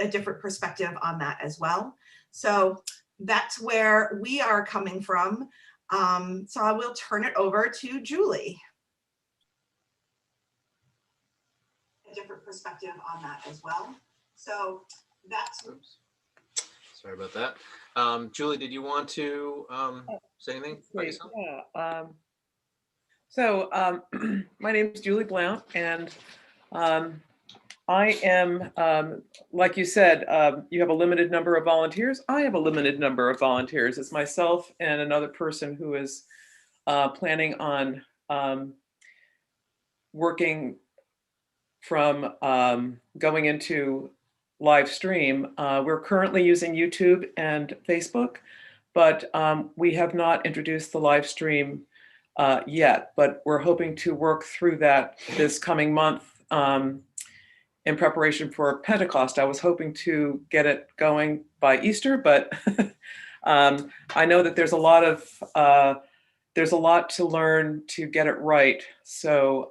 a different perspective on that as well. So that's where we are coming from. So I will turn it over to Julie. A different perspective on that as well. So that's. Oops. Sorry about that. Julie, did you want to say anything about yourself? Yeah. My name is Julie Blount, and I am, like you said, you have a limited number of volunteers. I have a limited number of volunteers. It's myself and another person who is planning on working from going into live stream. We're currently using YouTube and Facebook, but we have not introduced the live stream yet, but we're hoping to work through that this coming month in preparation for Pentecost. I was hoping to get it going by Easter, but I know that there's a lot to learn to get it right. So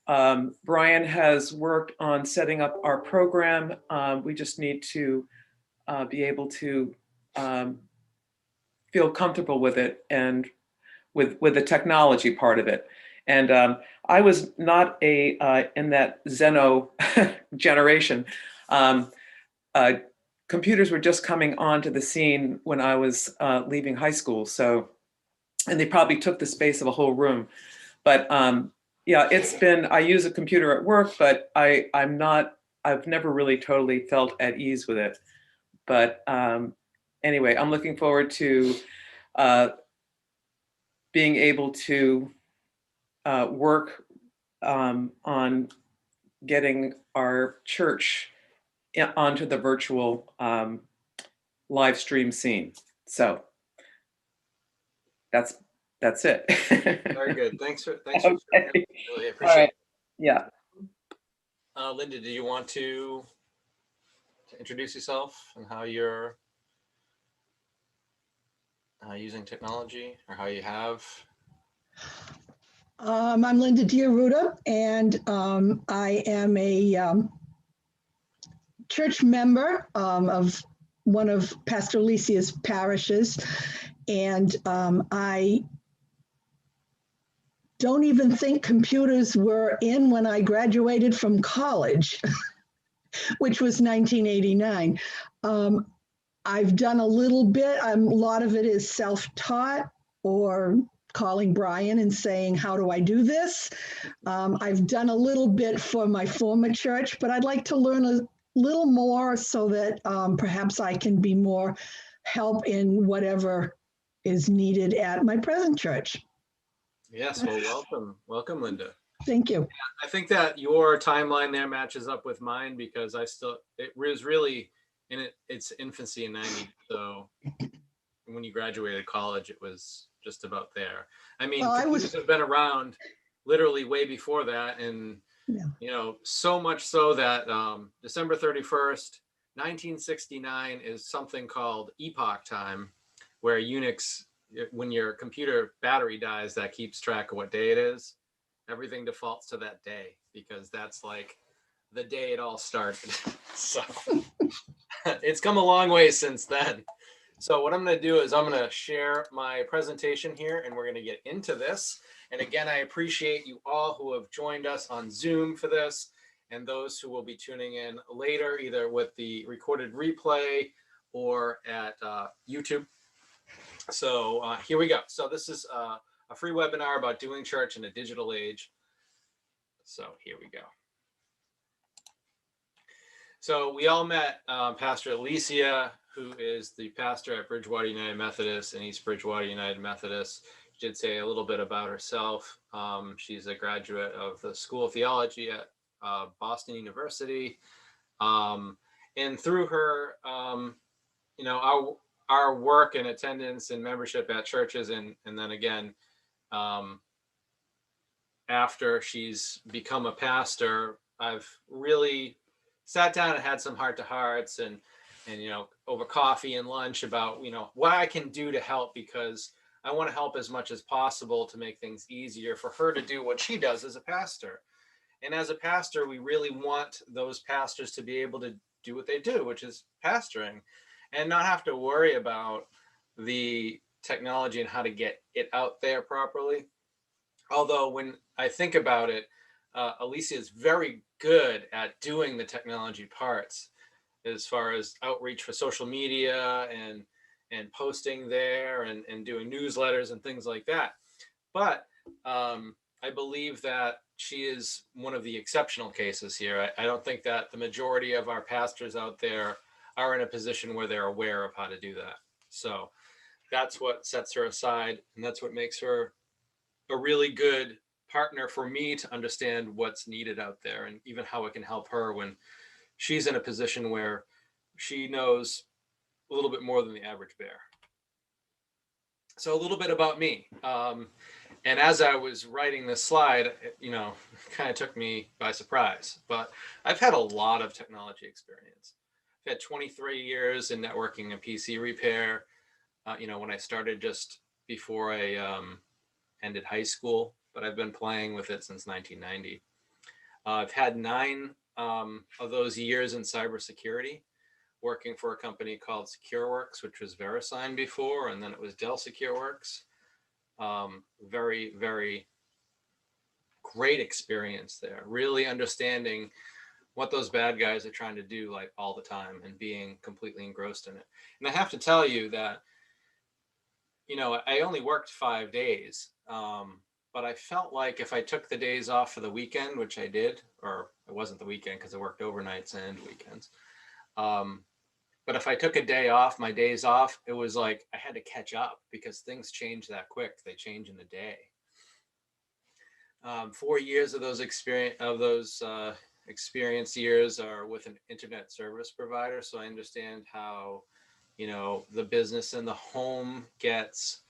Brian has worked on setting up our program. We just need to be able to feel comfortable with it and with the technology part of it. And I was not in that Xeno generation. Computers were just coming onto the scene when I was leaving high school. So, and they probably took the space of a whole room. But yeah, I use a computer at work, but I've never really totally felt at ease with it. But anyway, I'm looking forward to being able to work on getting our church onto the virtual live stream scene. So that's it. Very good. Thanks for Okay. sharing. Really appreciate All right. it. Yeah. Linda, do you want to introduce yourself and how you're using technology, or how you have? I'm Linda Diaruda, and I am a church member of one of Pastor Alicia's parishes, and I don't even think computers were in when I graduated from college, which was 1989. I've done a little bit. A lot of it is self-taught or calling Brian and saying, how do I do this? I've done a little bit for my former church, but I'd like to learn a little more so that perhaps I can be more help in whatever is needed at my present church. Yes, well, welcome, Linda. Thank you. I think that your timeline there matches up with mine, because it was really in its infancy in 90. So when you graduated college, it was just about there. I mean, computers have been around literally way before that. And, so much so that December 31st, 1969 is something called epoch time, where Unix, when your computer battery dies, that keeps track of what day it is. Everything defaults to that day, because that's like the day it all started. So it's come a long way since then. So what I'm going to do is I'm going to share my presentation here, and we're going to get into this. And again, I appreciate you all who have joined us on Zoom for this, and those who will be tuning in later, either with the recorded replay or at YouTube. So here we go. So this is a free webinar about doing church in a digital age. So here we go. So we all met Pastor Alicia, who is the pastor at Bridgewater United Methodist and East Bridgewater United Methodist. She did say a little bit about herself. She's a graduate of the School of Theology at Boston University. And through her, our work and attendance and membership at churches, and then again, after she's become a pastor, I've really sat down and had some heart-to-hearts and over coffee and lunch about what I can do to help, because I want to help as much as possible to make things easier for her to do what she does as a pastor. And as a pastor, we really want those pastors to be able to do what they do, which is pastoring, and not have to worry about the technology and how to get it out there properly. Although when I think about it, Alicia is very good at doing the technology parts as far as outreach for social media and posting there and doing newsletters and things like that. But I believe that she is one of the exceptional cases here. I don't think that the majority of our pastors out there are in a position where they're aware of how to do that. So that's what sets her aside, and that's what makes her a really good partner for me to understand what's needed out there and even how it can help her when she's in a position where she knows a little bit more than the average bear. So a little bit about me. And as I was writing this slide, it kind of took me by surprise, but I've had a lot of technology experience. I've had 23 years in networking and PC repair. When I started just before I ended high school, but I've been playing with it since 1990. I've had 9 of those years in cybersecurity, working for a company called SecureWorks, which was VeriSign before, and then it was Dell SecureWorks. Very, very great experience there, really understanding what those bad guys are trying to do like all the time and being completely engrossed in it. And I have to tell you that, I only worked 5 days, but I felt like if I took the days off for the weekend, which I did, or it wasn't the weekend because I worked overnights and weekends. But if I took a day off, my days off, it was like I had to catch up because things change that quick. They change in a day. 4 years of those experience years are with an internet service provider. So I understand how, the business and the home gets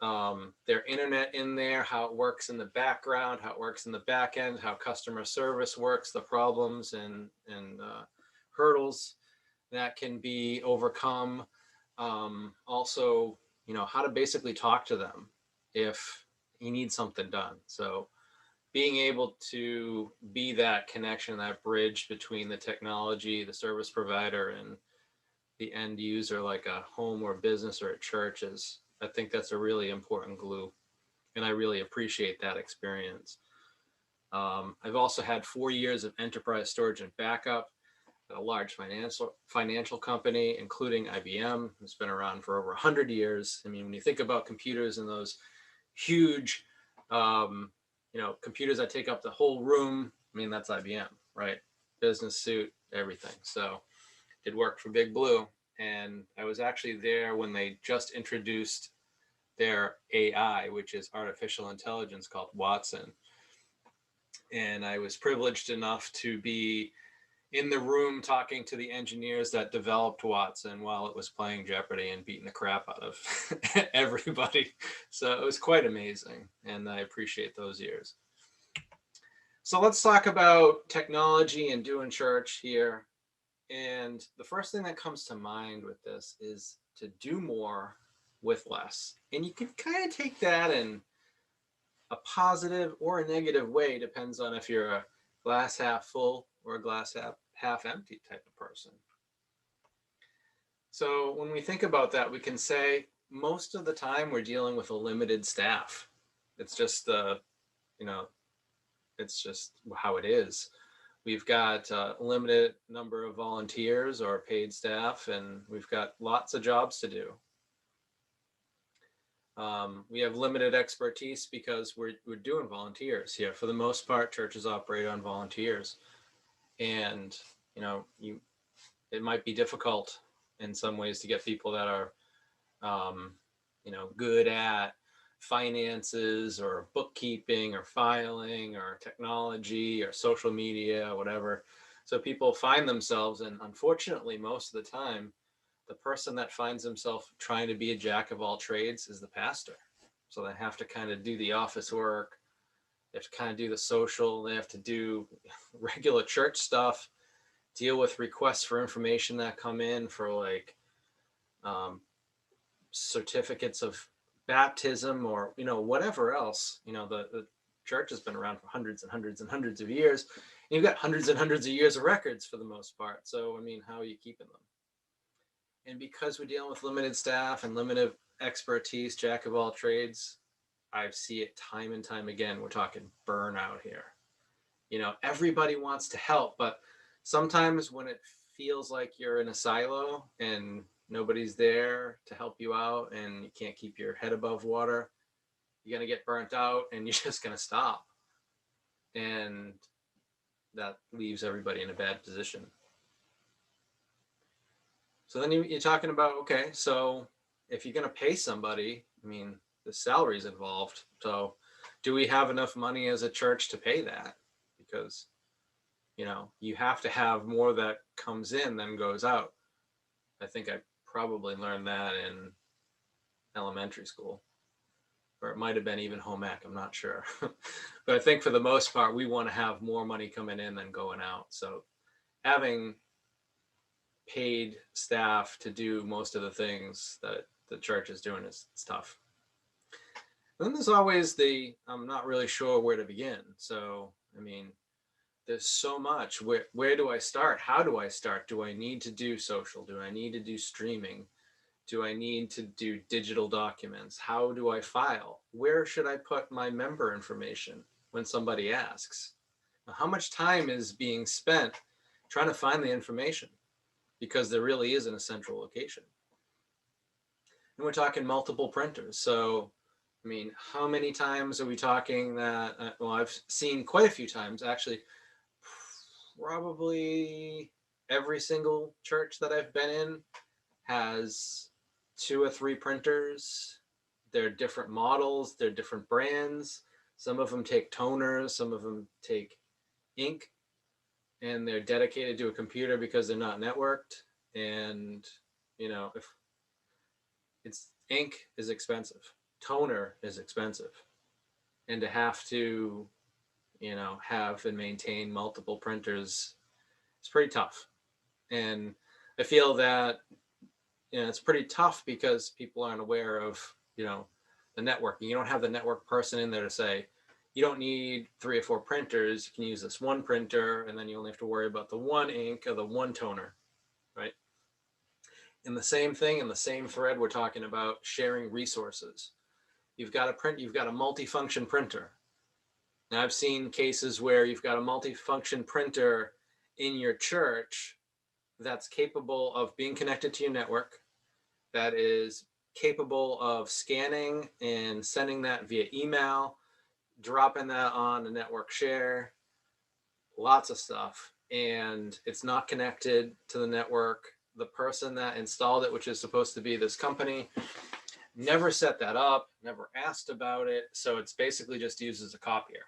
their internet in there, how it works in the background, how it works in the back end, how customer service works, the problems and hurdles that can be overcome. Also, how to basically talk to them if you need something done. So being able to be that connection, that bridge between the technology, the service provider, and the end user, like a home or business or a church, I think that's a really important glue. And I really appreciate that experience. I've also had 4 years of enterprise storage and backup at a large financial company, including IBM. It's been around for over 100 years. I mean, when you think about computers and those huge, computers that take up the whole room, I mean, that's IBM, right? Business suit, everything. So did work for Big Blue. And I was actually there when they just introduced their AI, which is artificial intelligence, called Watson. And I was privileged enough to be in the room talking to the engineers that developed Watson while it was playing Jeopardy and beating the crap out of everybody. So it was quite amazing, and I appreciate those years. So let's talk about technology and doing church here. And the first thing that comes to mind with this is to do more with less. And you can kind of take that in a positive or a negative way, depends on if you're a glass half full or a glass half empty type of person. So when we think about that, we can say most of the time we're dealing with a limited staff. It's just it's just how it is. We've got a limited number of volunteers or paid staff, and we've got lots of jobs to do. We have limited expertise because we're doing volunteers here. For the most part, churches operate on volunteers. And, it might be difficult in some ways to get people that are, good at finances or bookkeeping or filing or technology or social media, whatever. So people find themselves, and unfortunately, most of the time, the person that finds himself trying to be a jack of all trades is the pastor. So they have to kind of do the office work. They have to kind of do the social. They have to do regular church stuff, deal with requests for information that come in for like certificates of baptism or, whatever else. The church has been around for hundreds and hundreds and hundreds of years. you've got hundreds and hundreds of years of records for the most part. So, I mean, how are you keeping them? And because we're dealing with limited staff and limited expertise, jack of all trades, I see it time and time again. We're talking burnout here. You know, everybody wants to help, but sometimes when it feels like you're in a silo and nobody's there to help you out and you can't keep your head above water, you're going to get burnt out and you're just going to stop. And that leaves everybody in a bad position. So then you're talking about, okay, so if you're going to pay somebody, I mean, the salary's involved. So do we have enough money as a church to pay that? Because, you know, you have to have more that comes in than goes out. I think I probably learned that in elementary school, or it might have been even home ec, I'm not sure. But I think for the most part, we want to have more money coming in than going out. So having paid staff to do most of the things that the church is doing is tough. And then there's always I'm not really sure where to begin. So, I mean, there's so much. Where do I start? How do I start? Do I need to do social? Do I need to do streaming? Do I need to do digital documents? How do I file? Where should I put my member information when somebody asks? How much time is being spent trying to find the information? Because there really isn't a central location. And we're talking multiple printers. So, I mean, how many times are we talking that, well, I've seen quite a few times, actually, probably every single church that I've been in has 2 or 3 printers. They're different models, they're different brands. Some of them take toners, some of them take ink, and they're dedicated to a computer because they're not networked. And, you know, if it's ink is expensive, toner is expensive, and to have to, you know, have and maintain multiple printers, it's pretty tough. And I feel that, you know, it's pretty tough because people aren't aware of, you know, the networking. You don't have the network person in there to say, you don't need 3 or 4 printers. You can use this one printer, and then you only have to worry about the one ink or the one toner, right? In the same thing, in the same thread, we're talking about sharing resources. You've got a multifunction printer. Now, I've seen cases where you've got a multifunction printer in your church that's capable of being connected to your network, that is capable of scanning and sending that via email, dropping that on a network share, lots of stuff. And it's not connected to the network. The person that installed it, which is supposed to be this company, never set that up, never asked about it. So it's basically just used as a copier.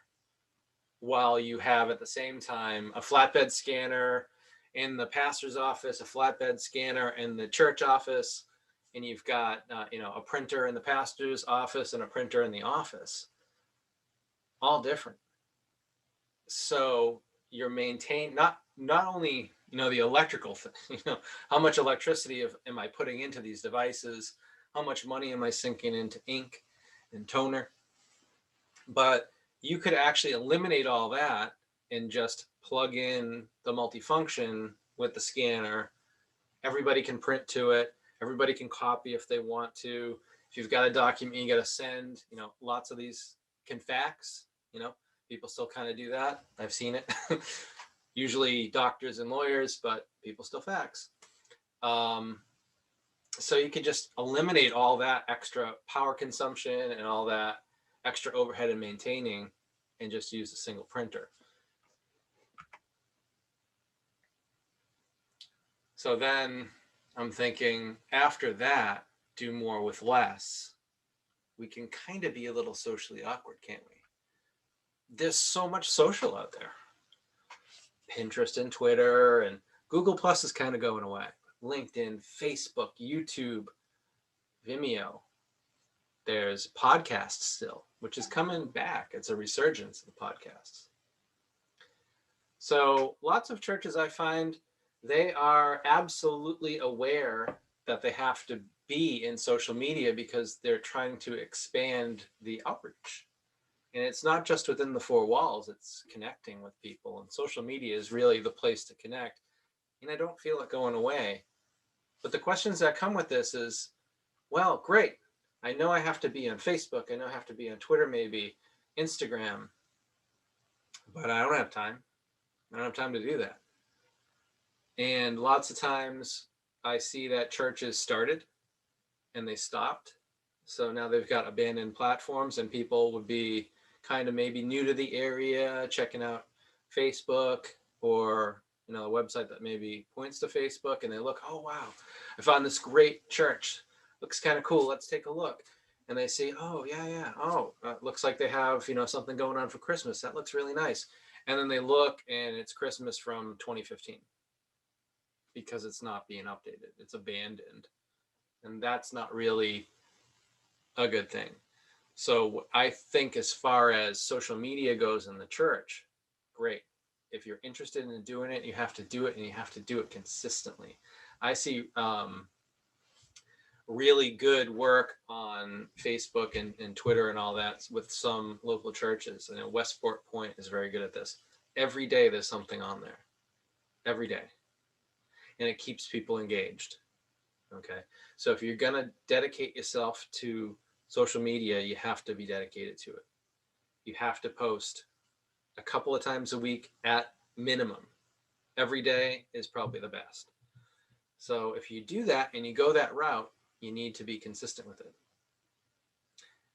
While you have at the same time a flatbed scanner in the pastor's office, a flatbed scanner in the church office, and you've got you know, a printer in the pastor's office and a printer in the office, all different. So you're maintaining not only, you know, the electrical thing, you know, how much electricity am I putting into these devices, how much money am I sinking into ink and toner, but you could actually eliminate all that and just plug in the multifunction with the scanner. Everybody can print to it. Everybody can copy if they want to. If you've got a document you got to send, you know, lots of these can fax, you know, people still kind of do that. I've seen it. Usually doctors and lawyers, but people still fax. So you could just eliminate all that extra power consumption and all that extra overhead in maintaining and just use a single printer. So then I'm thinking after that, do more with less. We can kind of be a little socially awkward, can't we? There's so much social out there. Pinterest and Twitter and Google Plus is kind of going away. LinkedIn, Facebook, YouTube, Vimeo. There's podcasts still, which is coming back. It's a resurgence of the podcasts. So lots of churches I find, they are absolutely aware that they have to be in social media because they're trying to expand the outreach. And it's not just within the four walls, it's connecting with people. And social media is really the place to connect. And I don't feel it going away. But the questions that come with this is, well, great. I know I have to be on Facebook. I know I have to be on Twitter, maybe Instagram, but I don't have time. I don't have time to do that. And lots of times I see that churches started and they stopped. So now they've got abandoned platforms, and people would be kind of maybe new to the area, checking out Facebook or, you know, a website that maybe points to Facebook, and they look, oh, wow, I found this great church. Looks kind of cool. Let's take a look. And they see, oh, yeah. Oh, looks like they have, you know, something going on for Christmas. That looks really nice. And then they look and it's Christmas from 2015 because it's not being updated. It's abandoned. And that's not really a good thing. So I think as far as social media goes in the church, great. If you're interested in doing it, you have to do it, and you have to do it consistently. I see really good work on Facebook and Twitter and all that with some local churches. I know Westport Point is very good at this. Every day there's something on there. Every day. And it keeps people engaged. Okay. So if you're going to dedicate yourself to social media, you have to be dedicated to it. You have to post a couple of times a week at minimum. Every day is probably the best. So if you do that and you go that route, you need to be consistent with it.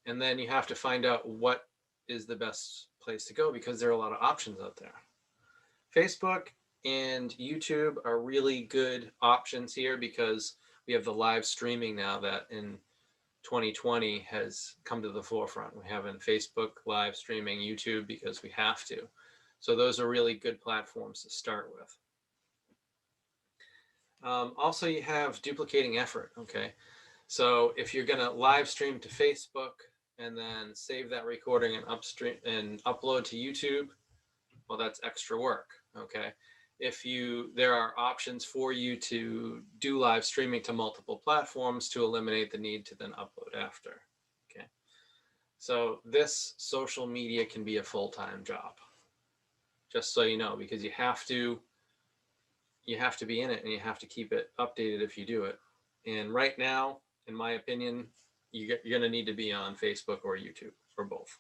And then you have to find out what is the best place to go, because there are a lot of options out there. Facebook and YouTube are really good options here because we have the live streaming now that in 2020 has come to the forefront. We have in Facebook live streaming, YouTube, because we have to. So those are really good platforms to start with. Also, you have duplicating effort. Okay. So if you're going to live stream to Facebook and then save that recording and upstream and upload to YouTube, well, that's extra work. Okay. There are options for you to do live streaming to multiple platforms to eliminate the need to then upload after. Okay. So this social media can be a full-time job, just so you know, because you have to be in it and you have to keep it updated if you do it. And right now, in my opinion, you're going to need to be on Facebook or YouTube, or both.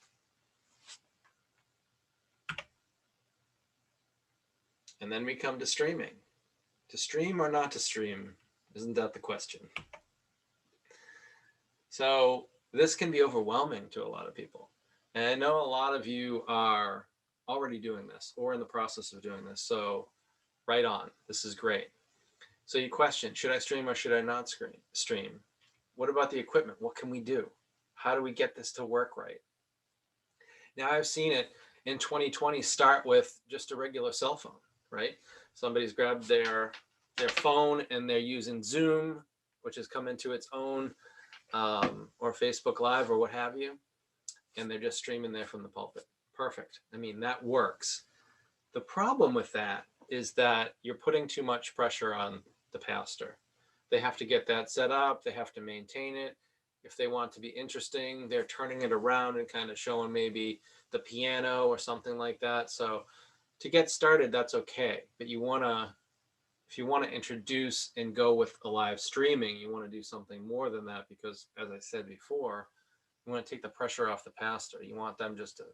And then we come to streaming. To stream or not to stream? Isn't that the question? So this can be overwhelming to a lot of people. And I know a lot of you are already doing this or in the process of doing this. So right on, this is great. So you question, should I stream or should I not stream? What about the equipment? What can we do? How do we get this to work right? Now I've seen it in 2020 start with just a regular cell phone, right? Somebody's grabbed their phone and they're using Zoom, which has come into its own, or Facebook Live or what have you. And they're just streaming there from the pulpit. Perfect. I mean, that works. The problem with that is that you're putting too much pressure on the pastor. They have to get that set up. They have to maintain it. If they want to be interesting, they're turning it around and kind of showing maybe the piano or something like that. So to get started, that's okay. But if you want to introduce and go with a live streaming, you want to do something more than that, because as I said before, you want to take the pressure off the pastor. You want them just to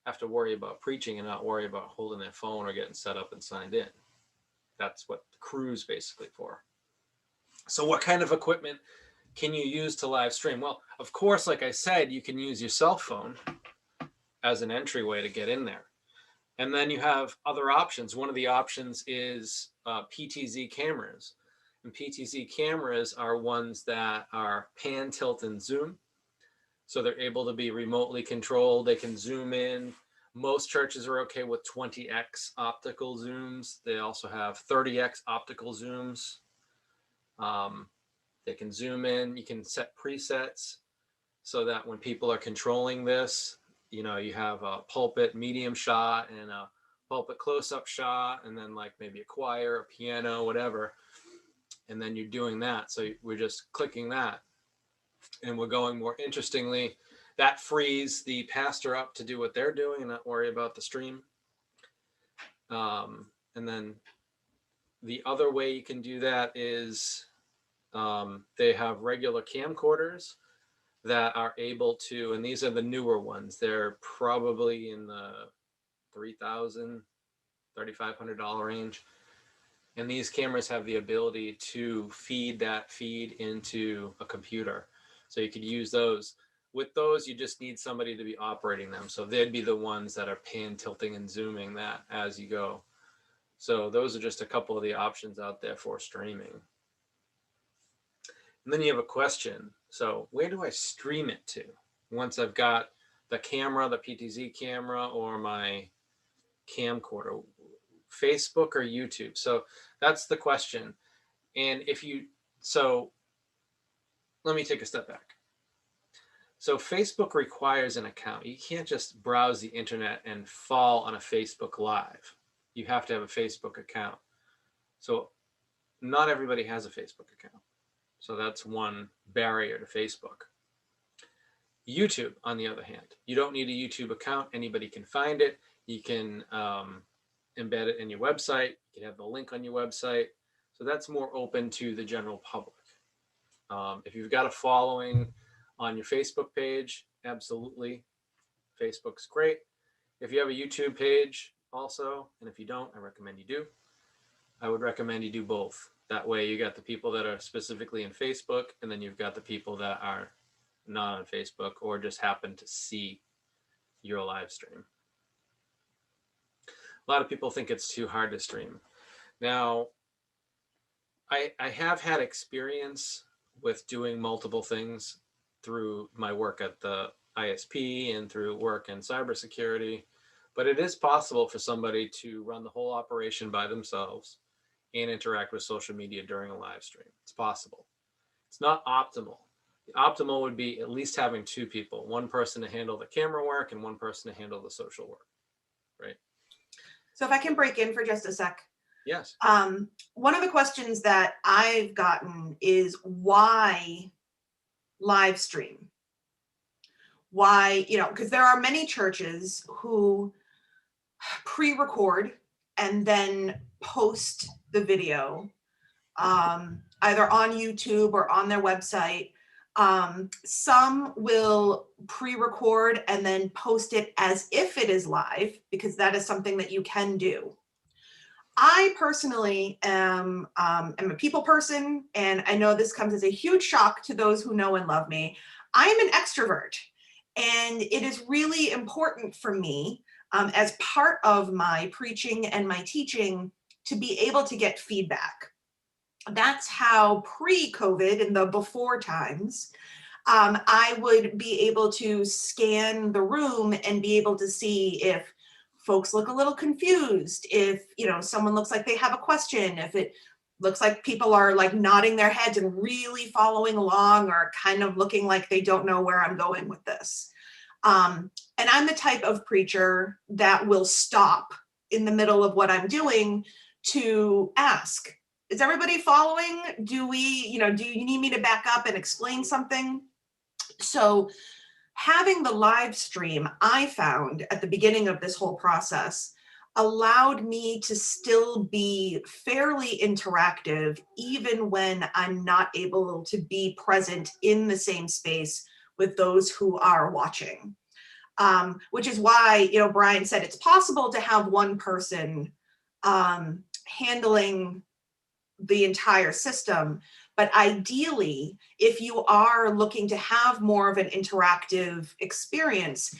have to worry about preaching and not worry about holding their phone or getting set up and signed in. That's what the crew's basically for. So what kind of equipment can you use to live stream? Well, of course, like I said, you can use your cell phone as an entryway to get in there. And then you have other options. One of the options is PTZ cameras. And PTZ cameras are ones that are pan, tilt, and zoom. So they're able to be remotely controlled. They can zoom in. Most churches are okay with 20x optical zooms. They also have 30x optical zooms. They can zoom in. You can set presets so that when people are controlling this, you know, you have a pulpit medium shot and a pulpit close-up shot, and then like maybe a choir, a piano, whatever. And then you're doing that. So we're just clicking that. And we're going more interestingly. that frees the pastor up to do what they're doing and not worry about the stream. And then the other way you can do that is they have regular camcorders that are able to, and these are the newer ones. They're probably in the $3,000, $3,500 range. And these cameras have the ability to feed that feed into a computer. So you could use those. With those, you just need somebody to be operating them. So they'd be the ones that are pan, tilting, and zooming that as you go. So those are just a couple of the options out there for streaming. And then you have a question. So where do I stream it to? Once I've got the camera, the PTZ camera, or my camcorder, Facebook or YouTube? So that's the question. And so let me take a step back. So Facebook requires an account. You can't just browse the internet and fall on a Facebook Live. You have to have a Facebook account. So not everybody has a Facebook account. So that's one barrier to Facebook. YouTube, on the other hand, you don't need a YouTube account. Anybody can find it. You can embed it in your website. You can have the link on your website. So that's more open to the general public. If you've got a following on your Facebook page, absolutely. Facebook's great. If you have a YouTube page also, and if you don't, I recommend you do. I would recommend you do both. That way you got the people that are specifically in Facebook, and then you've got the people that are not on Facebook or just happen to see your live stream. A lot of people think it's too hard to stream. Now, I have had experience with doing multiple things through my work at the ISP and through work in cybersecurity, but it is possible for somebody to run the whole operation by themselves and interact with social media during a live stream. It's possible. It's not optimal. The optimal would be at least having two people, one person to handle the camera work and one person to handle the social work, right? So if I can break in for just a sec. Yes. One of the questions that I've gotten is why live stream? Why, because there are many churches who pre-record and then post the video either on YouTube or on their website. Some will pre-record and then post it as if it is live, because that is something that you can do. I personally am a people person, and I know this comes as a huge shock to those who know and love me. I am an extrovert, and it is really important for me as part of my preaching and my teaching to be able to get feedback. That's how pre-COVID, in the before times, I would be able to scan the room and be able to see if folks look a little confused, if someone looks like they have a question, if it looks like people are like nodding their heads and really following along, or kind of looking like they don't know where I'm going with this. And I'm the type of preacher that will stop in the middle of what I'm doing to ask, is everybody following? Do you need me to back up and explain something? So having the live stream, I found at the beginning of this whole process, allowed me to still be fairly interactive, even when I'm not able to be present in the same space with those who are watching. Which is why, Brian said it's possible to have one person handling the entire system. But ideally, if you are looking to have more of an interactive experience.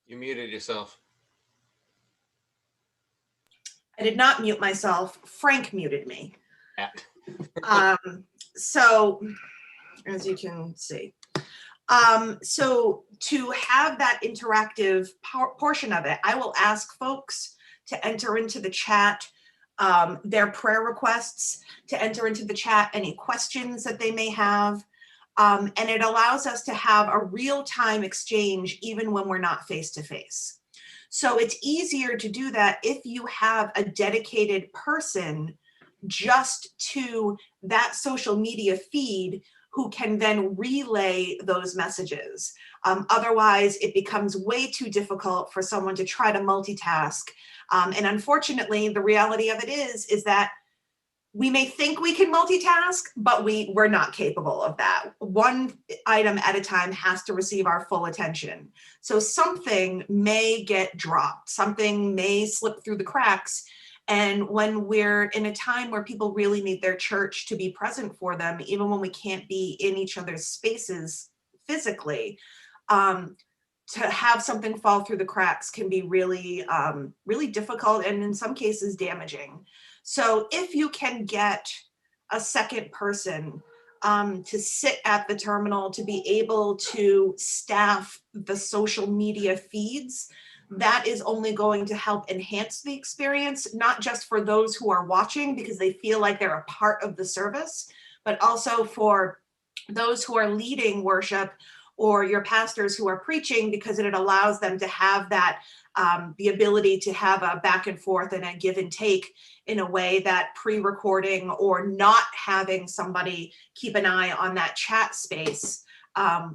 You muted yourself. I did not mute myself. Frank muted me. Yeah. So as you can see. So to have that interactive portion of it, I will ask folks to enter into the chat their prayer requests, to enter into the chat any questions that they may have. And it allows us to have a real-time exchange even when we're not face-to-face. So it's easier to do that if you have a dedicated person just to that social media feed who can then relay those messages. Otherwise, it becomes way too difficult for someone to try to multitask. And unfortunately, the reality of it is that we may think we can multitask, but we're not capable of that. One item at a time has to receive our full attention. So something may get dropped, something may slip through the cracks. And when we're in a time where people really need their church to be present for them, even when we can't be in each other's spaces physically, to have something fall through the cracks can be really, really difficult and in some cases damaging. So if you can get a second person to sit at the terminal, to be able to staff the social media feeds, that is only going to help enhance the experience, not just for those who are watching because they feel like they're a part of the service, but also for those who are leading worship or your pastors who are preaching, because it allows them to have that the ability to have a back and forth and a give and take in a way that pre-recording or not having somebody keep an eye on that chat space,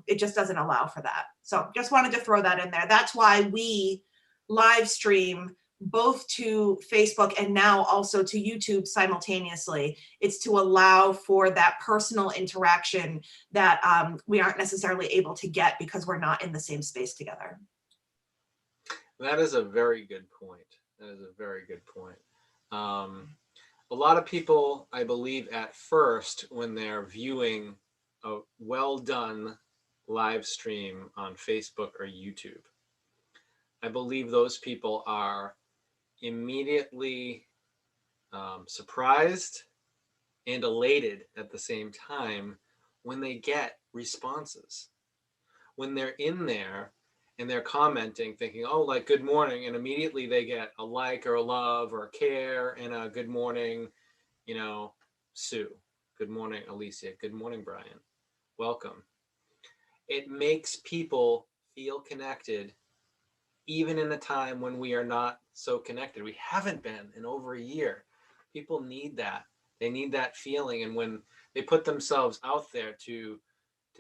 it just doesn't allow for that. So just wanted to throw that in there. That's why we live stream both to Facebook and now also to YouTube simultaneously. It's to allow for that personal interaction that we aren't necessarily able to get because we're not in the same space together. That is a very good point. That is a very good point. A lot of people, I believe, at first, when they're viewing a well done live stream on Facebook or YouTube, I believe those people are immediately surprised and elated at the same time when they get responses. When they're in there and they're commenting, thinking, oh, like, good morning, and immediately they get a like or a love or a care and a good morning, you know, Sue. Good morning, Alicia. Good morning, Brian. Welcome. It makes people feel connected even in a time when we are not so connected. We haven't been in over a year. People need that. They need that feeling. And when they put themselves out there to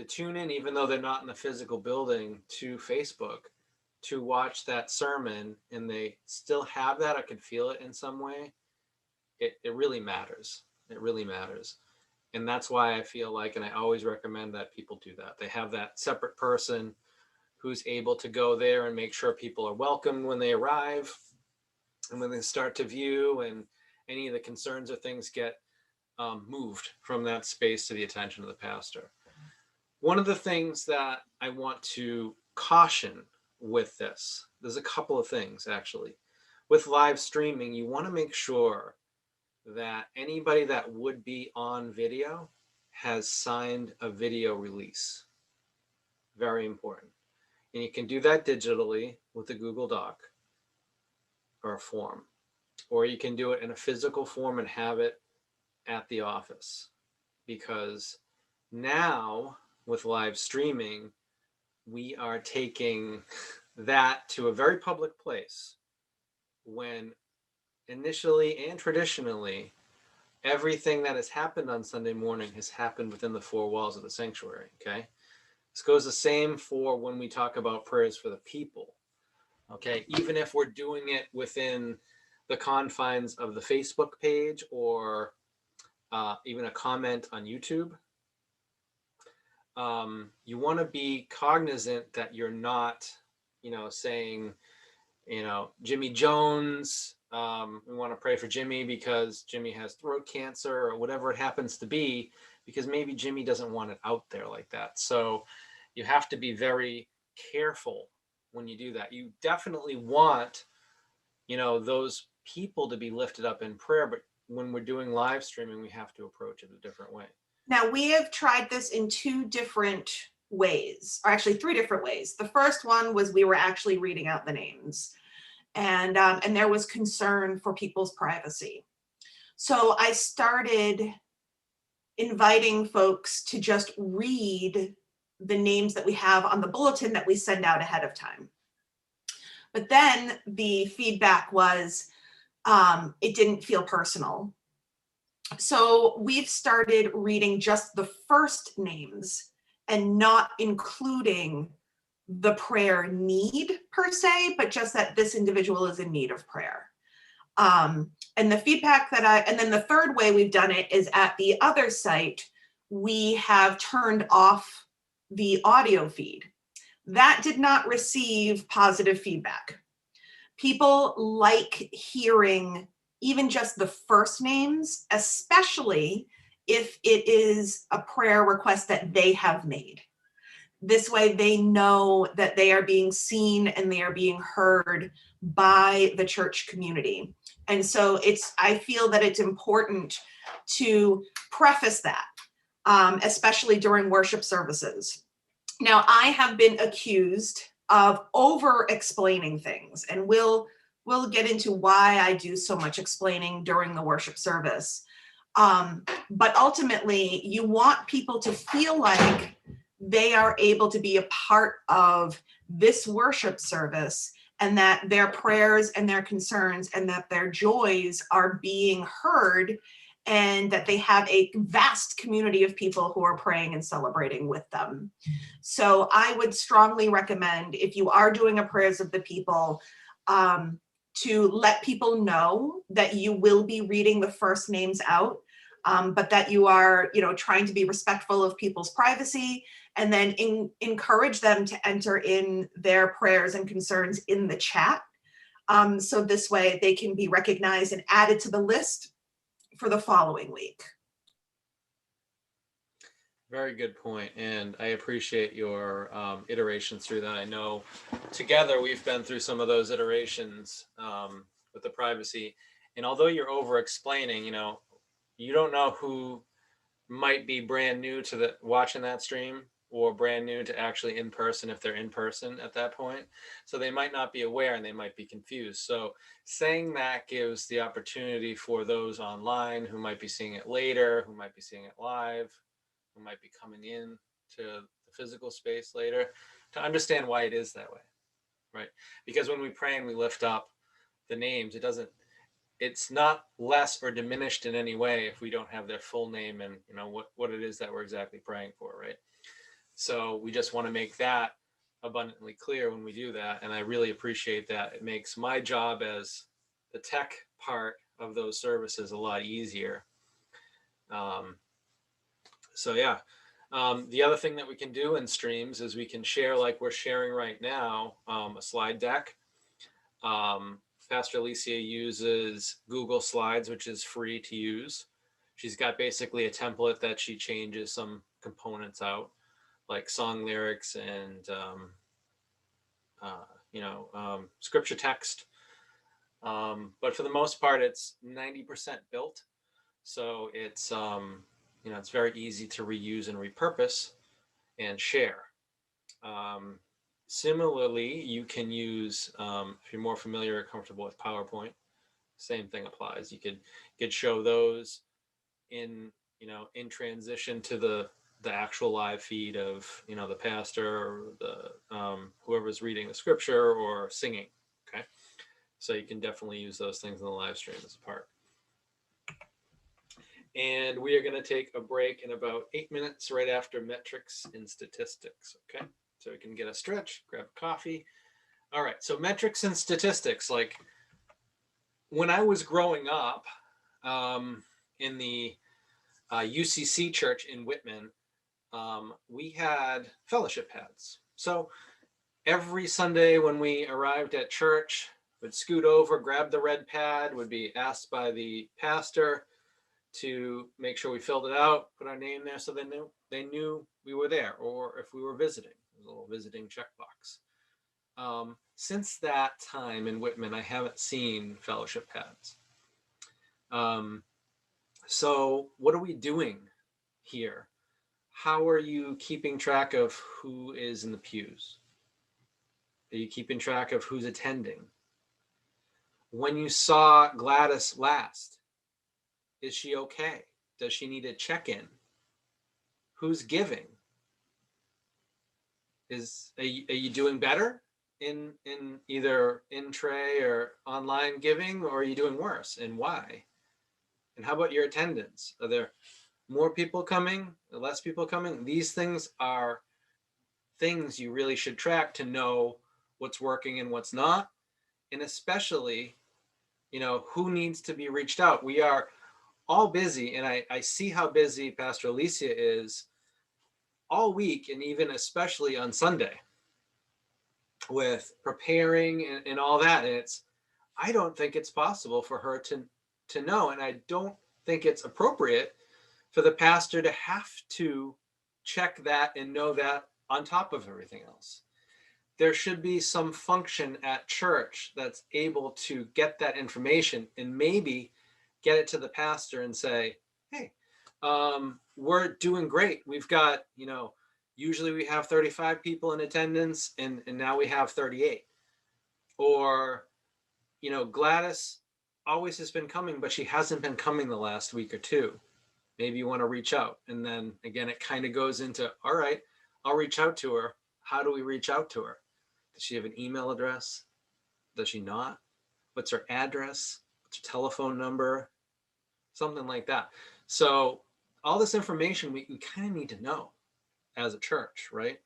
tune in, even though they're not in the physical building, to Facebook, to watch that sermon, and they still have that, I can feel it in some way, it really matters. It really matters. And that's why I feel like, and I always recommend that people do that. They have that separate person who's able to go there and make sure people are welcomed when they arrive and when they start to view, and any of the concerns or things get moved from that space to the attention of the pastor. One of the things that I want to caution with this, there's a couple of things actually. With live streaming, you want to make sure that anybody that would be on video has signed a video release. Very important. And you can do that digitally with a Google Doc or a form, or you can do it in a physical form and have it at the office. Because now with live streaming, we are taking that to a very public place, when initially and traditionally, everything that has happened on Sunday morning has happened within the four walls of the sanctuary, okay? This goes the same for when we talk about prayers for the people, okay? Even if we're doing it within the confines of the Facebook page or even a comment on YouTube, you want to be cognizant that you're not, saying, Jimmy Jones, we want to pray for Jimmy because Jimmy has throat cancer or whatever it happens to be, because maybe Jimmy doesn't want it out there like that. So you have to be very careful when you do that. You definitely want, those people to be lifted up in prayer, but when we're doing live streaming, we have to approach it a different way. Now, we have tried this in two different ways, or actually three different ways. The first one was we were actually reading out the names, and there was concern for people's privacy. So I started inviting folks to just read the names that we have on the bulletin that we send out ahead of time. But then the feedback was it didn't feel personal So we've started reading just the first names and not including the prayer need per se, but just that this individual is in need of prayer. And the feedback and then the third way we've done it is at the other site, we have turned off the audio feed. That did not receive positive feedback. People like hearing even just the first names, especially if it is a prayer request that they have made. This way they know that they are being seen and they are being heard by the church community. And so I feel that it's important to preface that, especially during worship services. Now, I have been accused of over-explaining things, and we'll get into why I do so much explaining during the worship service. But ultimately, you want people to feel like they are able to be a part of this worship service, and that their prayers and their concerns and that their joys are being heard, and that they have a vast community of people who are praying and celebrating with them. So I would strongly recommend, if you are doing a prayers of the people, to let people know that you will be reading the first names out, but that you are, trying to be respectful of people's privacy, and then encourage them to enter in their prayers and concerns in the chat. So this way they can be recognized and added to the list for the following week. Very good point, and I appreciate your iterations through that. I know together we've been through some of those iterations with the privacy, and although you're over explaining, you don't know who might be brand new to watching that stream, or brand new to actually in person if they're in person at that point. So they might not be aware and they might be confused. So saying that gives the opportunity for those online who might be seeing it later, who might be seeing it live, who might be coming in to the physical space later, to understand why it is that way, right? Because when we pray and we lift up the names, it's not less or diminished in any way if we don't have their full name and what it is that we're exactly praying for, right? So we just want to make that abundantly clear when we do that, and I really appreciate that. It makes my job as the tech part of those services a lot easier. So yeah, the other thing that we can do in streams is we can share, like we're sharing right now, a slide deck. Pastor Alicia uses Google Slides, which is free to use. She's got basically a template that she changes some components out, like song lyrics and scripture text. But for the most part, it's 90% built. So it's it's very easy to reuse and repurpose and share. Similarly, you can use, if you're more familiar or comfortable with PowerPoint, same thing applies. You could show those in transition to the actual live feed of the pastor or the whoever's reading the scripture or singing. Okay, so you can definitely use those things in the live stream as a part. And we are going to take a break in about 8 minutes right after metrics and statistics. Okay, so we can get a stretch, grab a coffee. All right, so metrics and statistics. Like when I was growing up in the UCC church in Whitman, we had fellowship pads. So every Sunday when we arrived at church, would scoot over, grab the red pad, would be asked by the pastor to make sure we filled it out, put our name there so they knew we were there, or if we were visiting, a little visiting checkbox. Since that time in Whitman, I haven't seen fellowship pads. So what are we doing here? How are you keeping track of who is in the pews? Are you keeping track of who's attending? When you saw Gladys last, is she okay? Does she need a check-in? Who's giving? Are you doing better in either in tray or online giving, or are you doing worse, and why? And how about your attendance? Are there more people coming, less people coming? These things are things you really should track to know what's working and what's not. And especially, who needs to be reached out. We are all busy, and I see how busy Pastor Alicia is all week, and even especially on Sunday with preparing and all that. And I don't think it's possible for her to know, and I don't think it's appropriate for the pastor to have to check that and know that on top of everything else. There should be some function at church that's able to get that information and maybe get it to the pastor and say, hey, we're doing great. We've got, usually we have 35 people in attendance, and now we have 38. Or, Gladys always has been coming, but she hasn't been coming the last week or two. Maybe you want to reach out. And then again, it kind of goes into, all right, I'll reach out to her. How do we reach out to her? Does she have an email address? Does she not? What's her address? What's her telephone number? Something like that. So all this information we kind of need to know as a church, right?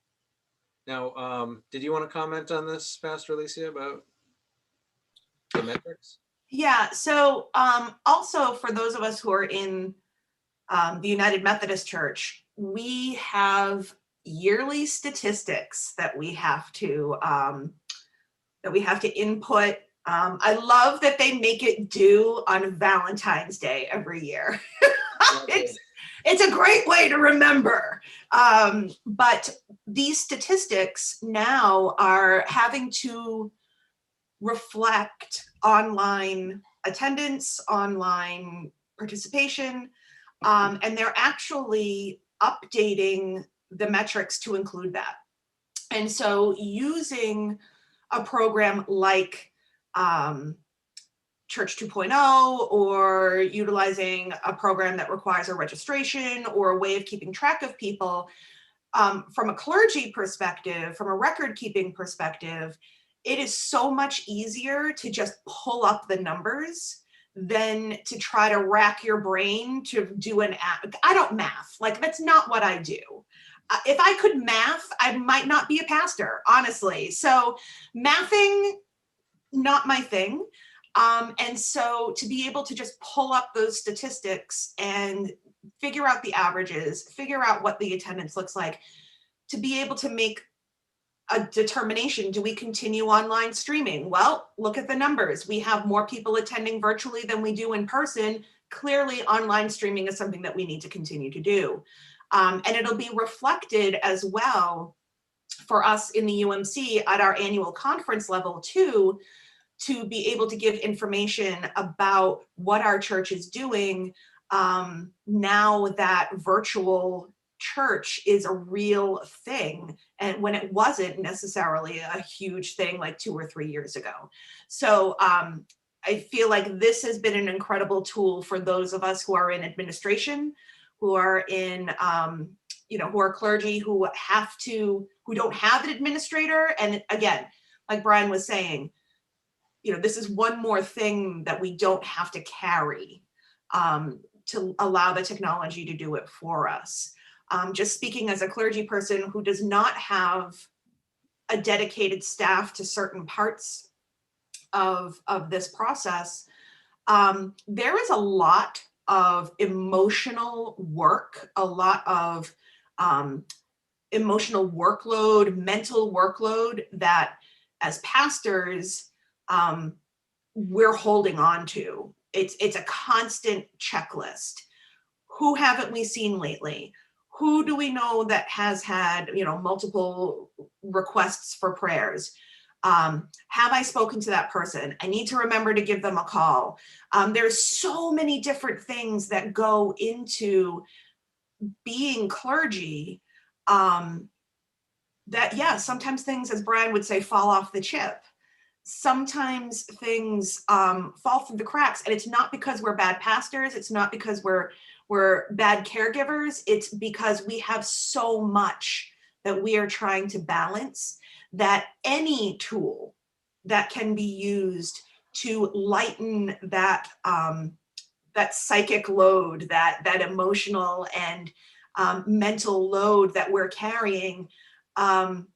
Now, did you want to comment on this, Pastor Alicia, about the metrics? Yeah, so also for those of us who are in the United Methodist Church, we have yearly statistics that we have to input. I love that they make it due on Valentine's Day every year. It's a great way to remember. But these statistics now are having to reflect online attendance, online participation, and they're actually updating the metrics to include that. And so using a program like Church 2.0, or utilizing a program that requires a registration or a way of keeping track of people, from a clergy perspective, from a record keeping perspective, it is so much easier to just pull up the numbers than to try to rack your brain to do I don't math. Like, that's not what I do. If I could math, I might not be a pastor, honestly. So mathing, not my thing. And so to be able to just pull up those statistics and figure out the averages, figure out what the attendance looks like, to be able to make a determination, do we continue online streaming? Well, look at the numbers. We have more people attending virtually than we do in person. Clearly, online streaming is something that we need to continue to do. And it'll be reflected as well for us in the UMC at our annual conference level too, to be able to give information about what our church is doing now that virtual church is a real thing, and when it wasn't necessarily a huge thing like 2 or 3 years ago. So I feel like this has been an incredible tool for those of us who are in administration, who are in who are clergy, who don't have an administrator. And again, like Brian was saying, this is one more thing that we don't have to carry to allow the technology to do it for us. Just speaking as a clergy person who does not have a dedicated staff to certain parts of this process, there is a lot of emotional work, a lot of emotional workload, mental workload that as pastors, we're holding on to. It's a constant checklist. Who haven't we seen lately? Who do we know that has had, multiple requests for prayers? Have I spoken to that person? I need to remember to give them a call. There's so many different things that go into being clergy that, sometimes things, as Brian would say, fall off the chip. Sometimes things fall through the cracks, and it's not because we're bad pastors. It's not because we're bad caregivers. It's because we have so much that we are trying to balance, that any tool that can be used to lighten that that psychic load, that emotional and mental load that we're carrying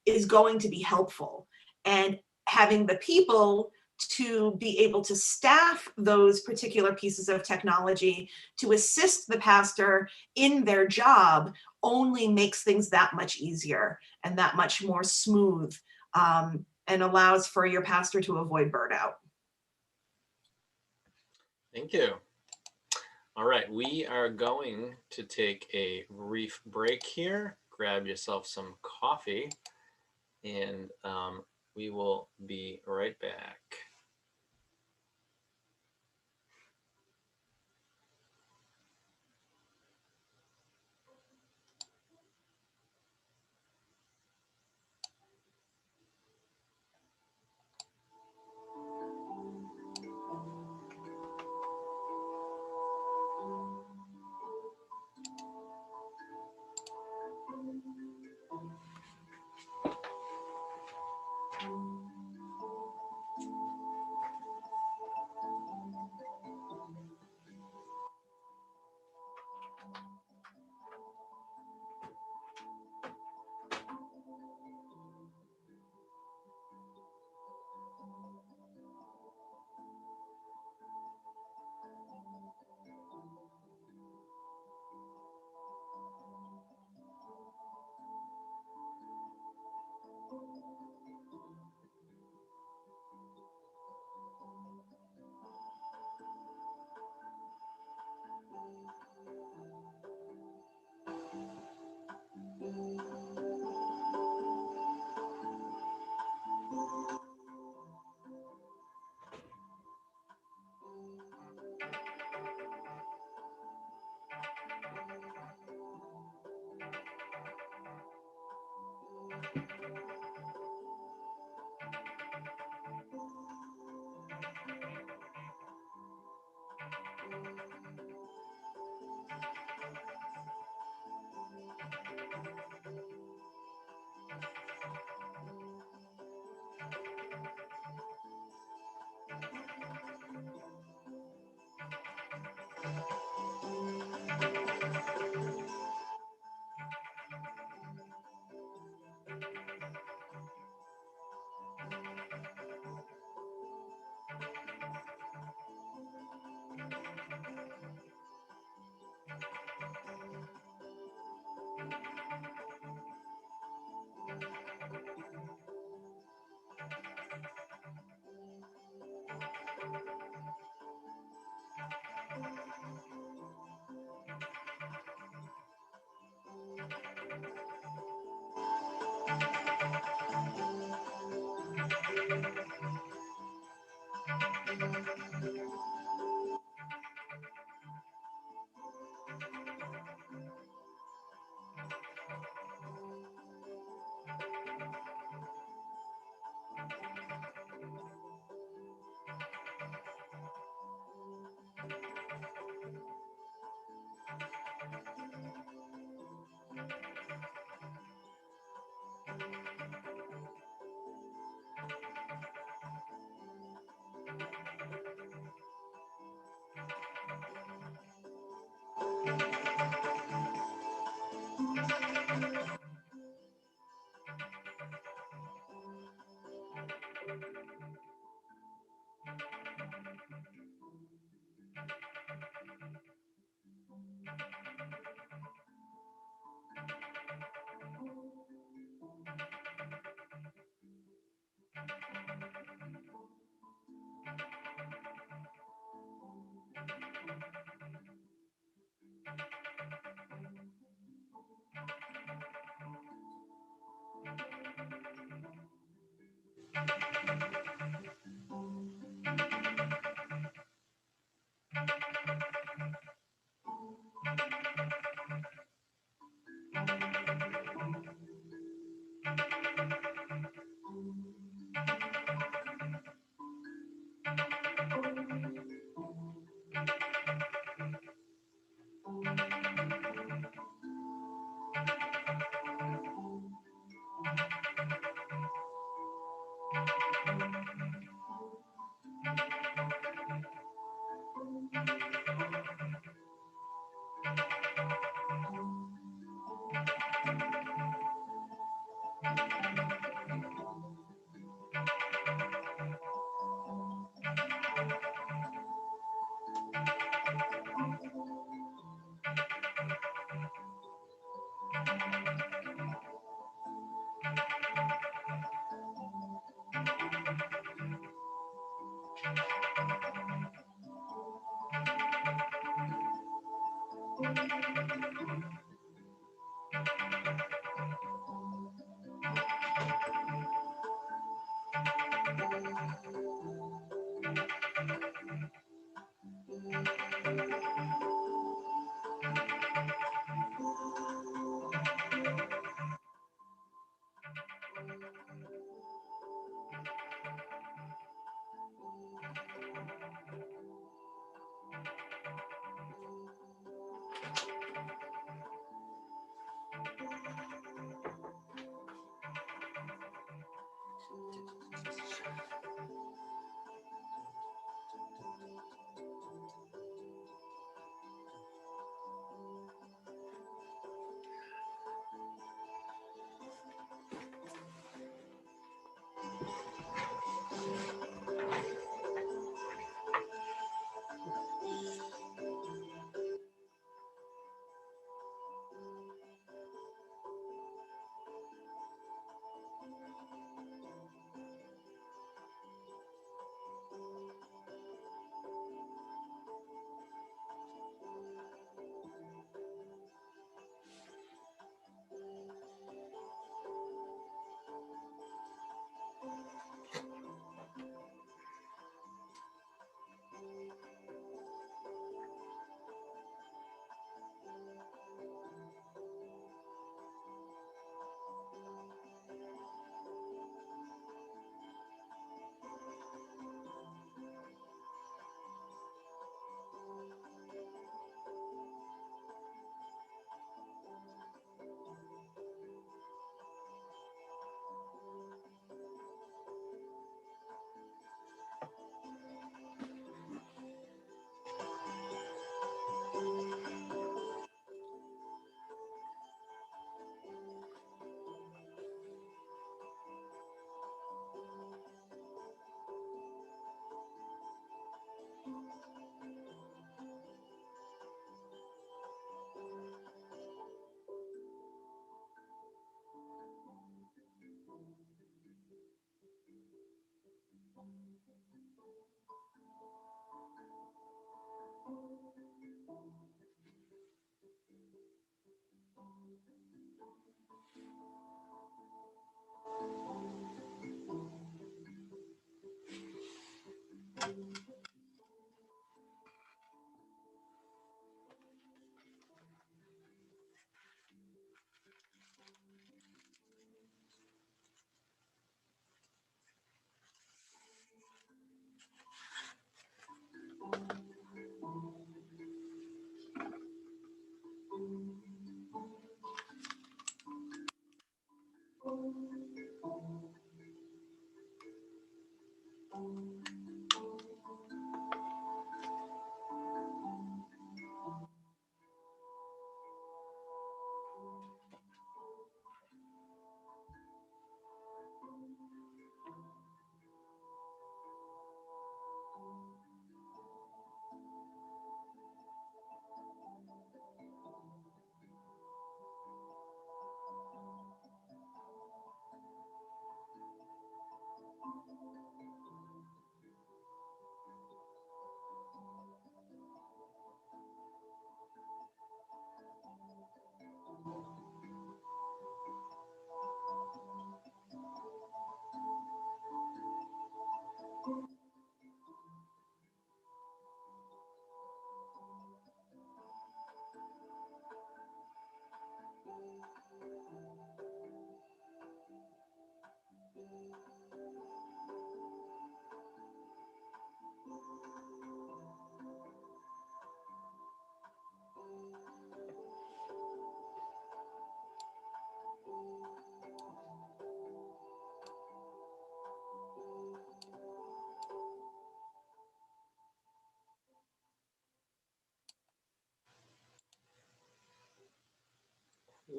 is going to be helpful. And having the people to be able to staff those particular pieces of technology to assist the pastor in their job only makes things that much easier and that much more smooth, and allows for your pastor to avoid burnout. Thank you. All right, we are going to take a brief break here. Grab yourself some coffee, and we will be right back.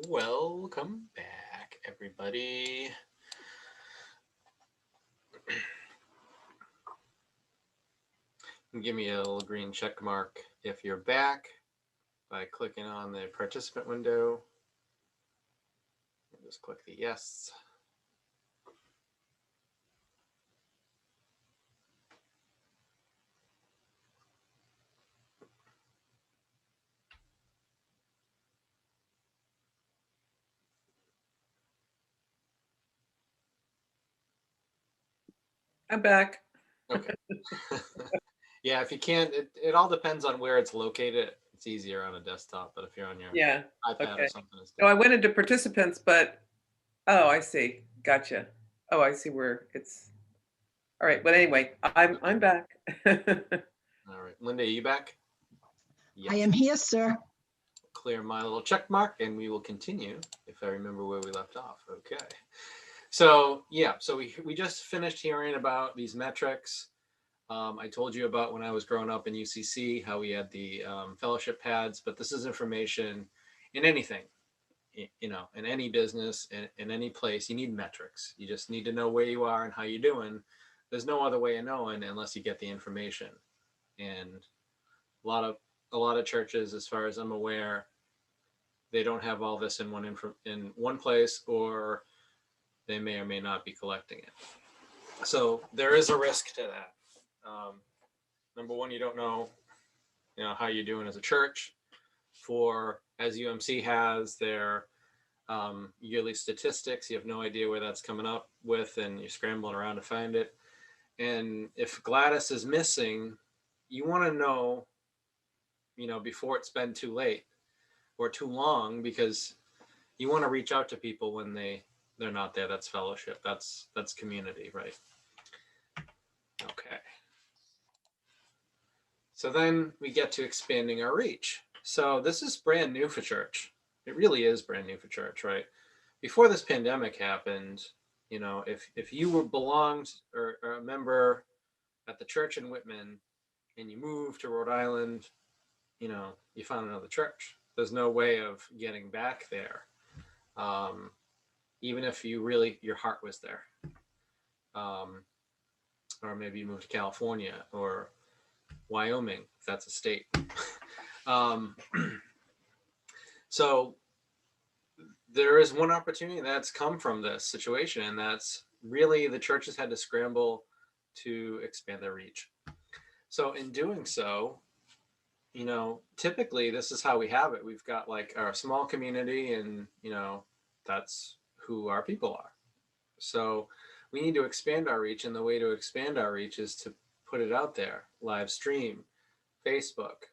Welcome back, everybody. Give me a little green check mark if you're back by clicking on the participant window. Just click the yes. I'm back. Okay. Yeah, if you can't, it all depends on where it's located. It's easier on a desktop, but if you're on your Yeah. iPad or Okay. something, it's No, I different. went into participants, but oh, I see. Gotcha. Oh, I see where it's. All right. But anyway, I'm back. All right, Linda, are you back? I Yes. am here, sir. Clear my little check mark, and we will continue if I remember where we left off. Okay. So yeah, so we just finished hearing about these metrics. I told you about when I was growing up in UCC, how we had the fellowship pads, but this is information in anything, you know, in any business, in any place, you need metrics. You just need to know where you are and how you're doing. There's no other way of knowing unless you get the information. And a lot of churches, as far as I'm aware, they don't have all this in one place, or they may or may not be collecting it. So there is a risk to that. Number one, you don't know, you know, how you're doing as a church. For as UMC has their yearly statistics, you have no idea where that's coming up with, and you're scrambling around to find it. And if Gladys is missing, you want to know, you know, before it's been too late or too long, because you want to reach out to people when they're not there. That's fellowship. That's community, right? Okay. So then we get to expanding our reach. So this is brand new for church. It really is brand new for church, right? Before this pandemic happened, you know, if you were belonged or a member at the church in Whitman and you moved to Rhode Island, you know, you found another church. There's no way of getting back there, even if you really, your heart was there. Or maybe you moved to California or Wyoming, if that's a state. um, so there is one opportunity that's come from this situation, and that's really the churches had to scramble to expand their reach. So in doing so, you know, typically this is how we have it. We've got like our small community, and, you know, that's who our people are. So we need to expand our reach, and the way to expand our reach is to put it out there, live stream, Facebook.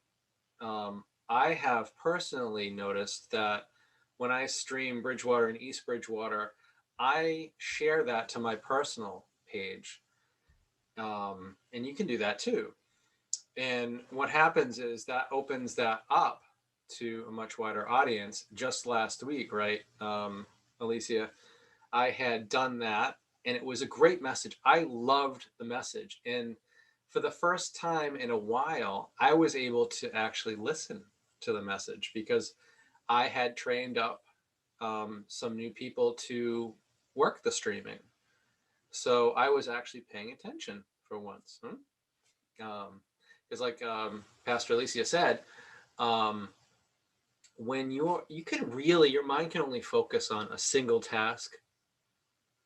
I have personally noticed that when I stream Bridgewater and East Bridgewater, I share that to my personal page. And you can do that too. And what happens is that opens that up to a much wider audience. Just last week, right, Alicia, I had done that, and it was a great message. I loved the message. And for the first time in a while, I was able to actually listen to the message because I had trained up some new people to work the streaming. So I was actually paying attention for once. Because like Pastor Alicia said, when you can really, your mind can only focus on a single task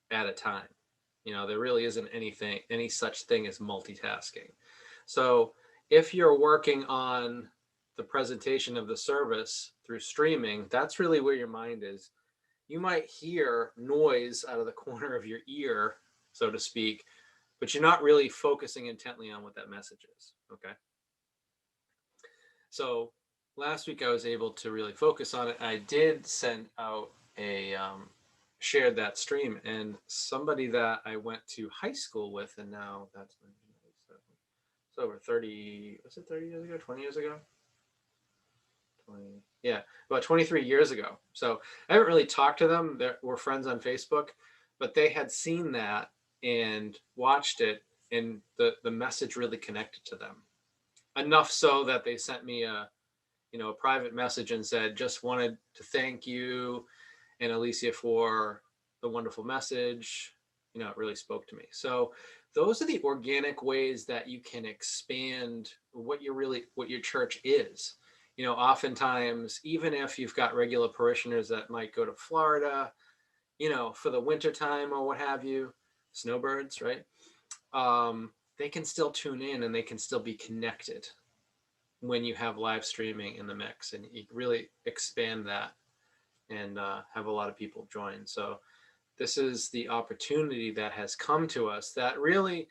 at a time. You know, there really isn't any such thing as multitasking. So if you're working on the presentation of the service through streaming, that's really where your mind is. You might hear noise out of the corner of your ear, so to speak, but you're not really focusing intently on what that message is. Okay. So last week I was able to really focus on it. I did send out shared that stream, and somebody that I went to high school with, and now that's 1997. It's over 30, was it 30 years ago, 20 years ago? 20, yeah, about 23 years ago. So I haven't really talked to them. We're friends on Facebook, but they had seen that and watched it, and the message really connected to them. Enough so that they sent me a private message and said, just wanted to thank you and Alicia for the wonderful message. You know, it really spoke to me. So those are the organic ways that you can expand what your church is. You know, oftentimes, even if you've got regular parishioners that might go to Florida, you know, for the winter time or what have you, snowbirds, right? They can still tune in and they can still be connected when you have live streaming in the mix, and you really expand that and have a lot of people join. So this is the opportunity that has come to us that really,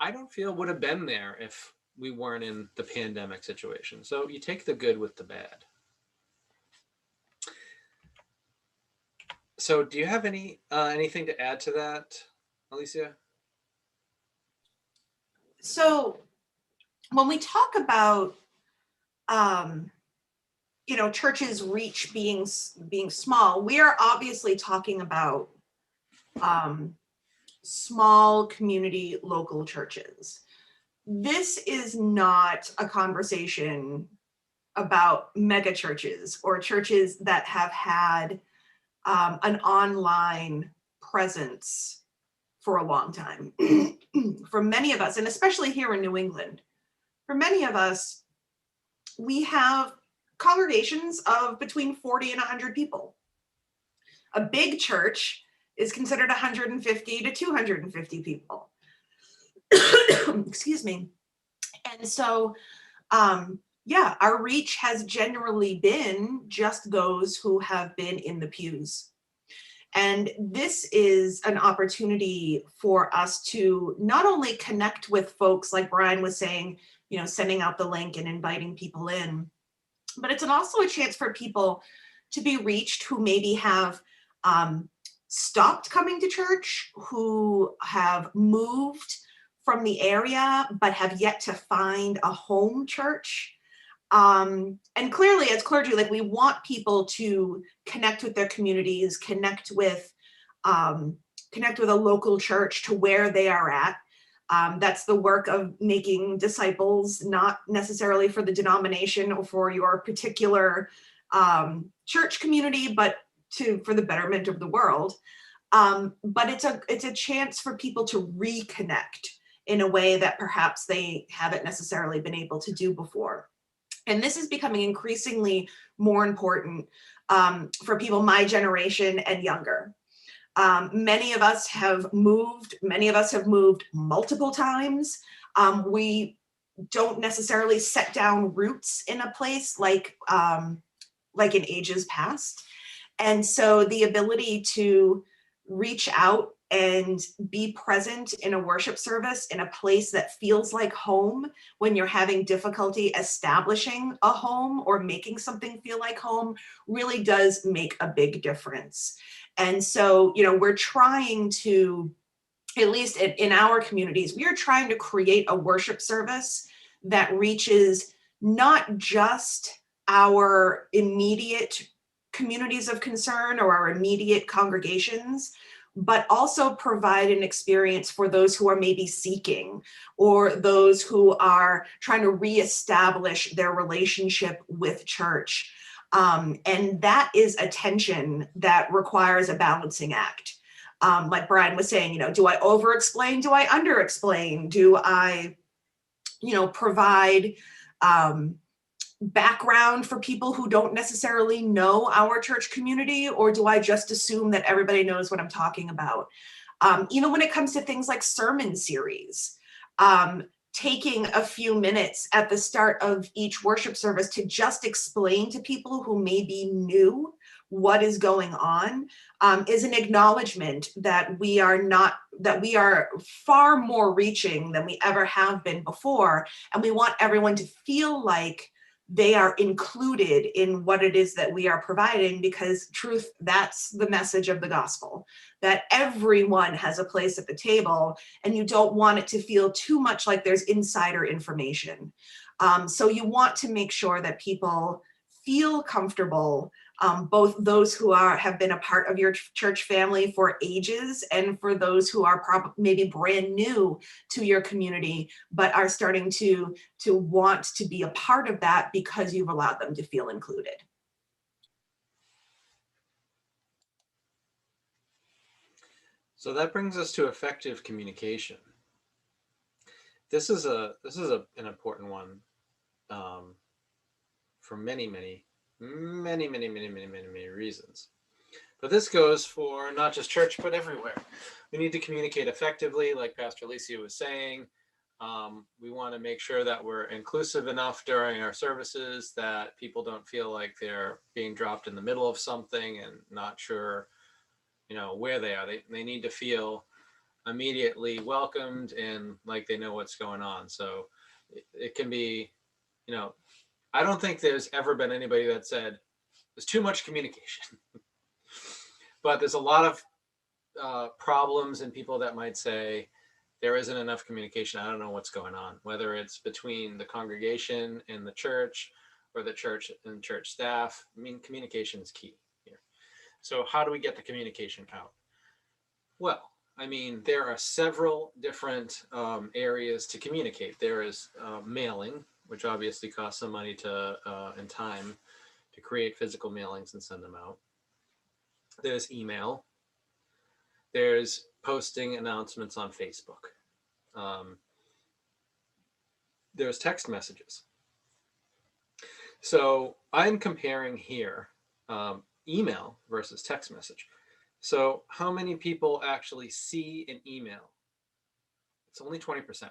I don't feel would have been there if we weren't in the pandemic situation. So you take the good with the bad. So do you have anything to add to that, Alicia? So when we talk about churches reach being small, we are obviously talking about small community local churches. This is not a conversation about mega churches or churches that have had an online presence for a long time. For many of us, and especially here in New England, for many of us, we have congregations of between 40 and 100 people. A big church is considered 150 to 250 people. Excuse me. And so, our reach has generally been just those who have been in the pews. And this is an opportunity for us to not only connect with folks, like Brian was saying, sending out the link and inviting people in, but it's also a chance for people to be reached who maybe have stopped coming to church, who have moved from the area, but have yet to find a home church. And clearly, as clergy, like, we want people to connect with their communities, connect with a local church to where they are at. That's the work of making disciples, not necessarily for the denomination or for your particular church community, but for the betterment of the world. But it's a chance for people to reconnect in a way that perhaps they haven't necessarily been able to do before. And this is becoming increasingly more important for people my generation and younger. Many of us have moved multiple times. We don't necessarily set down roots in a place like in ages past. And so the ability to reach out and be present in a worship service in a place that feels like home when you're having difficulty establishing a home or making something feel like home really does make a big difference. And so, we're trying to, at least in our communities, we are trying to create a worship service that reaches not just our immediate communities of concern or our immediate congregations, but also provide an experience for those who are maybe seeking or those who are trying to reestablish their relationship with church. And that is a tension that requires a balancing act. Like Brian was saying, do I over-explain? Do I under-explain? Do I, provide background for people who don't necessarily know our church community, or do I just assume that everybody knows what I'm talking about? Even when it comes to things like sermon series, taking a few minutes at the start of each worship service to just explain to people who may be new what is going on is an acknowledgement that we are far more reaching than we ever have been before. And we want everyone to feel like they are included in what it is that we are providing, because truth, that's the message of the gospel, that everyone has a place at the table, and you don't want it to feel too much like there's insider information. So you want to make sure that people feel comfortable, both those who have been a part of your church family for ages, and for those who are maybe brand new to your community, but are starting to want to be a part of that because you've allowed them to feel included. So that brings us to effective communication. This is an important one for many reasons. But this goes for not just church, but everywhere. We need to communicate effectively, like Pastor Alicia was saying. We want to make sure that we're inclusive enough during our services that people don't feel like they're being dropped in the middle of something and not sure where they are. They need to feel immediately welcomed and like they know what's going on. So it can be, I don't think there's ever been anybody that said there's too much communication, but there's a lot of problems and people that might say there isn't enough communication. I don't know what's going on, whether it's between the congregation and the church or the church and church staff. I mean, communication is key here. So how do we get the communication out? Well, I mean, there are several different areas to communicate. There is mailing, which obviously costs some money and time to create physical mailings and send them out. There's email. There's posting announcements on Facebook. There's text messages. So I'm comparing here email versus text message. So how many people actually see an email? It's only 20%.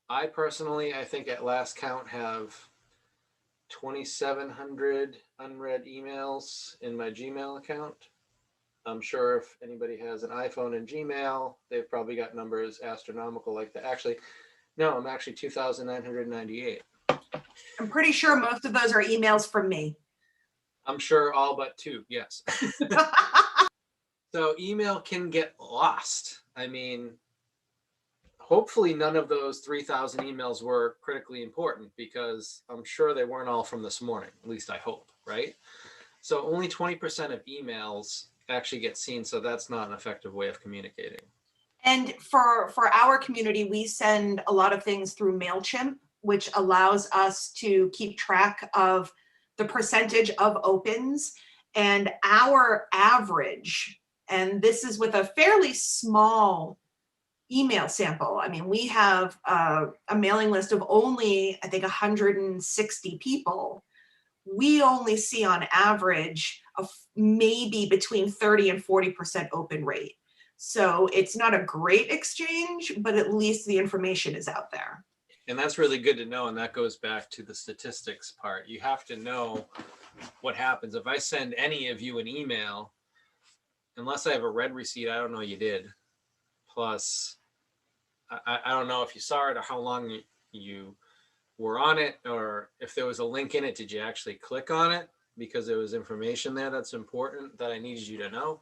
I personally, I think at last count have 2,700 unread emails in my Gmail account. I'm sure if anybody has an iPhone and Gmail, they've probably got numbers astronomical like that. Actually, no, I'm actually 2,998. I'm pretty sure most of those are emails from me. I'm sure all but two, yes. So email can get lost. I mean, hopefully none of those 3,000 emails were critically important because I'm sure they weren't all from this morning. At least I hope, right? So only 20% of emails actually get seen. So that's not an effective way of communicating. And for our community, we send a lot of things through MailChimp, which allows us to keep track of the percentage of opens. And our average, and this is with a fairly small email sample. I mean, we have a mailing list of only, I think, 160 people. We only see on average of maybe between 30 and 40% open rate. So it's not a great exchange, but at least the information is out there. And that's really good to know. And that goes back to the statistics part. You have to know what happens. If I send any of you an email, unless I have a read receipt, I don't know you did. Plus, I don't know if you saw it or how long you were on it, or if there was a link in it, did you actually click on it? Because there was information there that's important that I needed you to know.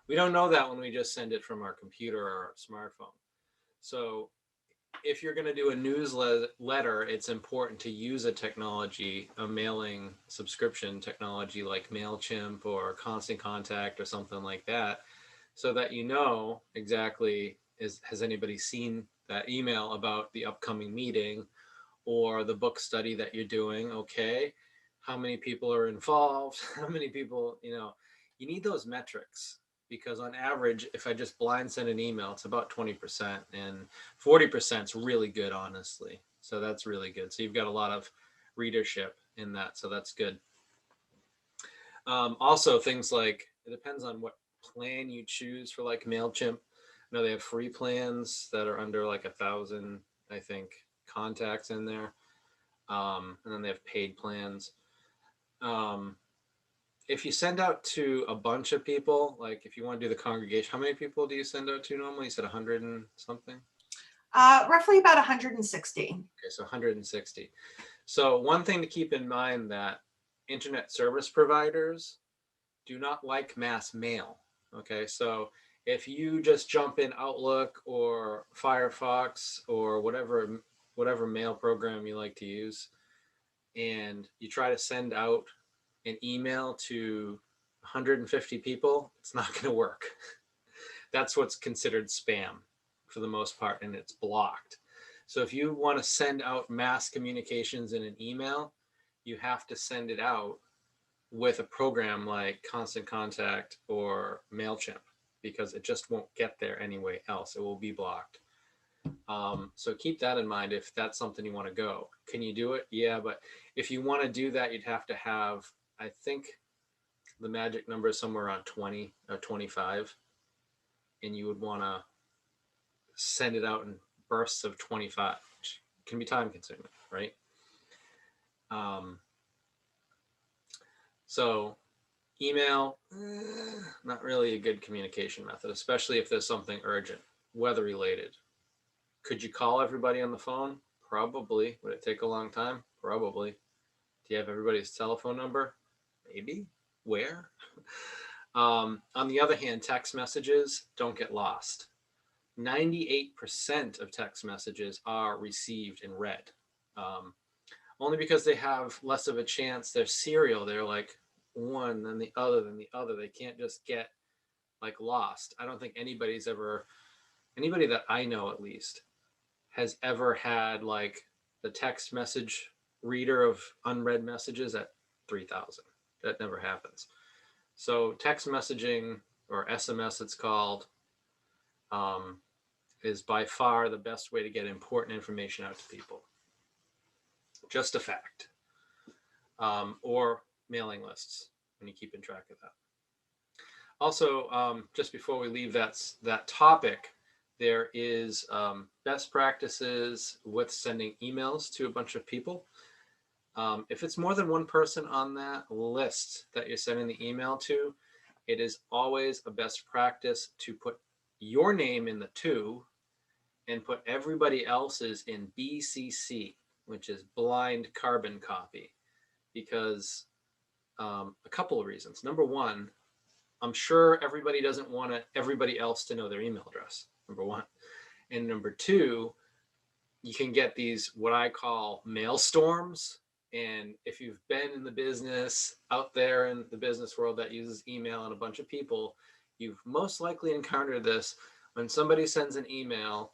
We don't know that when we just send it from our computer or our smartphone. So if you're going to do a newsletter, it's important to use a technology, a mailing subscription technology like MailChimp or Constant Contact or something like that, so that you know exactly has anybody seen that email about the upcoming meeting or the book study that you're doing. Okay, how many people are involved? How many people, you need those metrics. Because on average, if I just blind send an email, it's about 20%, and 40% is really good, honestly. So that's really good. So you've got a lot of readership in that. So that's good. Also, things like, it depends on what plan you choose for like MailChimp. I know they have free plans that are under like 1,000, I think, contacts in there. And then they have paid plans. If you send out to a bunch of people, like if you want to do the congregation, how many people do you send out to normally? You said 100 and something? Roughly about 160. Okay, so 160. So one thing to keep in mind that internet service providers do not like mass mail. Okay, so if you just jump in Outlook or Firefox or whatever mail program you like to use, and you try to send out an email to 150 people, it's not going to work. That's what's considered spam for the most part, and it's blocked. So if you want to send out mass communications in an email, you have to send it out with a program like Constant Contact or MailChimp, because it just won't get there anyway else. It will be blocked. So keep that in mind if that's something you want to go. Can you do it? Yeah, but if you want to do that, you'd have to have, I think the magic number is somewhere around 20 or 25, and you would want to send it out in bursts of 25, which can be time consuming, right? So Email, not really a good communication method, especially if there's something urgent, weather related. Could you call everybody on the phone? Probably. Would it take a long time? Probably. Do you have everybody's telephone number? Maybe. Where? On the other hand, text messages don't get lost. 98% of text messages are received and read. Only because they have less of a chance. They're serial. They're like one, then the other, then the other. They can't just get like lost. I don't think anybody that I know at least, has ever had like the text message reader of unread messages at 3,000. That never happens. So text messaging, or SMS it's called, is by far the best way to get important information out to people. Just a fact. Or mailing lists, when you're keeping track of that. Also, just before we leave that topic, there is best practices with sending emails to a bunch of people. If it's more than one person on that list that you're sending the email to, it is always a best practice to put your name in the to and put everybody else's in BCC, which is blind carbon copy, because a couple of reasons. Number one, I'm sure everybody doesn't want everybody else to know their email address, number one. And number two, you can get these, what I call mail storms. And if you've been in the business, out there in the business world that uses email and a bunch of people, you've most likely encountered this when somebody sends an email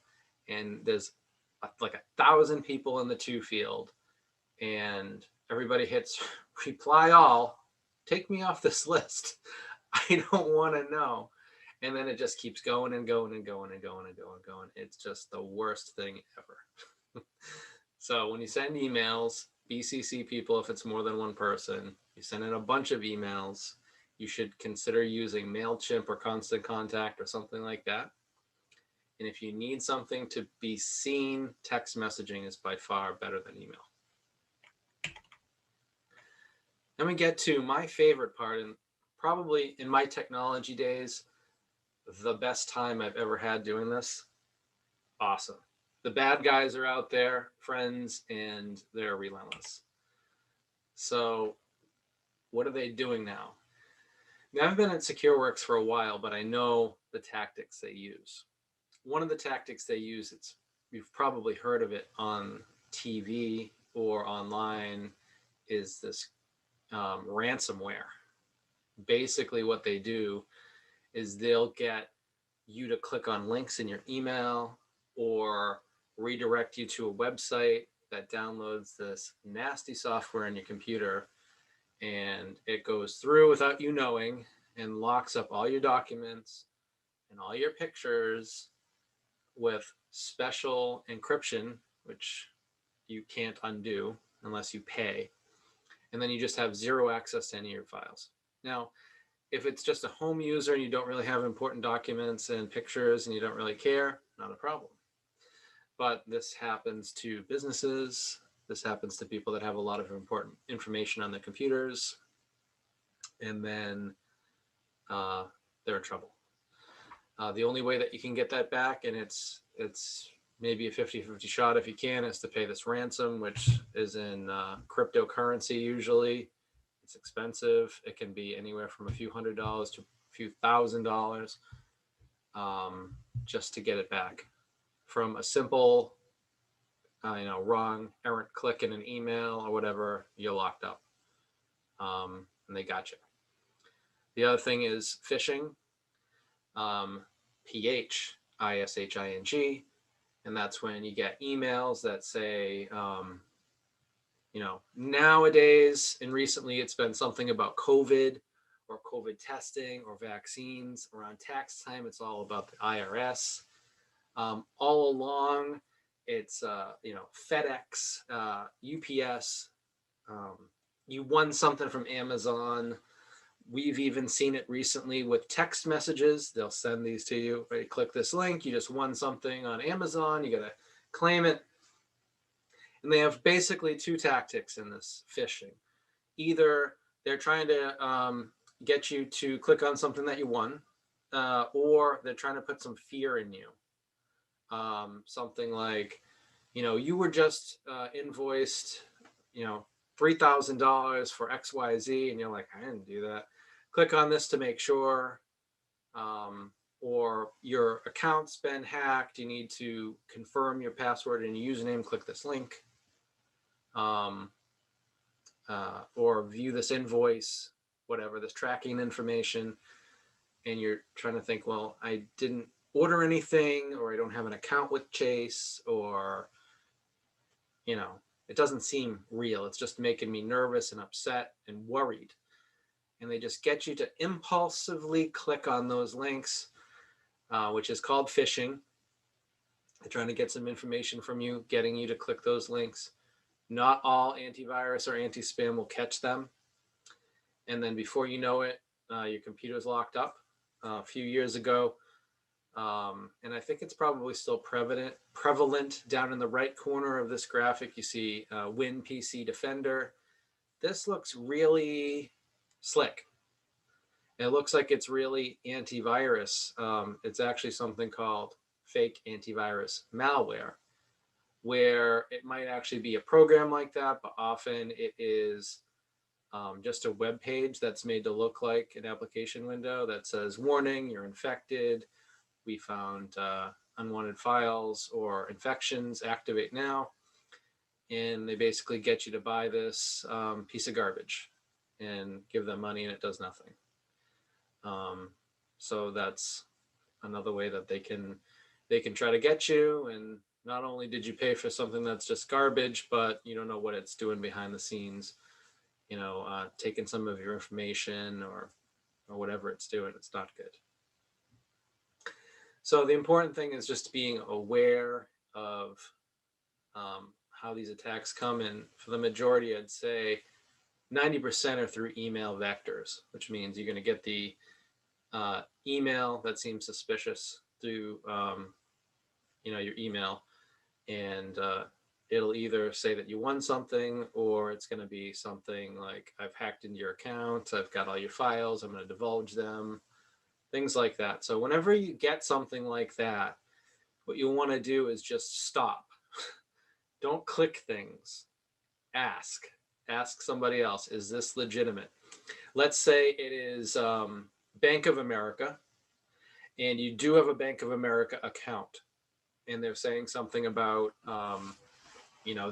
and there's like 1,000 people in the to field, and everybody hits reply all, take me off this list. I don't want to know. And then it just keeps going and going and going and going and going and going. It's just the worst thing ever. So when you send emails, BCC people if it's more than one person. You send in a bunch of emails, you should consider using MailChimp or Constant Contact or something like that. And if you need something to be seen, text messaging is by far better than email. Then we get to my favorite part, and probably in my technology days, the best time I've ever had doing this. Awesome. The bad guys are out there, friends, and they're relentless. So what are they doing now? Now, I've been at SecureWorks for a while, but I know the tactics they use. One of the tactics they use, you've probably heard of it on TV or online, is this ransomware. Basically what they do is they'll get you to click on links in your email or redirect you to a website that downloads this nasty software in your computer, and it goes through without you knowing and locks up all your documents and all your pictures with special encryption, which you can't undo unless you pay. And then you just have zero access to any of your files. Now, if it's just a home user and you don't really have important documents and pictures and you don't really care, not a problem. But this happens to businesses. This happens to people that have a lot of important information on their computers. And then they're in trouble. The only way that you can get that back, and it's maybe a 50-50 shot if you can, is to pay this ransom, which is in cryptocurrency usually. It's expensive. It can be anywhere from a few $100s to a few $1,000 just to get it back. From a simple, wrong errant click in an email or whatever, you're locked up. And they got you. The other thing is phishing, PHISHING, and that's when you get emails that say, nowadays and recently it's been something about COVID or COVID testing or vaccines. Around tax time, it's all about the IRS. All along, it's FedEx, UPS. You won something from Amazon. We've even seen it recently with text messages. They'll send these to you. Right? Click this link. You just won something on Amazon. You got to claim it. And they have basically two tactics in this phishing. Either they're trying to get you to click on something that you won, or they're trying to put some fear in you. Something like, you were just invoiced, $3,000 for XYZ, and you're like, I didn't do that. Click on this to make sure. Or your account's been hacked. You need to confirm your password and your username. Click this link. Or view this invoice, whatever, this tracking information. And you're trying to think, well, I didn't order anything, or I don't have an account with Chase, or, it doesn't seem real. It's just making me nervous and upset and worried. And they just get you to impulsively click on those links, which is called phishing. They're trying to get some information from you, getting you to click those links. Not all antivirus or anti-spam will catch them. And then before you know it, your computer's locked up. A few years ago, and I think it's probably still prevalent down in the right corner of this graphic, you see WinPC Defender. This looks really slick. It looks like it's really antivirus. It's actually something called fake antivirus malware, where it might actually be a program like that, but often it is just a web page that's made to look like an application window that says, warning, you're infected. We found unwanted files or infections, activate now. And they basically get you to buy this piece of garbage and give them money, and it does nothing. So that's another way that they can try to get you. And not only did you pay for something that's just garbage, but you don't know what it's doing behind the scenes, taking some of your information or whatever it's doing. It's not good. So the important thing is just being aware of how these attacks come in. For the majority, I'd say 90% are through email vectors, which means you're going to get the email that seems suspicious through your email, and it'll either say that you won something, or it's going to be something like, I've hacked into your account, I've got all your files, I'm going to divulge them, things like that. So whenever you get something like that, what you want to do is just stop. Don't click things. Ask somebody else, is this legitimate? Let's say it is Bank of America, and you do have a Bank of America account, and they're saying something about,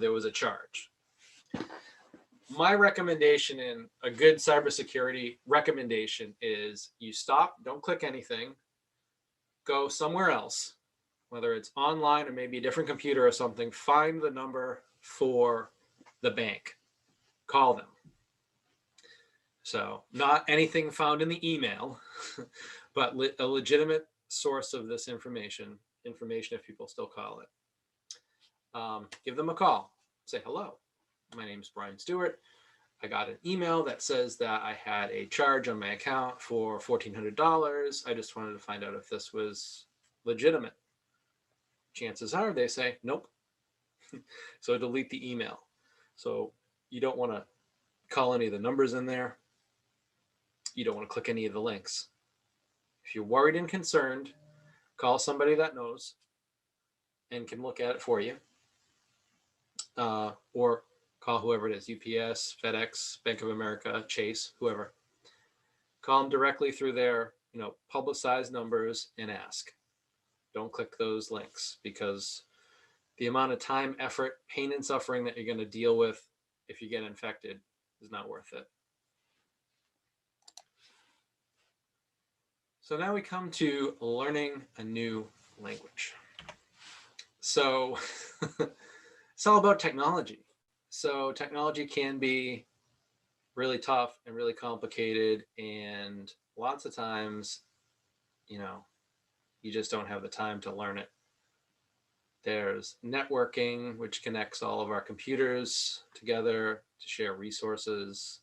there was a charge. My recommendation, and a good cybersecurity recommendation, is you stop, don't click anything, go somewhere else, whether it's online or maybe a different computer or something, find the number for the bank, call them. So not anything found in the email, but a legitimate source of this information if people still call it. Give them a call, say, hello, my name's Brian Stewart. I got an email that says that I had a charge on my account for $1,400. I just wanted to find out if this was legitimate. Chances are they say, nope. So delete the email. So you don't want to call any of the numbers in there. You don't want to click any of the links. If you're worried and concerned, call somebody that knows and can look at it for you. Or call whoever it is, UPS, FedEx, Bank of America, Chase, whoever. Call them directly through their, publicized numbers and ask. Don't click those links, because the amount of time, effort, pain, and suffering that you're going to deal with if you get infected is not worth it. So now we come to learning a new language. So it's all about technology. So technology can be really tough and really complicated, and lots of times, you just don't have the time to learn it. There's networking, which connects all of our computers together to share resources.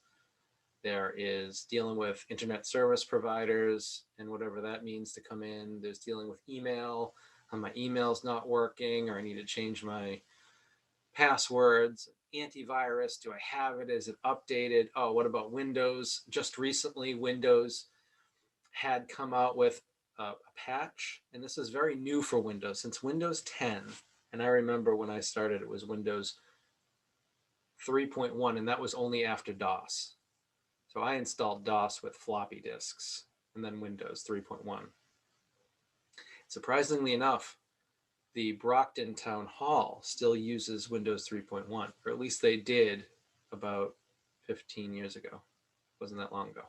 There is dealing with internet service providers and whatever that means to come in. There's dealing with email. My email's not working, or I need to change my passwords. antivirus? Do I have it? Is it updated? Oh, what about Windows? Just recently, Windows had come out with a patch, and this is very new for Windows since Windows 10. And I remember when I started, it was Windows 3.1, and that was only after DOS. So I installed DOS with floppy disks and then Windows 3.1. Surprisingly enough, the Brockton Town Hall still uses Windows 3.1, or at least they did about 15 years ago. Wasn't that long ago.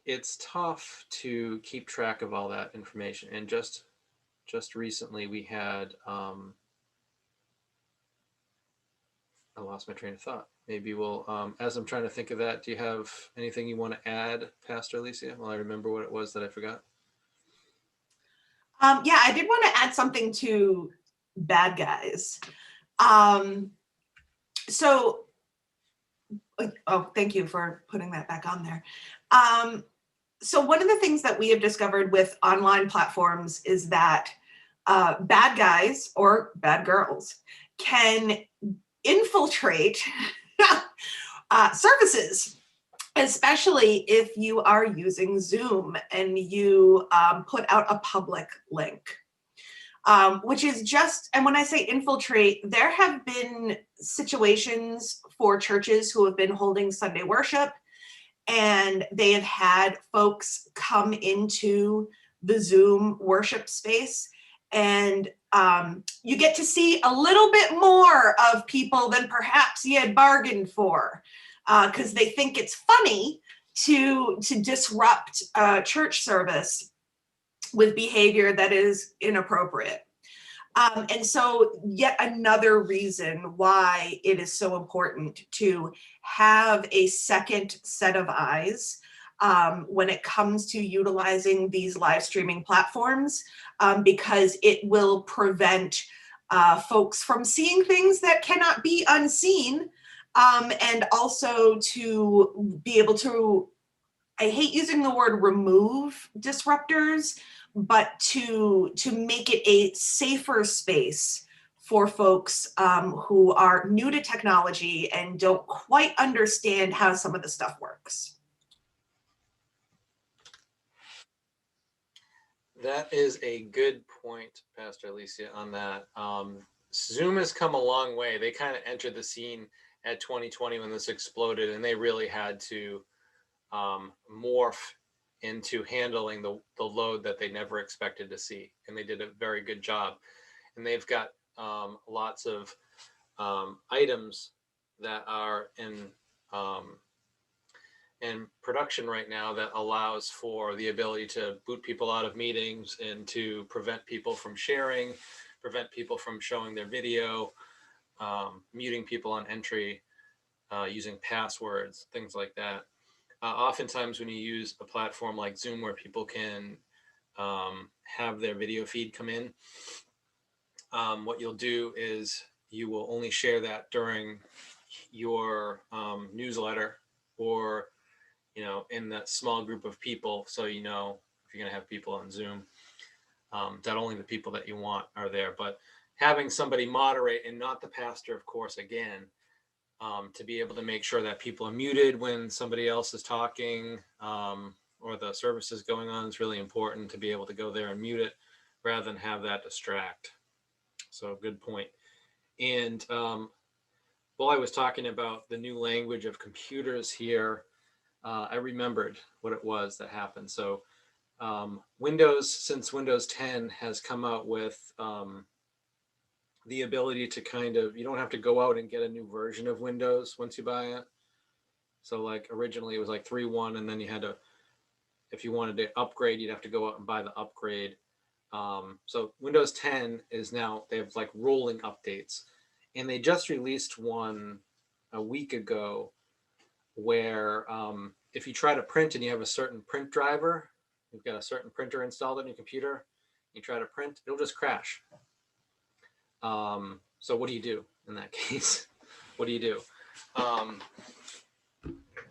It's tough to keep track of all that information. And just recently we had, I lost my train of thought. Maybe we'll, as I'm trying to think of that, do you have anything you want to add, Pastor Alicia, while I remember what it was that I forgot? Yeah, I did want to add something to bad guys. So, oh, thank you for putting that back on there. So one of the things that we have discovered with online platforms is that bad guys or bad girls can infiltrate services, especially if you are using Zoom and you put out a public link. Which is just, and when I say infiltrate, there have been situations for churches who have been holding Sunday worship, and they have had folks come into the Zoom worship space, and you get to see a little bit more of people than perhaps you had bargained for, because they think it's funny to disrupt church service with behavior that is inappropriate. And so yet another reason why it is so important to have a second set of eyes when it comes to utilizing these live streaming platforms, because it will prevent folks from seeing things that cannot be unseen, and also to be able to, I hate using the word remove disruptors, but to make it a safer space for folks who are new to technology and don't quite understand how some of the stuff works. That is a good point, Pastor Alicia, on that. Zoom has come a long way. They kind of entered the scene at 2020 when this exploded, and they really had to morph into handling the load that they never expected to see. And they did a very good job. And they've got lots of items that are in production right now that allows for the ability to boot people out of meetings and to prevent people from sharing, prevent people from showing their video, muting people on entry, using passwords, things like that. Oftentimes when you use a platform like Zoom where people can have their video feed come in, what you'll do is you will only share that during your newsletter, or in that small group of people, so if you're going to have people on Zoom, that only the people that you want are there. But having somebody moderate, and not the pastor, of course, again, to be able to make sure that people are muted when somebody else is talking, or the service is going on, is really important, to be able to go there and mute it rather than have that distract. So good point. And while I was talking about the new language of computers here, I remembered what it was that happened. So Windows, since Windows 10 has come out with the ability to you don't have to go out and get a new version of Windows once you buy it. So like originally it was like 3.1, and then you had to, if you wanted to upgrade, you'd have to go out and buy the upgrade. So Windows 10 is now, they have like rolling updates, and they just released one a week ago where if you try to print and you have a certain print driver, you've got a certain printer installed on your computer, you try to print, it'll just crash. So what do you do in that case? What do you do?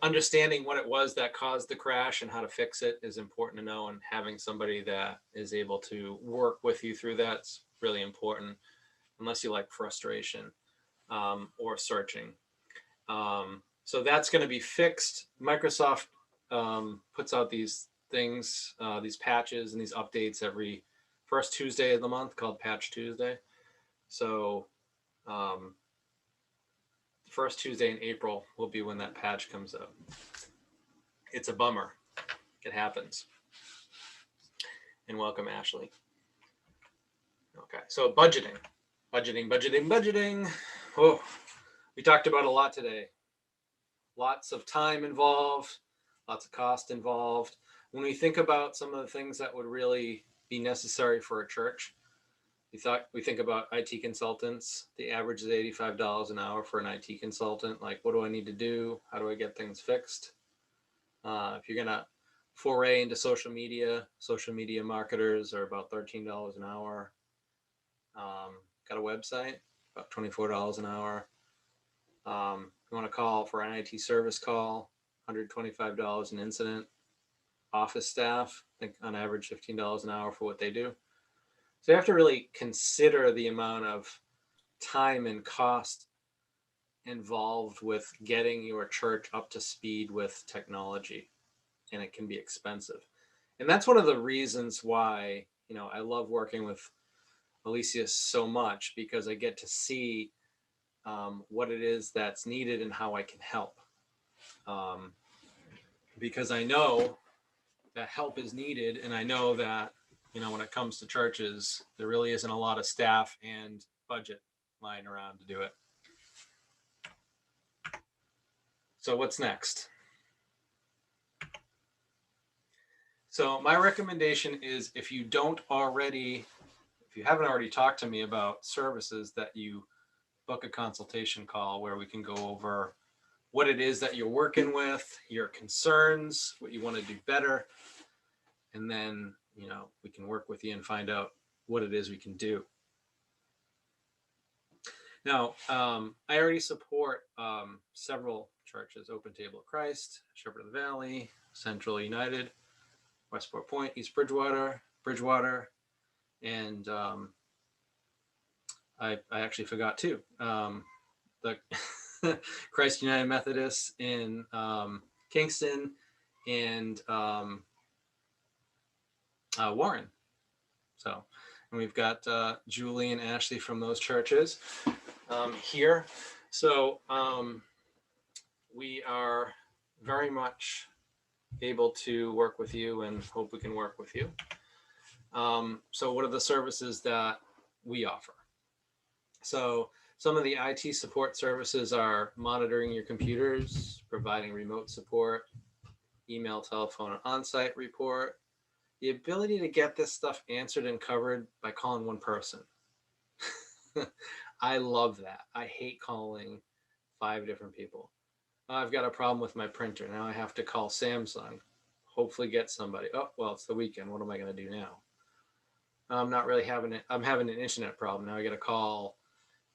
understanding what it was that caused the crash and how to fix it is important to know, and having somebody that is able to work with you through that's really important, unless you like frustration or searching. So that's going to be fixed. Microsoft puts out these things, these patches and these updates every first Tuesday of the month, called Patch Tuesday. So first Tuesday in April will be when that patch comes out. It's a bummer. It happens. And welcome, Ashley. Okay, so budgeting. Oh, we talked about a lot today. Lots of time involved, lots of cost involved. When we think about some of the things that would really be necessary for a church, we think about IT consultants. The average is $85 an hour for an IT consultant. Like, what do I need to do? How do I get things fixed? If you're gonna foray into social media marketers are about $13 an hour. Got a website, about $24 an hour. You want to call for an IT service call, $125 an incident. Office staff, I think on average $15 an hour for what they do. So you have to really consider the amount of time and cost involved with getting your church up to speed with technology, and it can be expensive. And that's one of the reasons why, I love working with Alicia so much, because I get to see what it is that's needed and how I can help. Because I know that help is needed, and I know that, when it comes to churches, there really isn't a lot of staff and budget lying around to do it. So what's next? So my recommendation is, if you haven't already talked to me about services, that you book a consultation call where we can go over what it is that you're working with, your concerns, what you want to do better. And then, we can work with you and find out what it is we can do. Now, I already support several churches: Open Table of Christ, Shepherd of the Valley, Central United, Westport Point, East Bridgewater, and I actually forgot two. The Christ United Methodist in Kingston, and Warren. So, and we've got Julie and Ashley from those churches here. So we are very much able to work with you, and hope we can work with you. So what are the services that we offer? So some of the IT support services are monitoring your computers, providing remote support, email, telephone, and on-site report. The ability to get this stuff answered and covered by calling one person. I love that. I hate calling 5 different people. I've got a problem with my printer. Now I have to call Samsung, hopefully get somebody. Oh, well, it's the weekend. What am I going to do now? I'm not really having it. I'm having an internet problem. Now I got to call,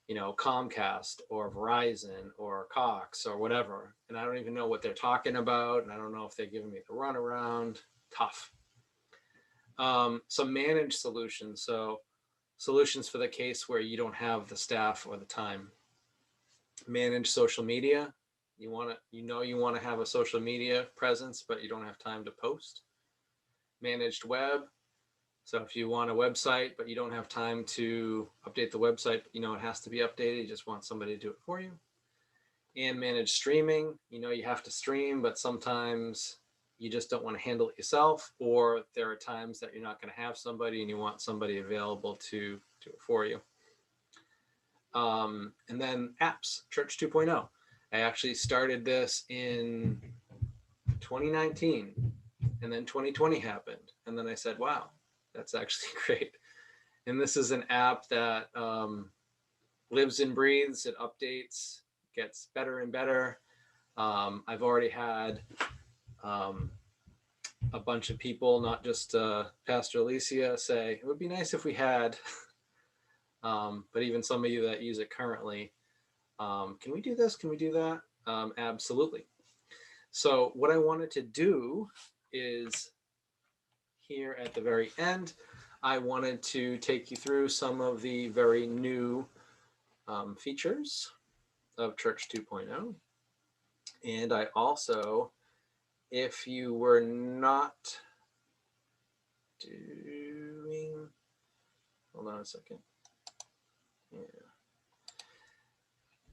Comcast or Verizon or Cox or whatever. And I don't even know what they're talking about. And I don't know if they're giving me the runaround. Tough. Some managed solutions. So solutions for the case where you don't have the staff or the time. Manage social media. You want to have a social media presence, but you don't have time to post. Managed web. So if you want a website, but you don't have time to update the website, but it has to be updated, you just want somebody to do it for you. And managed streaming. You have to stream, but sometimes you just don't want to handle it yourself, or there are times that you're not going to have somebody and you want somebody available to do it for you. And then apps, Church 2.0. I actually started this in 2019, and then 2020 happened. And then I said, wow, that's actually great. And this is an app that lives and breathes. It updates, gets better and better. I've already had a bunch of people, not just Pastor Alicia, say, it would be nice if we had, but even some of you that use it currently, can we do this? Can we do that? Absolutely. So what I wanted to do is here at the very end, I wanted to take you through some of the very new features of Church 2.0. And I also, if you were not doing, hold on a second. Yeah.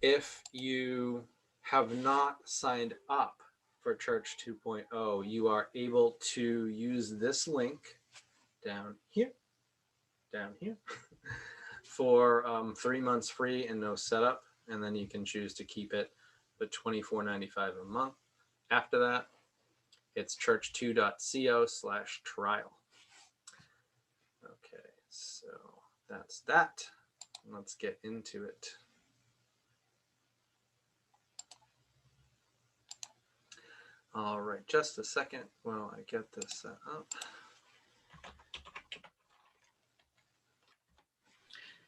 If you have not signed up for Church 2.0, you are able to use this link down here for 3 months free and no setup. And then you can choose to keep it for $24.95 a month. After that, it's church2.co/trial. Okay, so that's that. Let's get into it. All right, just a second while I get this set up.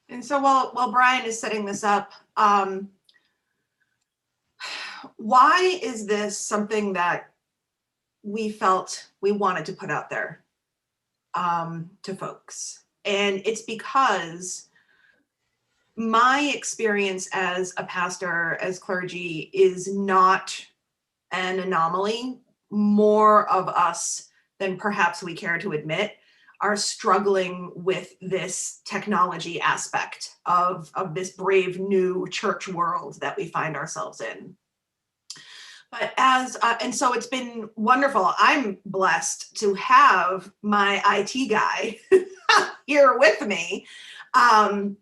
And so while Brian is setting this up, why is this something that we felt we wanted to put out there to folks? And it's because my experience as a pastor, as clergy, is not an anomaly. More of us than perhaps we care to admit are struggling with this technology aspect of this brave new church world that we find ourselves in. But and so it's been wonderful. I'm blessed to have my IT guy here with me. And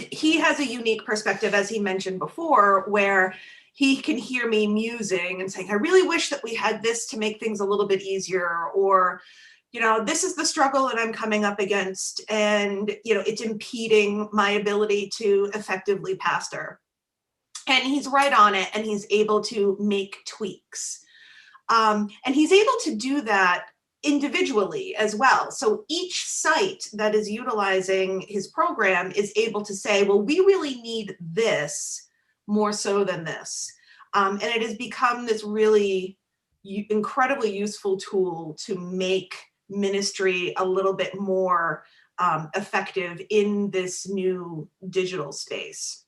he has a unique perspective, as he mentioned before, where he can hear me musing and saying, I really wish that we had this to make things a little bit easier, or, you know, this is the struggle that I'm coming up against, and, you know, it's impeding my ability to effectively pastor. And he's right on it, and he's able to make tweaks. And he's able to do that individually as well. So each site that is utilizing his program is able to say, well, we really need this more so than this. And it has become this really incredibly useful tool to make ministry a little bit more effective in this new digital space.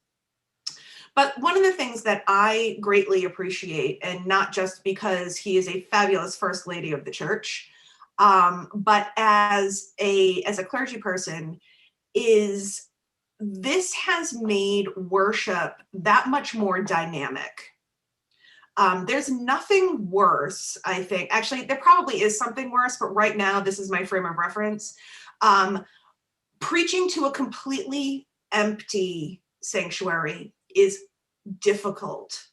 But one of the things that I greatly appreciate, and not just because he is a fabulous first lady of the church, but as a clergy person, is this has made worship that much more dynamic. There's nothing worse, I think. Actually, there probably is something worse, but right now, this is my frame of reference. Preaching to a completely empty sanctuary is difficult.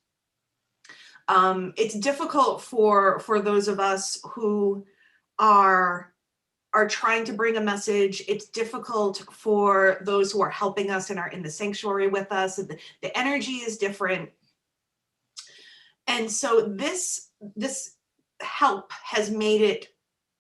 It's difficult for those of us who are trying to bring a message. It's difficult for those who are helping us and are in the sanctuary with us. The energy is different. And so this help has made it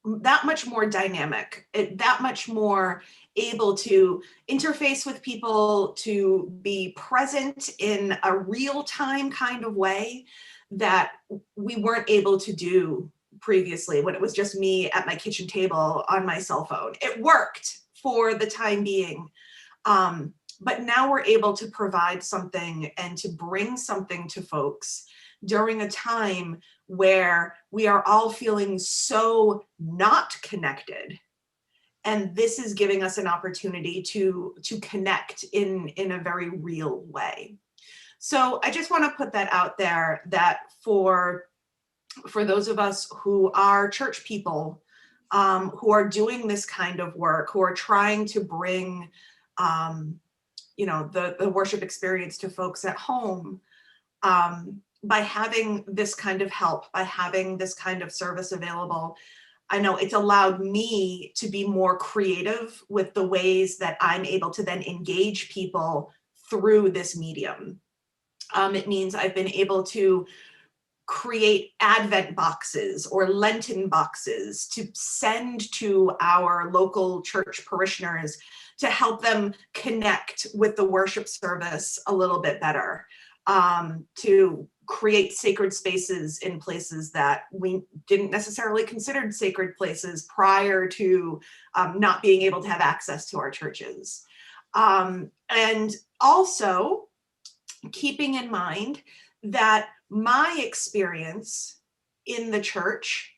that much more dynamic, that much more able to interface with people, to be present in a real-time kind of way that we weren't able to do previously when it was just me at my kitchen table on my cell phone. It worked for the time being, but now we're able to provide something and to bring something to folks during a time where we are all feeling so not connected. And this is giving us an opportunity to connect in a very real way. So I just want to put that out there, that for those of us who are church people, who are doing this kind of work, who are trying to bring, the worship experience to folks at home, by having this kind of help, by having this kind of service available, I know it's allowed me to be more creative with the ways that I'm able to then engage people through this medium. It means I've been able to create Advent boxes or Lenten boxes to send to our local church parishioners to help them connect with the worship service a little bit better. to create sacred spaces in places that we didn't necessarily consider sacred places prior to not being able to have access to our churches. And also keeping in mind that my experience in the church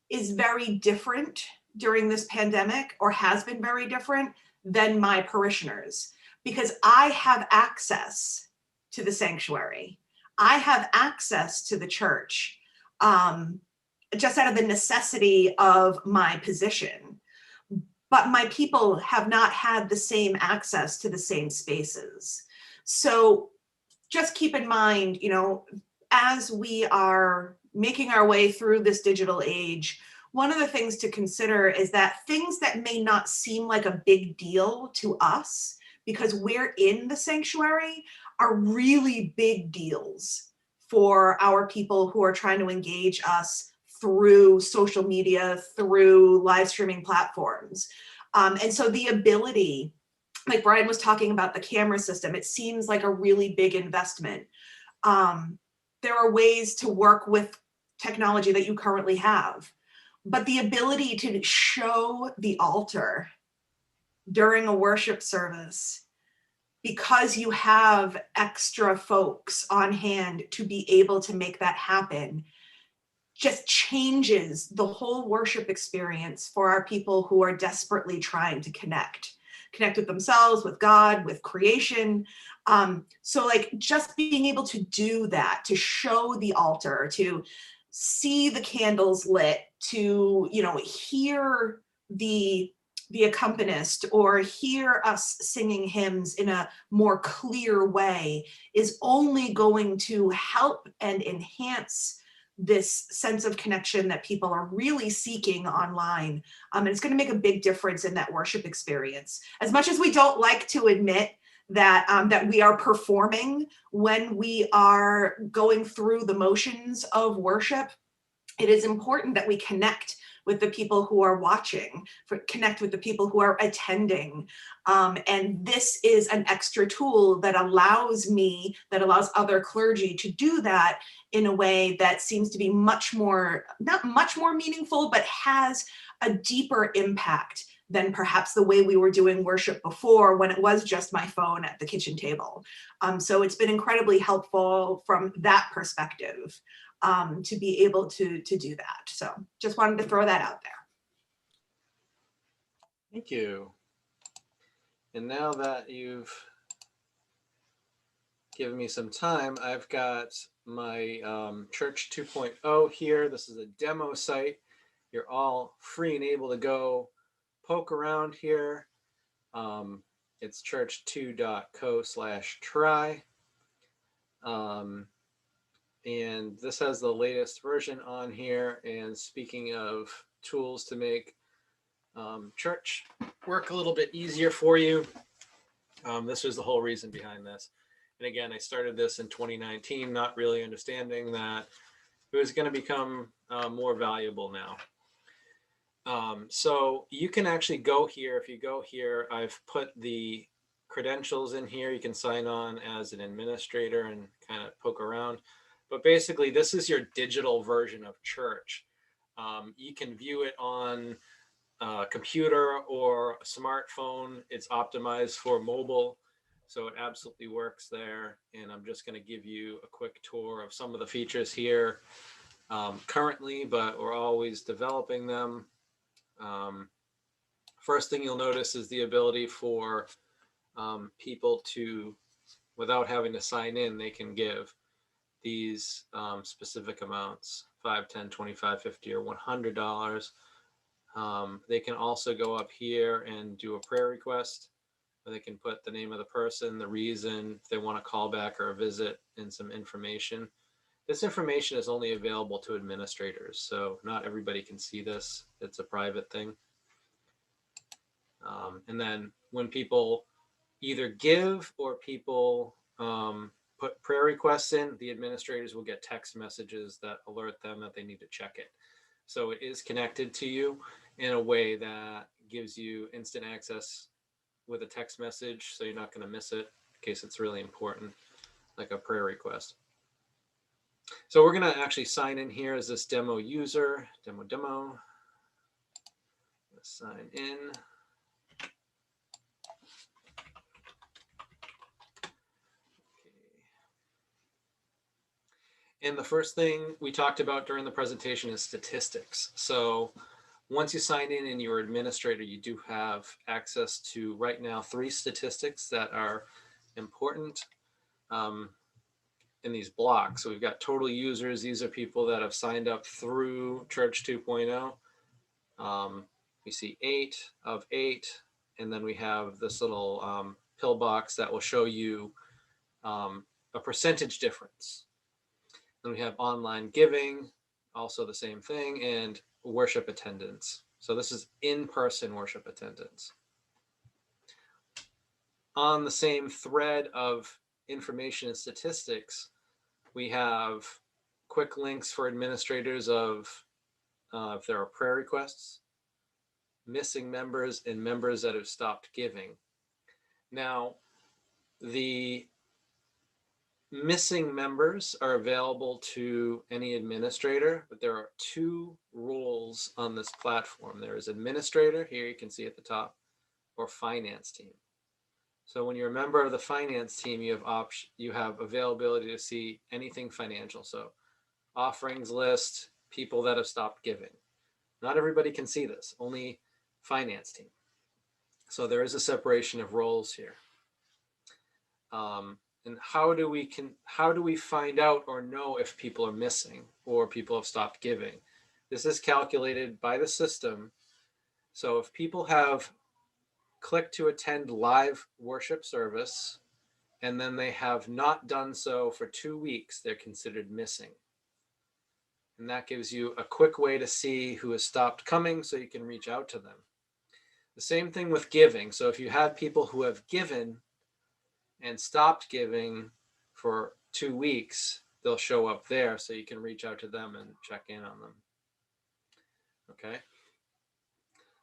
is very different during this pandemic, or has been very different than my parishioners, because I have access to the sanctuary. I have access to the church, just out of the necessity of my position. But my people have not had the same access to the same spaces. So just keep in mind, as we are making our way through this digital age, one of the things to consider is that things that may not seem like a big deal to us because we're in the sanctuary are really big deals for our people who are trying to engage us through social media, through live streaming platforms. And so the ability, like Brian was talking about the camera system, it seems like a really big investment. There are ways to work with technology that you currently have, but the ability to show the altar during a worship service, because you have extra folks on hand to be able to make that happen, just changes the whole worship experience for our people who are desperately trying to connect with themselves, with God, with creation. So like just being able to do that, to show the altar, to see the candles lit, to, hear the accompanist or hear us singing hymns in a more clear way is only going to help and enhance this sense of connection that people are really seeking online. And it's going to make a big difference in that worship experience. As much as we don't like to admit that, that we are performing when we are going through the motions of worship, it is important that we connect with the people who are watching, connect with the people who are attending. And this is an extra tool that allows other clergy to do that in a way that seems to be not much more meaningful, but has a deeper impact than perhaps the way we were doing worship before, when it was just my phone at the kitchen table. So it's been incredibly helpful from that perspective. To be able to do that. So just wanted to throw that out there. Thank you. And now that you've given me some time, I've got my Church 2.0 here. This is a demo site. You're all free and able to go poke around here. It's church2.co/try. And this has the latest version on here. And speaking of tools to make church work a little bit easier for you, this was the whole reason behind this. And again, I started this in 2019, not really understanding that it was going to become more valuable now. So you can actually go here. If you go here, I've put the credentials in here. You can sign on as an administrator and kind of poke around. But basically, this is your digital version of church. You can view it on a computer or a smartphone. It's optimized for mobile, so it absolutely works there. And I'm just going to give you a quick tour of some of the features here currently, but we're always developing them. First thing you'll notice is the ability for people to, without having to sign in, they can give these specific amounts, 5, 10, 25, 50, or $100. They can also go up here and do a prayer request, where they can put the name of the person, the reason, if they want to call back or a visit, and some information. This information is only available to administrators, so not everybody can see this. It's a private thing. And then when people either give or people put prayer requests in, the administrators will get text messages that alert them that they need to check it. So it is connected to you in a way that gives you instant access with a text message, so you're not going to miss it in case it's really important. like a prayer request. So we're going to actually sign in here as this demo user, demo. Let's sign in. And the first thing we talked about during the presentation is statistics. So once you sign in and you're administrator, you do have access to right now 3 statistics that are important in these blocks. So we've got total users. These are people that have signed up through Church 2.0. We see 8 of 8. And then we have this little pillbox that will show you a percentage difference. Then we have online giving, also the same thing, and worship attendance. So this is in-person worship attendance. On the same thread of information and statistics, we have quick links for administrators of if there are prayer requests, missing members, and members that have stopped giving. Now, the missing members are available to any administrator, but there are 2 roles on this platform. There is administrator, here you can see at the top, or finance team. So when you're a member of the finance team, you have availability to see anything financial. So offerings list, people that have stopped giving. Not everybody can see this, only finance team. So there is a separation of roles here. And how do we find out or know if people are missing or people have stopped giving? This is calculated by the system. So if people have clicked to attend live worship service and then they have not done so for 2 weeks, they're considered missing. And that gives you a quick way to see who has stopped coming so you can reach out to them. The same thing with giving. So if you have people who have given and stopped giving for 2 weeks, they'll show up there so you can reach out to them and check in on them. Okay.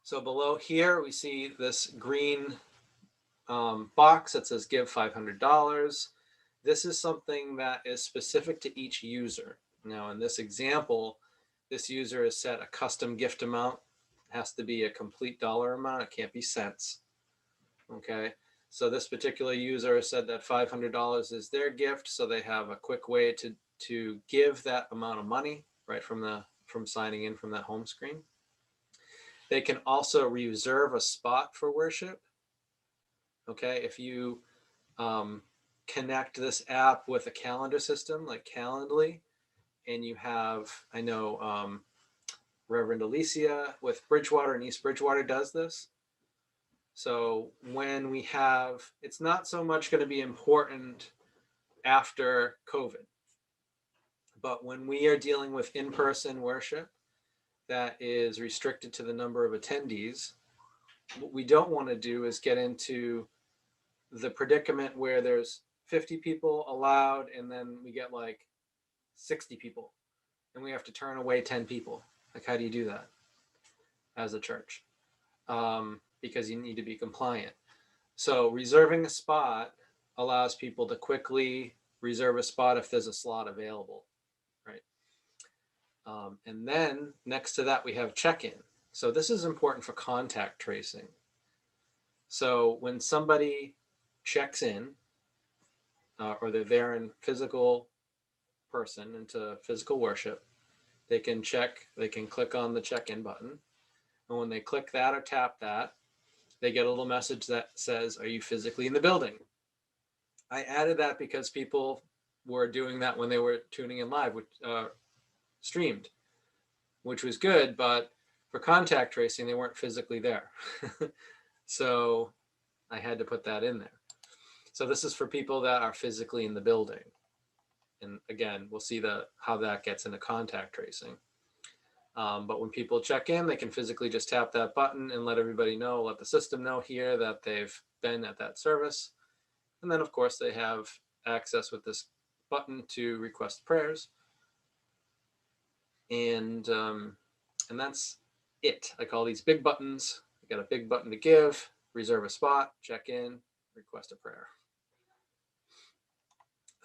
So below here, we see this green box that says give $500. This is something that is specific to each user. Now, in this example, this user has set a custom gift amount. It has to be a complete dollar amount. It can't be cents. Okay. So this particular user said that $500 is their gift. So they have a quick way to give that amount of money right from signing in from that home screen. They can also reserve a spot for worship. Okay, if you connect this app with a calendar system like Calendly, and you have, I know Reverend Alicia with Bridgewater and East Bridgewater does this. So when we have, it's not so much going to be important after COVID, but when we are dealing with in-person worship that is restricted to the number of attendees, what we don't want to do is get into the predicament where there's 50 people allowed and then we get like 60 people and we have to turn away 10 people. Like, how do you do that as a church? Because you need to be compliant. So reserving a spot allows people to quickly reserve a spot if there's a slot available, right? And then next to that, we have check-in. So this is important for contact tracing. So when somebody checks in, or they're there in physical person into physical worship, they can click on the check-in button. And when they click that or tap that, they get a little message that says, are you physically in the building? I added that because people were doing that when they were tuning in live, which streamed, which was good, but for contact tracing, they weren't physically there. So I had to put that in there. So this is for people that are physically in the building. And again, we'll see how that gets into contact tracing. But when people check in, they can physically just tap that button and let everybody know, let the system know here that they've been at that service. And then, of course, they have access with this button to request prayers. And that's it. I call these big buttons. You got a big button to give, reserve a spot, check in, request a prayer.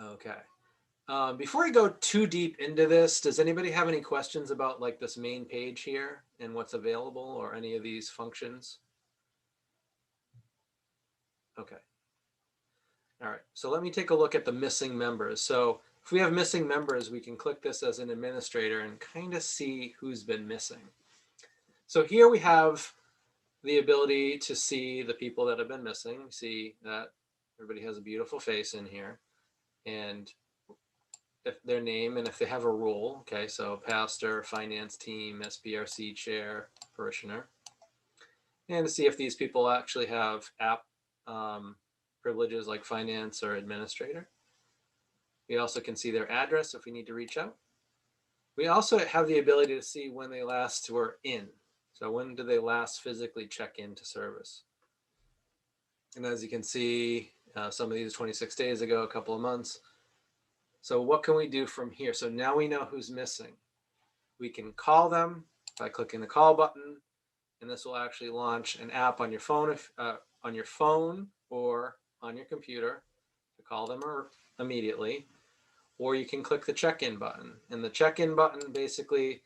Okay. Before we go too deep into this, does anybody have any questions about like this main page here and what's available or any of these functions? Okay. All right, so let me take a look at the missing members. So if we have missing members, we can click this as an administrator and kind of see who's been missing. So here we have the ability to see the people that have been missing. We see that everybody has a beautiful face in here, and if their name and if they have a role. Okay, so pastor, finance team, SBRC chair, parishioner, and to see if these people actually have app privileges like finance or administrator. We also can see their address if we need to reach out. We also have the ability to see when they last were in. So when did they last physically check into service? And as you can see, some of these 26 days ago, a couple of months. So what can we do from here? So now we know who's missing. We can call them by clicking the call button, and this will actually launch an app on your phone, or on your computer to call them immediately. Or you can click the check-in button, and the check-in button basically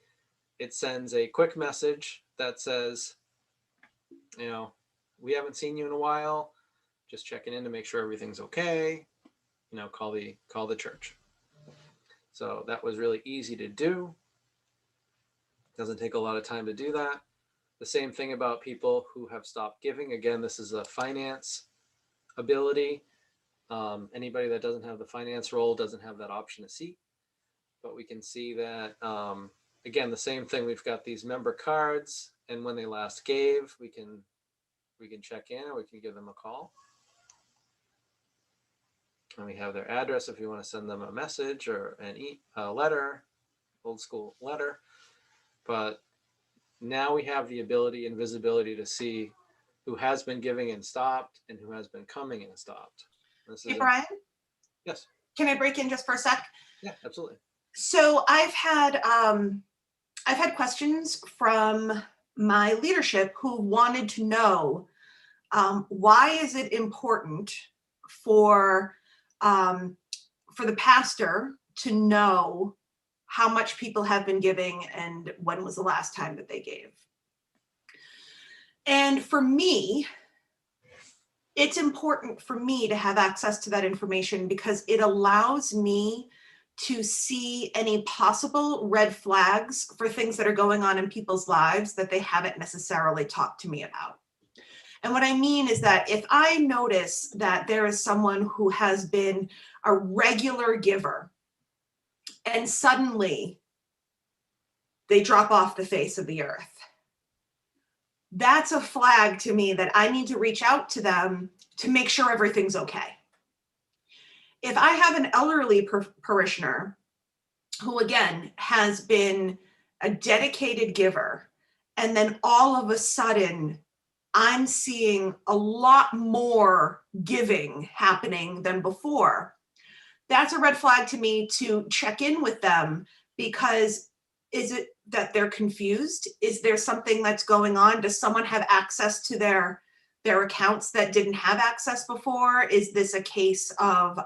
it sends a quick message that says, you know, we haven't seen you in a while, just checking in to make sure everything's okay. You know, call the church. So that was really easy to do. Doesn't take a lot of time to do that. The same thing about people who have stopped giving. Again, this is a finance ability. Anybody that doesn't have the finance role doesn't have that option to see. But we can see that, again, the same thing. We've got these member cards, and when they last gave, we can check in, or we can give them a call. And we have their address if you want to send them a message or a letter, old school letter. But now we have the ability and visibility to see who has been giving and stopped and who has been coming and stopped. Hey, Brian? Yes. Can I break in just for a sec? Yeah, absolutely. So I've had questions from my leadership who wanted to know why is it important for the pastor to know how much people have been giving and when was the last time that they gave. And for me, it's important for me to have access to that information because it allows me to see any possible red flags for things that are going on in people's lives that they haven't necessarily talked to me about. And what I mean is that if I notice that there is someone who has been a regular giver and suddenly they drop off the face of the earth, that's a flag to me that I need to reach out to them to make sure everything's okay. If I have an elderly parishioner who, again, has been a dedicated giver, and then all of a sudden I'm seeing a lot more giving happening than before, that's a red flag to me to check in with them, because is it that they're confused? Is there something that's going on? Does someone have access to their accounts that didn't have access before? Is this a case of,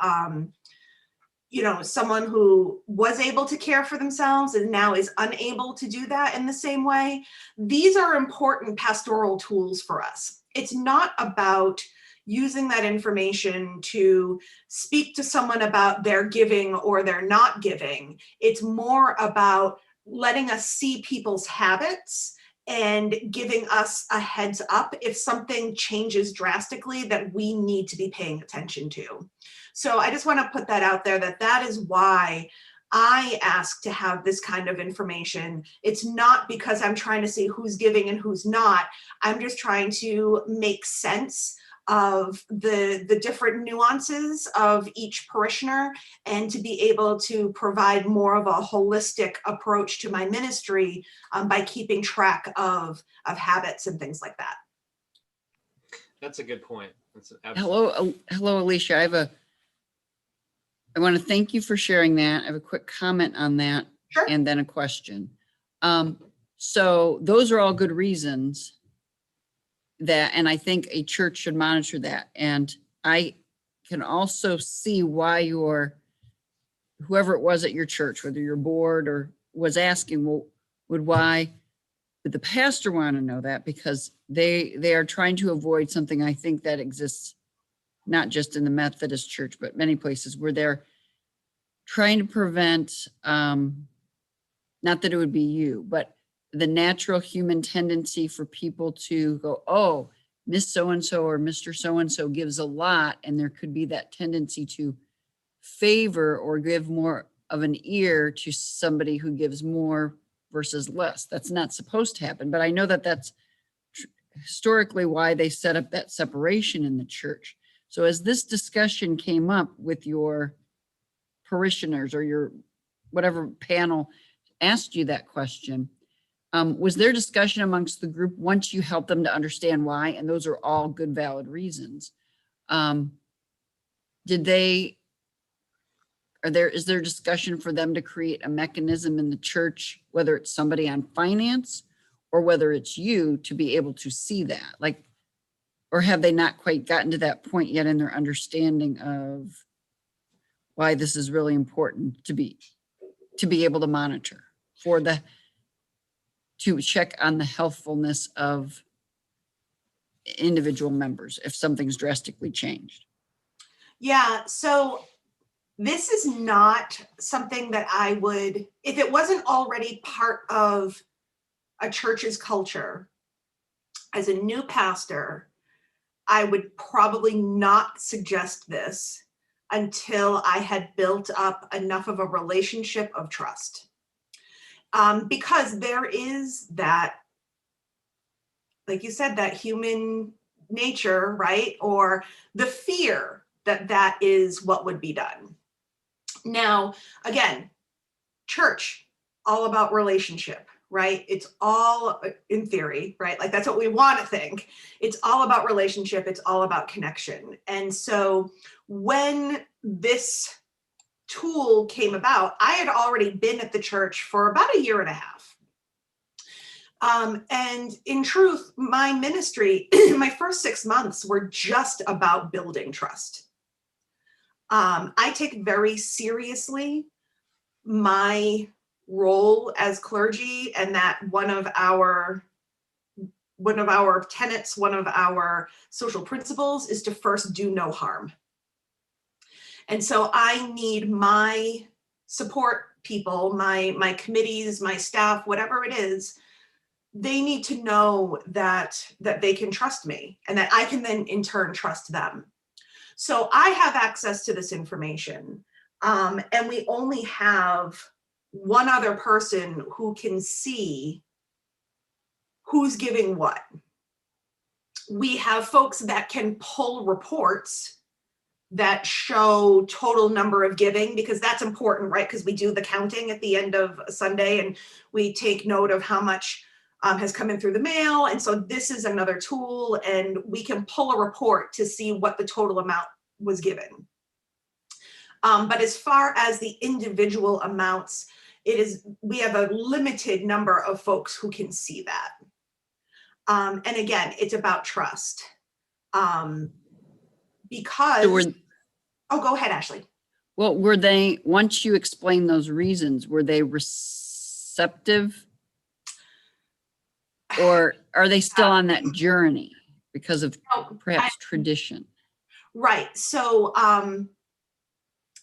someone who was able to care for themselves and now is unable to do that in the same way? These are important pastoral tools for us. It's not about using that information to speak to someone about their giving or their not giving. It's more about letting us see people's habits and giving us a heads up if something changes drastically that we need to be paying attention to. So I just want to put that out there, that is why I ask to have this kind of information. It's not because I'm trying to see who's giving and who's not. I'm just trying to make sense of the different nuances of each parishioner and to be able to provide more of a holistic approach to my ministry by keeping track of habits and things like that. That's a good point. Hello, Alicia. I want to thank you for sharing that. I have a quick comment on that. Sure. And then a question. So those are all good reasons and I think a church should monitor that. And I can also see why you're whoever it was at your church, whether your board or was asking, well, would the pastor want to know that? Because they are trying to avoid something I think that exists not just in the Methodist church, but many places where they're trying to prevent, not that it would be you, but the natural human tendency for people to go, oh, Miss So-and-so or Mr. So-and-so gives a lot. And there could be that tendency to favor or give more of an ear to somebody who gives more versus less. That's not supposed to happen. But I know that that's historically why they set up that separation in the church. So as this discussion came up with your parishioners or your whatever panel asked you that question, was there discussion amongst the group once you helped them to understand why? And those are all good, valid reasons. Is there discussion for them to create a mechanism in the church, whether it's somebody on finance or whether it's you, to be able to see that? Like, or have they not quite gotten to that point yet in their understanding of why this is really important to be able to monitor to check on the healthfulness of individual members if something's drastically changed? Yeah, so this is not something that I would, if it wasn't already part of a church's culture, as a new pastor, I would probably not suggest this until I had built up enough of a relationship of trust. Because there is that, like you said, that human nature, right? Or the fear that that is what would be done. Now, again, church, all about relationship, right? It's all in theory, right? Like that's what we want to think. It's all about relationship. It's all about connection. And so when this tool came about, I had already been at the church for about a year and a half. And in truth, my ministry, my first 6 months were just about building trust. I take very seriously my role as clergy, and that one of our tenets, one of our social principles is to first do no harm. And so I need my support people, my committees, my staff, whatever it is, they need to know that they can trust me and that I can then in turn trust them. So I have access to this information, and we only have one other person who can see who's giving what. We have folks that can pull reports that show total number of giving, because that's important, right? Because we do the counting at the end of Sunday and we take note of how much has come in through the mail. And so this is another tool, and we can pull a report to see what the total amount was given. But as far as the individual amounts, we have a limited number of folks who can see that. And again, it's about trust. Because, go ahead, Ashley. Well, once you explained those reasons, were they receptive? Or are they still on that journey because of perhaps tradition? Right. So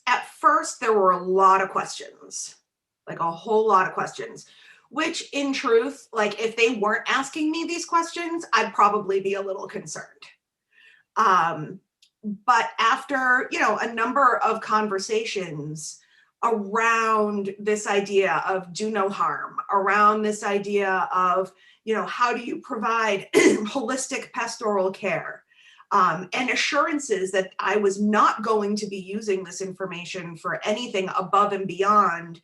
at first there were a lot of questions, like a whole lot of questions, which in truth, like if they weren't asking me these questions, I'd probably be a little concerned. But after, a number of conversations around this idea of do no harm, around this idea of, how do you provide holistic pastoral care, and assurances that I was not going to be using this information for anything above and beyond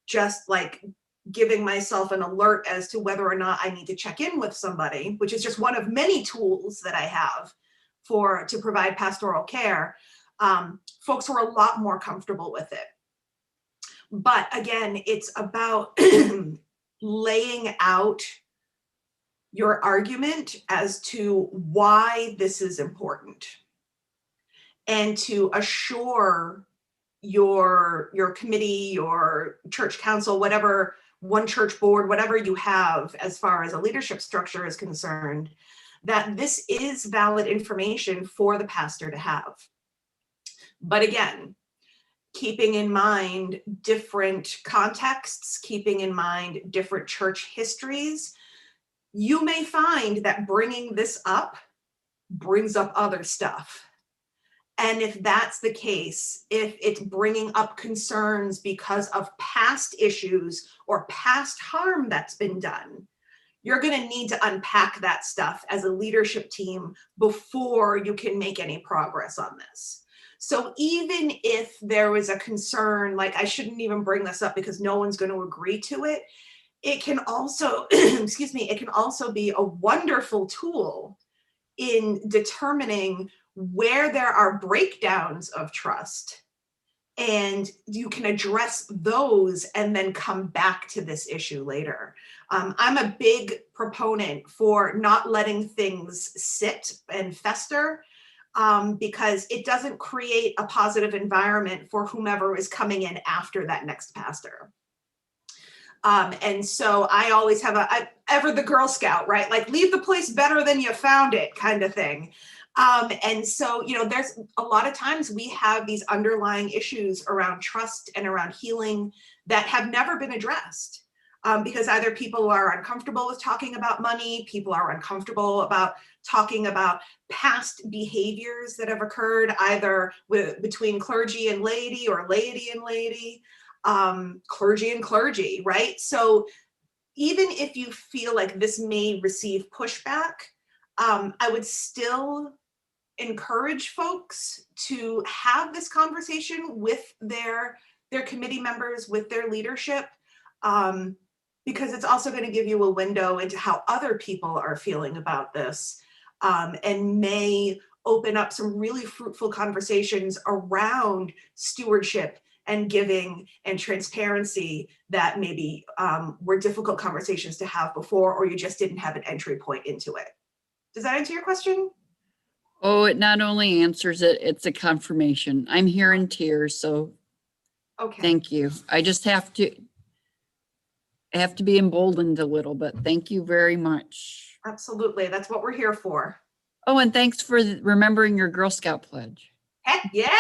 just like giving myself an alert as to whether or not I need to check in with somebody, which is just one of many tools that I have to provide pastoral care. Folks were a lot more comfortable with it. But again, it's about laying out your argument as to why this is important and to assure your committee, your church council, whatever, one church board, whatever you have as far as a leadership structure is concerned, that this is valid information for the pastor to have. But again, keeping in mind different contexts, keeping in mind different church histories, you may find that bringing this up brings up other stuff. And if that's the case, if it's bringing up concerns because of past issues or past harm that's been done, you're going to need to unpack that stuff as a leadership team before you can make any progress on this. So even if there was a concern, like I shouldn't even bring this up because no one's going to agree to it, it can also, excuse me, it can also be a wonderful tool in determining where there are breakdowns of trust, and you can address those and then come back to this issue later. I'm a big proponent for not letting things sit and fester, because it doesn't create a positive environment for whomever is coming in after that next pastor. And so I always have ever the Girl Scout, right? Like leave the place better than you found it kind of thing. And so, you know, there's a lot of times we have these underlying issues around trust and around healing that have never been addressed. Because either people are uncomfortable with talking about money, people are uncomfortable about talking about past behaviors that have occurred either between clergy and laity or laity and laity, clergy and clergy, right? So even if you feel like this may receive pushback, I would still encourage folks to have this conversation with their committee members, with their leadership, because it's also going to give you a window into how other people are feeling about this, and may open up some really fruitful conversations around stewardship and giving and transparency that maybe were difficult conversations to have before, or you just didn't have an entry point into it. Does that answer your question? Oh, it not only answers it, it's a confirmation. I'm here in tears, so Okay. thank you. I just have to be emboldened a little bit. Thank you very much. Absolutely. That's what we're here for. Oh, and thanks for remembering your Girl Scout pledge. Heck yeah.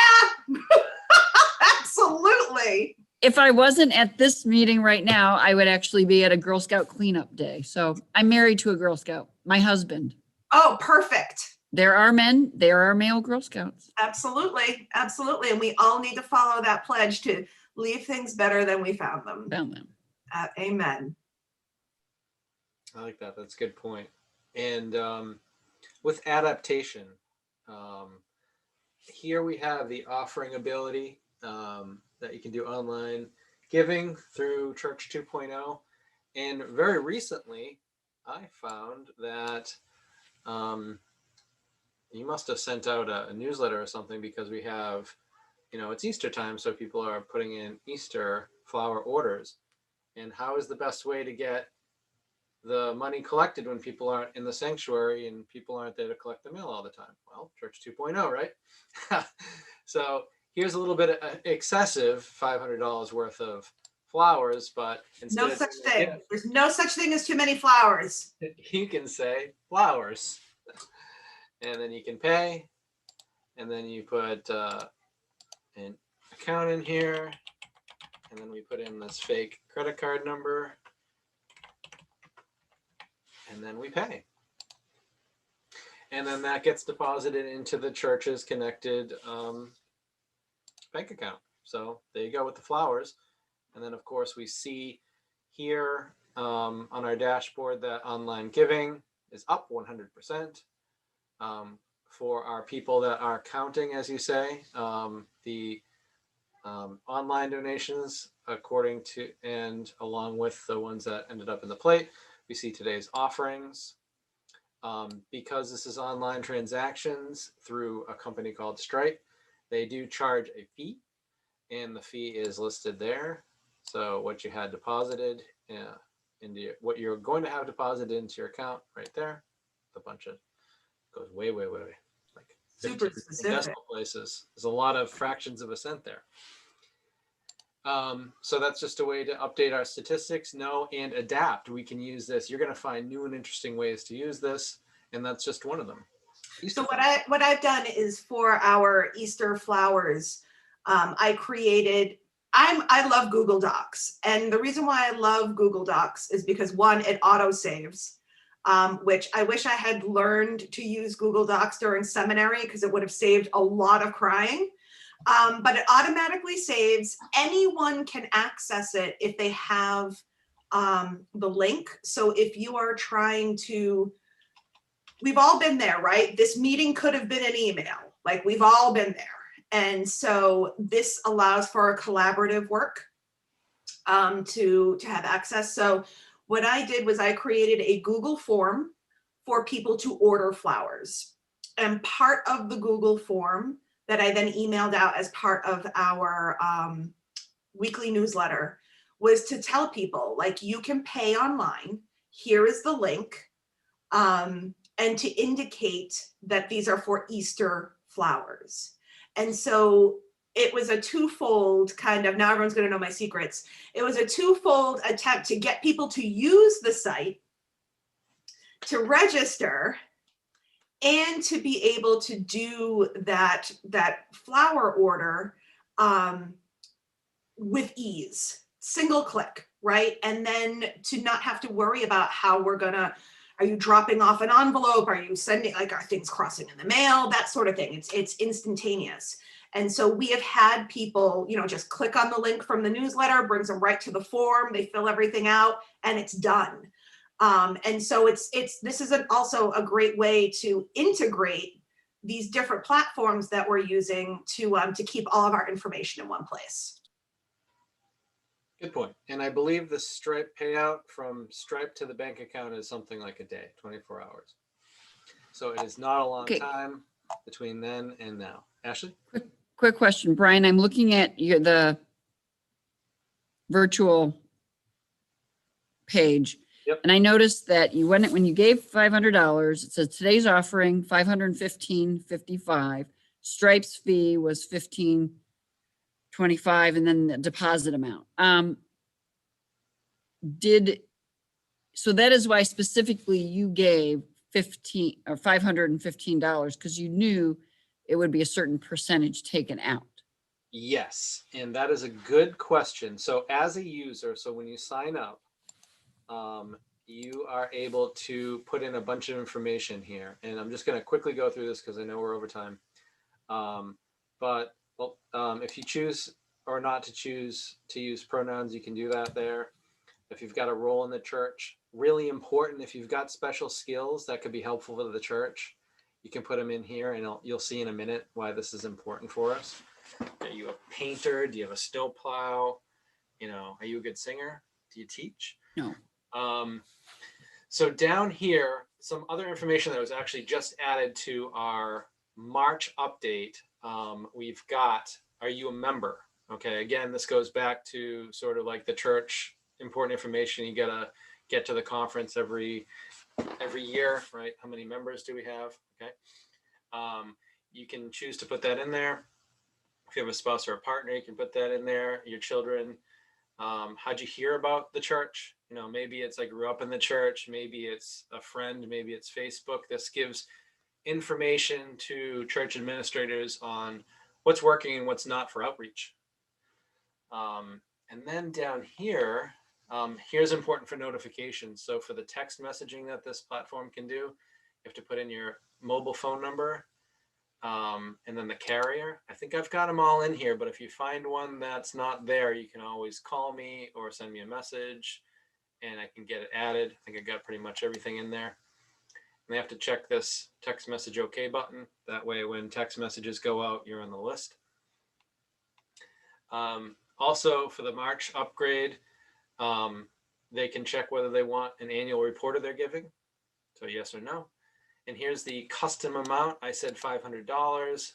Absolutely. If I wasn't at this meeting right now, I would actually be at a Girl Scout cleanup day. So I'm married to a Girl Scout, my husband. Oh, perfect. There are men, there are male Girl Scouts. Absolutely. Absolutely. And we all need to follow that pledge to leave things better than we found them. Found them. Amen. I like that. That's a good point. And with adaptation, here we have the offering ability that you can do online giving through Church 2.0. And very recently, I found that you must have sent out a newsletter or something, because we have, you know, it's Easter time, so people are putting in Easter flower orders. And how is the best way to get the money collected when people aren't in the sanctuary and people aren't there to collect the mail all the time? Well, Church 2.0, right? So here's a little bit of excessive $500 worth of flowers, but instead No such thing. There's no such thing as too many flowers. you can say flowers, and then you can pay, and then you put an account in here, and then we put in this fake credit card number, and then we pay. And then that gets deposited into the church's connected bank account. So there you go with the flowers. And then of course we see here on our dashboard that online giving is up 100%. For our people that are counting, as you say, the online donations, according to and along with the ones that ended up in the plate, we see today's offerings. Because this is online transactions through a company called Stripe, they do charge a fee, and the fee is listed there. So what you had deposited into what you're going to have deposited into your account right there, a bunch of goes way, like Super 15 specific. decimal places. There's a lot of fractions of a cent there. So that's just a way to update our statistics, know, and adapt. We can use this. You're going to find new and interesting ways to use this, and that's just one of them. So what I've done is for our Easter flowers, I created. I love Google Docs, and the reason why I love Google Docs is because one, it auto saves, which I wish I had learned to use Google Docs during seminary because it would have saved a lot of crying. But it automatically saves. Anyone can access it if they have the link. So if you are trying to, we've all been there, right? This meeting could have been an email. Like we've all been there. And so this allows for collaborative work to have access. So what I did was I created a Google form for people to order flowers. And part of the Google form that I then emailed out as part of our weekly newsletter was to tell people, like, you can pay online. Here is the link. And to indicate that these are for Easter flowers. And so it was a twofold kind of, now everyone's going to know my secrets. It was a twofold attempt to get people to use the site, to register, and to be able to do that flower order with ease, single click, right? And then to not have to worry about how we're gonna, are you dropping off an envelope? Are you sending, like, are things crossing in the mail? That sort of thing. It's instantaneous. And so we have had people, just click on the link from the newsletter, brings them right to the form, they fill everything out, and it's done. And so this is also a great way to integrate these different platforms that we're using to keep all of our information in one place. Good point. And I believe the Stripe payout from Stripe to the bank account is something like a day, 24 hours. So it is not a long time between then and now. Ashley? Quick question, Brian. I'm looking at the virtual page. Yep. And I noticed that when you gave $500, it says today's offering $515.55. Stripe's fee was $15.25, and then the deposit amount. So that is why specifically you gave $515, because you knew it would be a certain percentage taken out. Yes, and that is a good question. So as a user, so when you sign up, you are able to put in a bunch of information here. And I'm just going to quickly go through this because I know we're over time. If you choose or not to choose to use pronouns, you can do that there. If you've got a role in the church, really important, if you've got special skills that could be helpful for the church, you can put them in here, and you'll see in a minute why this is important for us. Are you a painter? Do you have a snowplow? Are you a good singer? Do you teach? No. So down here, some other information that was actually just added to our March update. We've got, are you a member? Okay, again, this goes back to sort of like the church important information. You gotta get to the conference every year, right? How many members do we have? Okay. You can choose to put that in there. If you have a spouse or a partner, you can put that in there. Your children. How'd you hear about the church? Maybe it's I grew up in the church. Maybe it's a friend. Maybe it's Facebook. This gives information to church administrators on what's working and what's not for outreach. And then down here, here's important for notifications. So for the text messaging that this platform can do, you have to put in your mobile phone number and then the carrier. I think I've got them all in here, but if you find one that's not there, you can always call me or send me a message and I can get it added. I think I got pretty much everything in there. And they have to check this text message OK button. That way, when text messages go out, you're on the list. Also, for the March upgrade, they can check whether they want an annual report of their giving. So yes or no. And here's the custom amount. I said $500.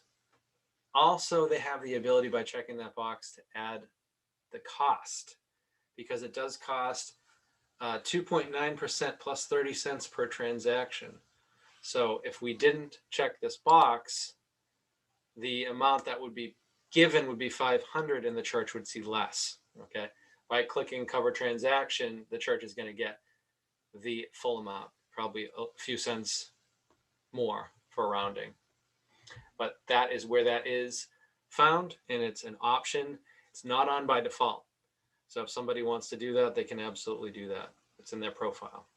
Also, they have the ability by checking that box to add the cost, because it does cost 2.9% plus 30 cents per transaction. So if we didn't check this box, the amount that would be given would be 500 and the church would see less. Okay. By clicking cover transaction, the church is going to get the full amount, probably a few cents more for rounding. But that is where that is found, and it's an option. It's not on by default. So if somebody wants to do that, they can absolutely do that. It's in their profile.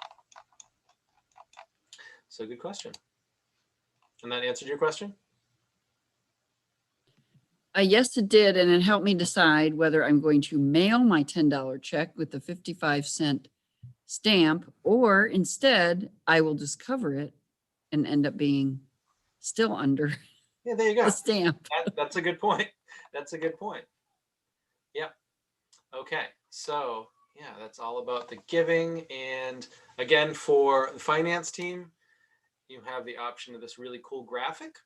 So good question. And that answered your question? Yes, it did. And it helped me decide whether I'm going to mail my $10 check with the 55-cent stamp, or instead I will just cover it and end up being still under Yeah, there you go. the stamp. That's a good point. That's a good point. Yep. Okay. So yeah, that's all about the giving. And again, for the finance team, you have the option of this really cool graphic,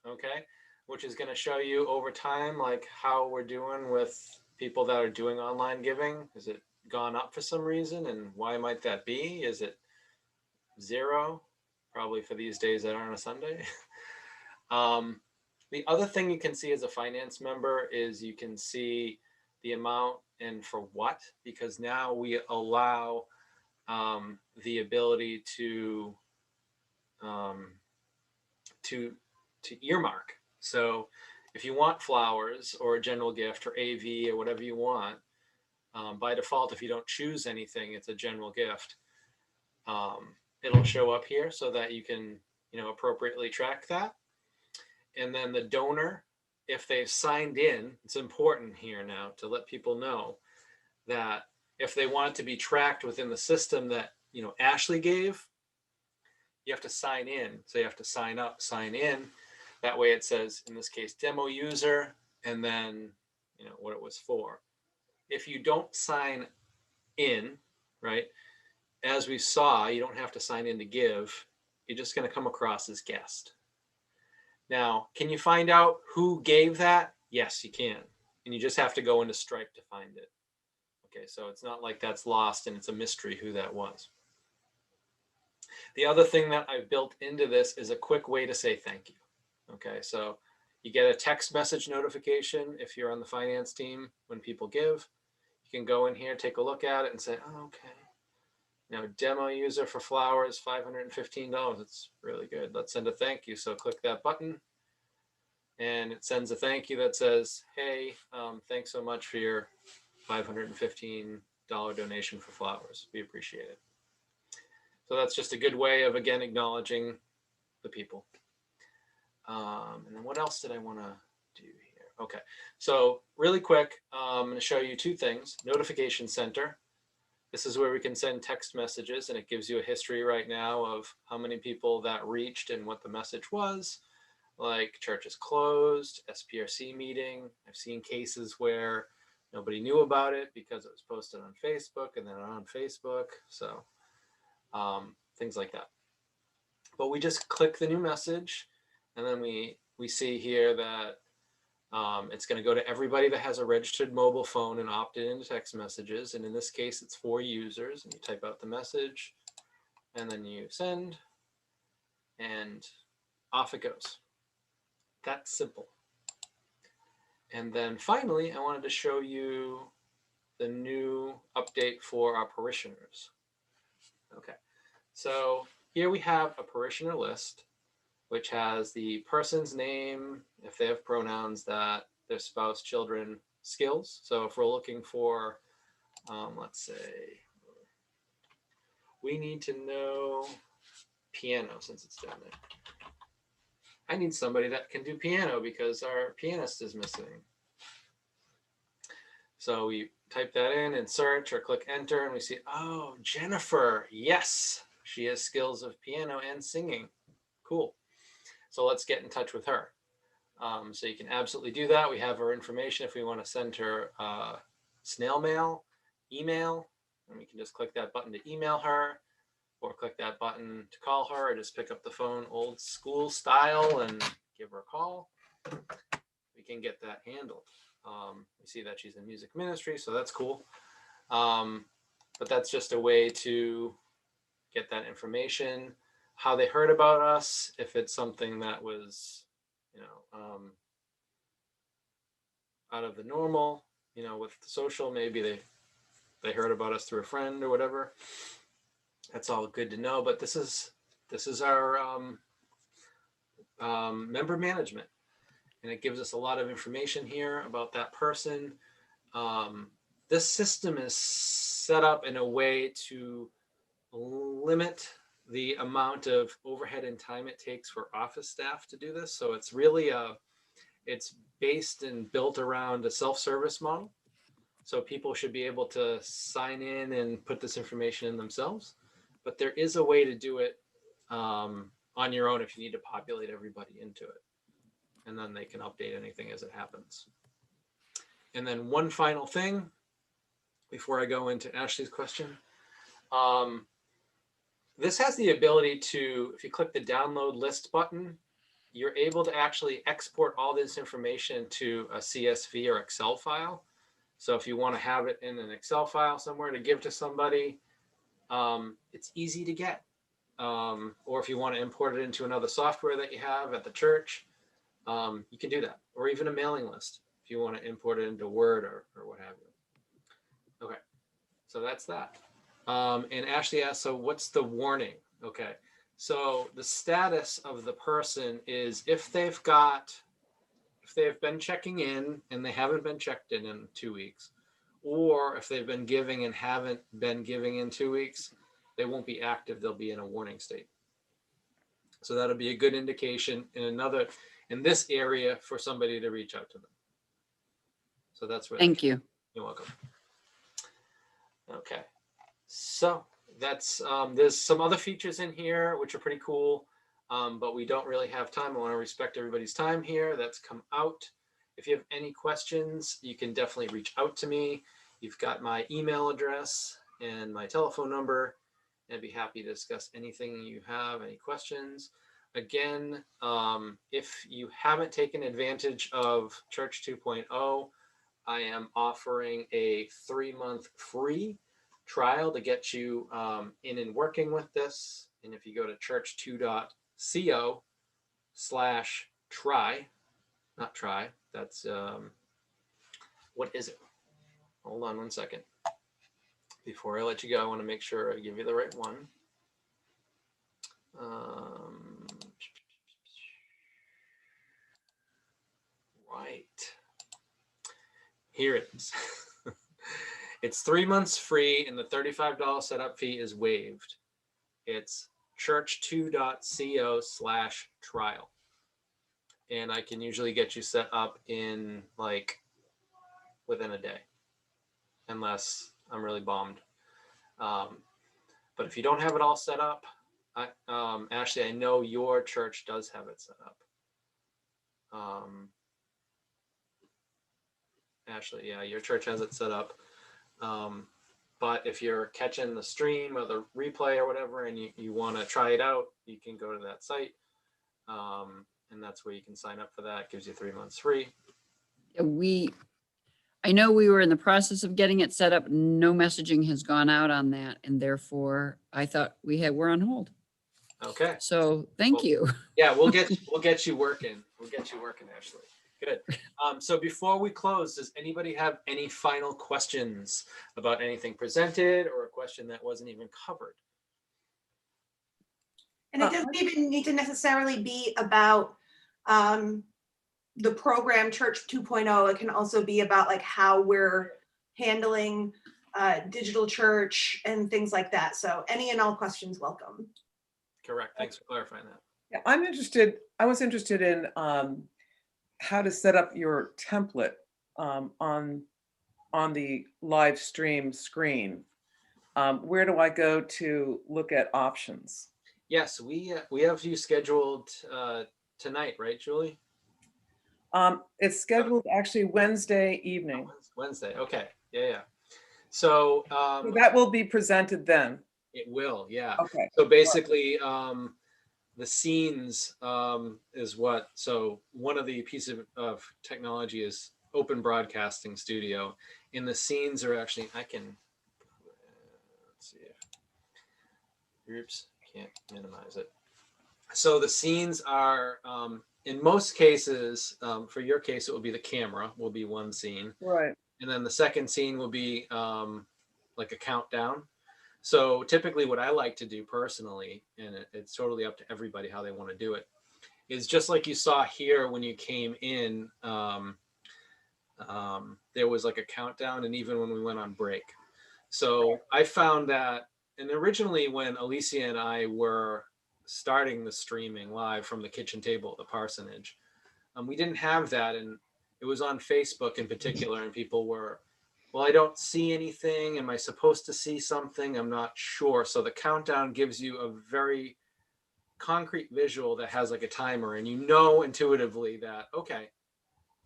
okay, which is going to show you over time, like how we're doing with people that are doing online giving. Is it gone up for some reason? And why might that be? Is it 0? Probably for these days that aren't a Sunday. The other thing you can see as a finance member is you can see the amount and for what, because now we allow the ability to earmark. So if you want flowers or a general gift or AV or whatever you want, by default, if you don't choose anything, it's a general gift. It'll show up here so that you can, appropriately track that. And then the donor, if they've signed in, it's important here now to let people know that if they want it to be tracked within the system that, Ashley gave, you have to sign in. So you have to sign up, sign in. That way it says, in this case, demo user, and then, what it was for. If you don't sign in, right, as we saw, you don't have to sign in to give. You're just going to come across as guest. Now, can you find out who gave that? Yes, you can. And you just have to go into Stripe to find it. Okay, so it's not like that's lost and it's a mystery who that was. The other thing that I've built into this is a quick way to say thank you. Okay, so you get a text message notification if you're on the finance team when people give. You can go in here, take a look at it and say, oh, okay. Now, demo user for flowers, $515. It's really good. Let's send a thank you. So click that button and it sends a thank you that says, hey, thanks so much for your $515 donation for flowers. We appreciate it. So that's just a good way of, again, acknowledging the people. And then what else did I want to do here? Okay, so really quick, I'm going to show you two things. Notification Center. This is where we can send text messages, and it gives you a history right now of how many people that reached and what the message was, like church is closed, SPRC meeting. I've seen cases where nobody knew about it because it was posted on Facebook and then on Facebook. So things like that. But we just click the new message, and then we see here that it's going to go to everybody that has a registered mobile phone and opted into text messages. And in this case, it's 4 users. And you type out the message, and then you send, and off it goes. That's simple. And then finally, I wanted to show you the new update for our parishioners. Okay, so here we have a parishioner list, which has the person's name, if they have pronouns, that their spouse, children, skills. So if we're looking for, let's say, we need to know piano, since it's down there. I need somebody that can do piano because our pianist is missing. So we type that in and search or click enter, and we see, oh, Jennifer, yes, she has skills of piano and singing. Cool. So let's get in touch with her. So you can absolutely do that. We have her information if we want to send her snail mail, email, and we can just click that button to email her, or click that button to call her, or just pick up the phone old school style and give her a call. We can get that handled. We see that she's in music ministry, so that's cool. But that's just a way to get that information, how they heard about us, if it's something that was, out of the normal, you know, with social, maybe they heard about us through a friend or whatever. That's all good to know, but this is our member management, and it gives us a lot of information here about that person. This system is set up in a way to limit the amount of overhead and time it takes for office staff to do this. So it's really it's based and built around a self-service model. So people should be able to sign in and put this information in themselves. But there is a way to do it on your own if you need to populate everybody into it. And then they can update anything as it happens. And then one final thing before I go into Ashley's question. This has the ability to, if you click the download list button, you're able to actually export all this information to a CSV or Excel file. So if you want to have it in an Excel file somewhere to give to somebody, it's easy to get. Or if you want to import it into another software that you have at the church, you can do that. Or even a mailing list if you want to import it into Word or what have you. Okay, so that's that. And Ashley asked, so what's the warning? Okay, so the status of the person is if they've been checking in and they haven't been checked in 2 weeks, or if they've been giving and haven't been giving in 2 weeks, they won't be active. They'll be in a warning state. So that'll be a good indication in this area for somebody to reach out to them. So that's where. Thank you. You're welcome. Okay. So that's, there's some other features in here, which are pretty cool, but we don't really have time. I want to respect everybody's time here. That's come out. If you have any questions, you can definitely reach out to me. You've got my email address and my telephone number. And I'd be happy to discuss anything you have, any questions. Again, if you haven't taken advantage of Church 2.0, I am offering a 3-month free trial to get you in and working with this. And if you go to church2.co/try, not try, that's, what is it? Hold on 1 second. Before I let you go, I want to make sure I give you the right one. Right. Here it is. It's 3 months free and the $35 setup fee is waived. It's church2.co/trial. And I can usually get you set up in within a day, unless I'm really bummed. But if you don't have it all set up, Ashley, I know your church does have it set up. Ashley, yeah, your church has it set up. But if you're catching the stream or the replay or whatever, and you want to try it out, you can go to that site. And that's where you can sign up for that. It gives you 3 months free. I know we were in the process of getting it set up. No messaging has gone out on that, and therefore I thought we're on hold. Okay. So thank you. Yeah, we'll get you working. We'll get you working, Ashley. Good. So before we close, does anybody have any final questions about anything presented or a question that wasn't even covered? And it doesn't even need to necessarily be about the program Church 2.0. It can also be about how we're handling digital church and things like that. So any and all questions welcome. Correct. Thanks for clarifying that. Yeah, I was interested in how to set up your template on the live stream screen. Where do I go to look at options? Yes, we have you scheduled tonight, right, Julie? It's scheduled actually Wednesday evening. Wednesday. Okay. Yeah. So So that will be presented then. it will. Yeah. Okay. So basically, the scenes is what. So one of the pieces of technology is Open Broadcasting Studio, and the scenes are actually. I can. Let's see. Oops. Can't minimize it. So the scenes are in most cases, for your case, it will be the camera will be one scene. Right. And then the second scene will be like a countdown. So typically what I like to do personally, and it's totally up to everybody how they want to do it, is just like you saw here when you came in, there was like a countdown, and even when we went on break. So I found that, and originally when Alicia and I were starting the streaming live from the kitchen table at the parsonage, we didn't have that. And it was on Facebook in particular, and people were, well, I don't see anything. Am I supposed to see something? I'm not sure. So the countdown gives you a very concrete visual that has like a timer, and you know intuitively that, okay,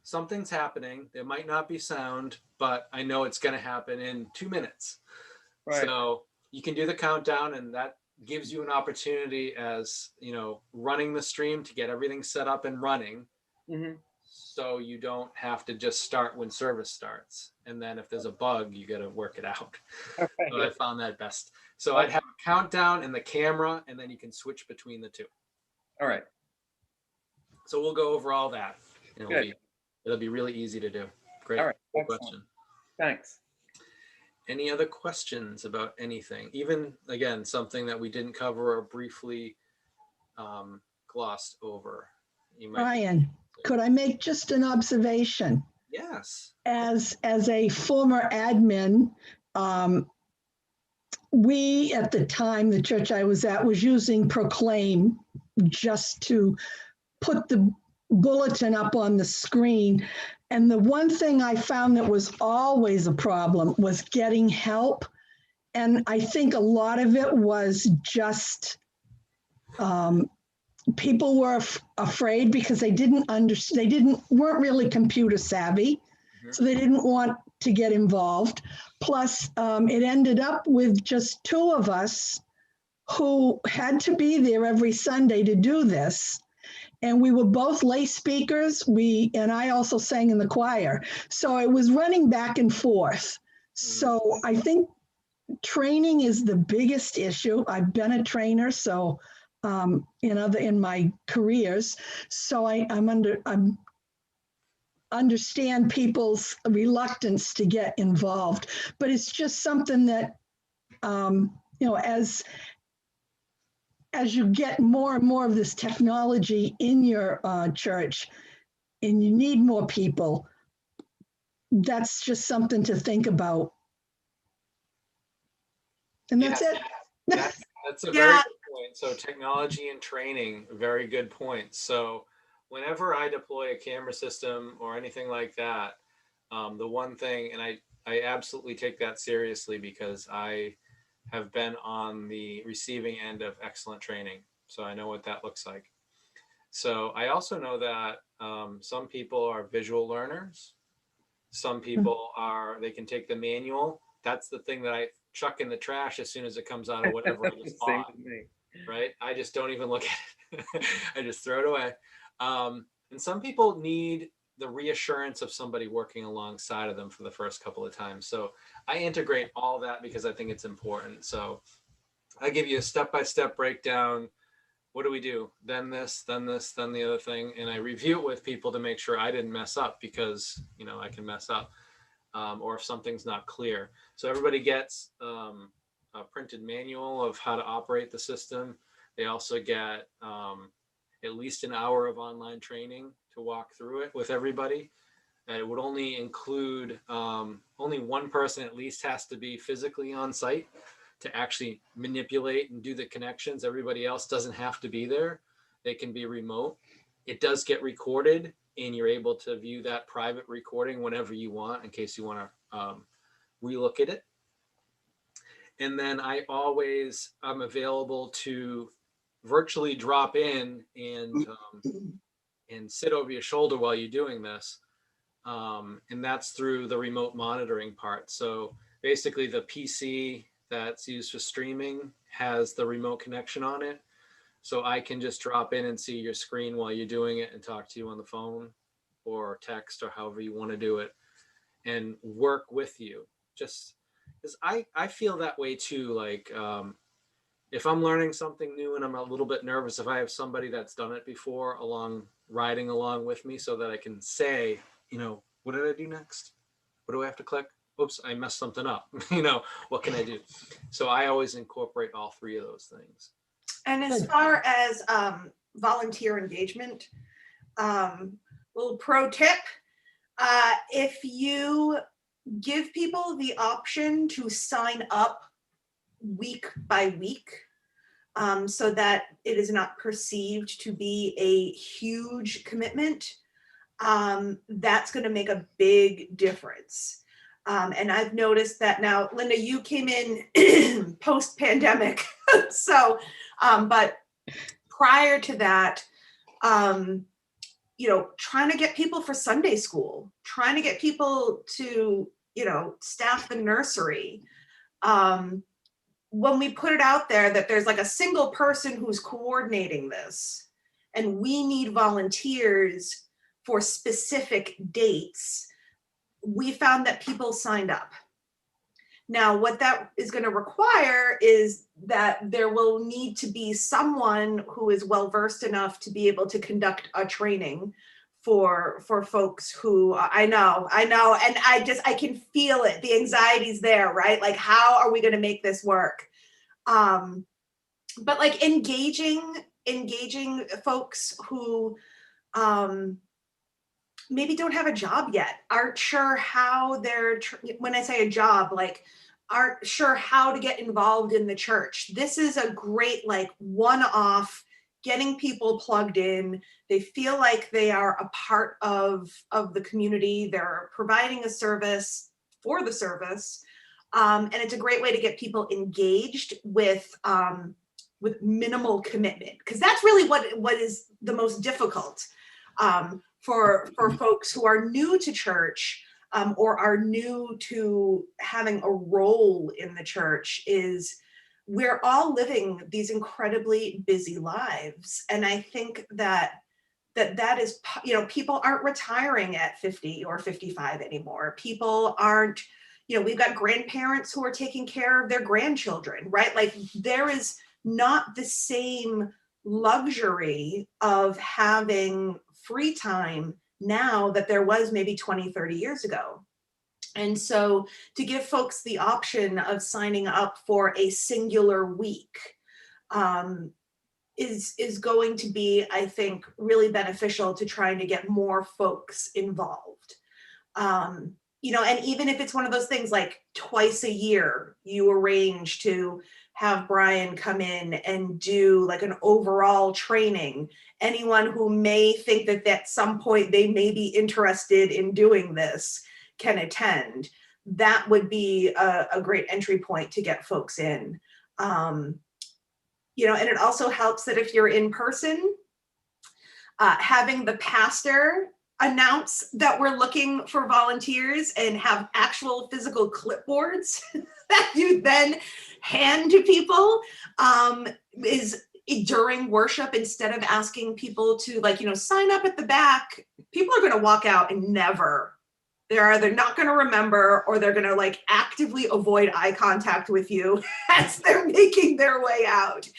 something's happening. There might not be sound, but I know it's going to happen in 2 minutes. Right. So you can do the countdown, and that gives you an opportunity as, you know, running the stream to get everything set up and running. Mhm. So you don't have to just start when service starts. And then if there's a bug, you got to work it out. Okay. So I found that best. So I'd have a countdown and the camera, and then you can switch between the two. All right. So we'll go over all that. Good. It'll be really easy to do. Great, All right. good Excellent. question. Thanks. Any other questions about anything? Even, again, something that we didn't cover or briefly glossed over. You might. Brian, could I make just an observation? Yes. As a former admin, we at the time, the church I was at was using Proclaim just to put the bulletin up on the screen. And the one thing I found that was always a problem was getting help. And I think a lot of it was just people were afraid because they didn't understand, weren't really computer savvy. So they didn't want to get involved. Plus, it ended up with just two of us who had to be there every Sunday to do this. And we were both lay speakers. And I also sang in the choir. So it was running back and forth. So I think training is the biggest issue. I've been a trainer, so in my careers. So I'm understand people's reluctance to get involved, but it's just something that, as you get more and more of this technology in your church and you need more people, that's just something to think about. And that's it. That's a very good point. So technology and training, very good point. So whenever I deploy a camera system or anything like that, the one thing, and I absolutely take that seriously because I have been on the receiving end of excellent training. So I know what that looks like. So I also know that some people are visual learners. Some people they can take the manual. That's the thing that I chuck in the trash as soon as it comes out of whatever I just Same bought. to me. Right? I just don't even look at it. I just throw it away. And some people need the reassurance of somebody working alongside of them for the first couple of times. So I integrate all that because I think it's important. So I give you a step-by-step breakdown. What do we do? Then this, then this, then the other thing. And I review it with people to make sure I didn't mess up because, I can mess up or if something's not clear. So everybody gets a printed manual of how to operate the system. They also get at least an hour of online training to walk through it with everybody. And it would only include, only one person at least has to be physically on site to actually manipulate and do the connections. Everybody else doesn't have to be there. They can be remote. It does get recorded and you're able to view that private recording whenever you want in case you want to relook at it. And then I'm available to virtually drop in and sit over your shoulder while you're doing this. And that's through the remote monitoring part. So basically the PC that's used for streaming has the remote connection on it. So I can just drop in and see your screen while you're doing it and talk to you on the phone or text or however you want to do it and work with you. Just because I feel that way too. Like if I'm learning something new and I'm a little bit nervous, if I have somebody that's done it before riding along with me so that I can say, what did I do next? What do I have to click? Oops, I messed something up. What can I do? So I always incorporate all three of those things. And as Good. far as volunteer engagement, little pro tip, if you give people the option to sign up week by week, so that it is not perceived to be a huge commitment, that's going to make a big difference. And I've noticed that now, Linda, you came in post-pandemic. So, but prior to that, trying to get people for Sunday school, trying to get people to, staff the nursery. When we put it out there that there's like a single person who's coordinating this, and we need volunteers for specific dates, we found that people signed up. Now, what that is going to require is that there will need to be someone who is well-versed enough to be able to conduct a training for folks who, I know, and I can feel it, the anxiety's there, right? Like, how are we going to make this work? But like engaging folks who, maybe don't have a job yet, aren't sure how when I say a job, like aren't sure how to get involved in the church. This is a great like one-off, getting people plugged in. They feel like they are a part of the community. They're providing a service for the service. And it's a great way to get people engaged with minimal commitment, because that's really what is the most difficult. For folks who are new to church, or are new to having a role in the church, is we're all living these incredibly busy lives. And I think that is, people aren't retiring at 50 or 55 anymore. People aren't, we've got grandparents who are taking care of their grandchildren, right? Like there is not the same luxury of having free time now that there was maybe 20, 30 years ago. And so to give folks the option of signing up for a singular week is going to be, I think, really beneficial to trying to get more folks involved. And even if it's one of those things like twice a year, you arrange to have Brian come in and do like an overall training. Anyone who may think that at some point they may be interested in doing this can attend. That would be a great entry point to get folks in. And it also helps that if you're in person, having the pastor announce that we're looking for volunteers and have actual physical clipboards that you then hand to people is during worship, instead of asking people to sign up at the back. People are going to walk out and they're either not going to remember, or they're going to actively avoid eye contact with you as they're making their way out.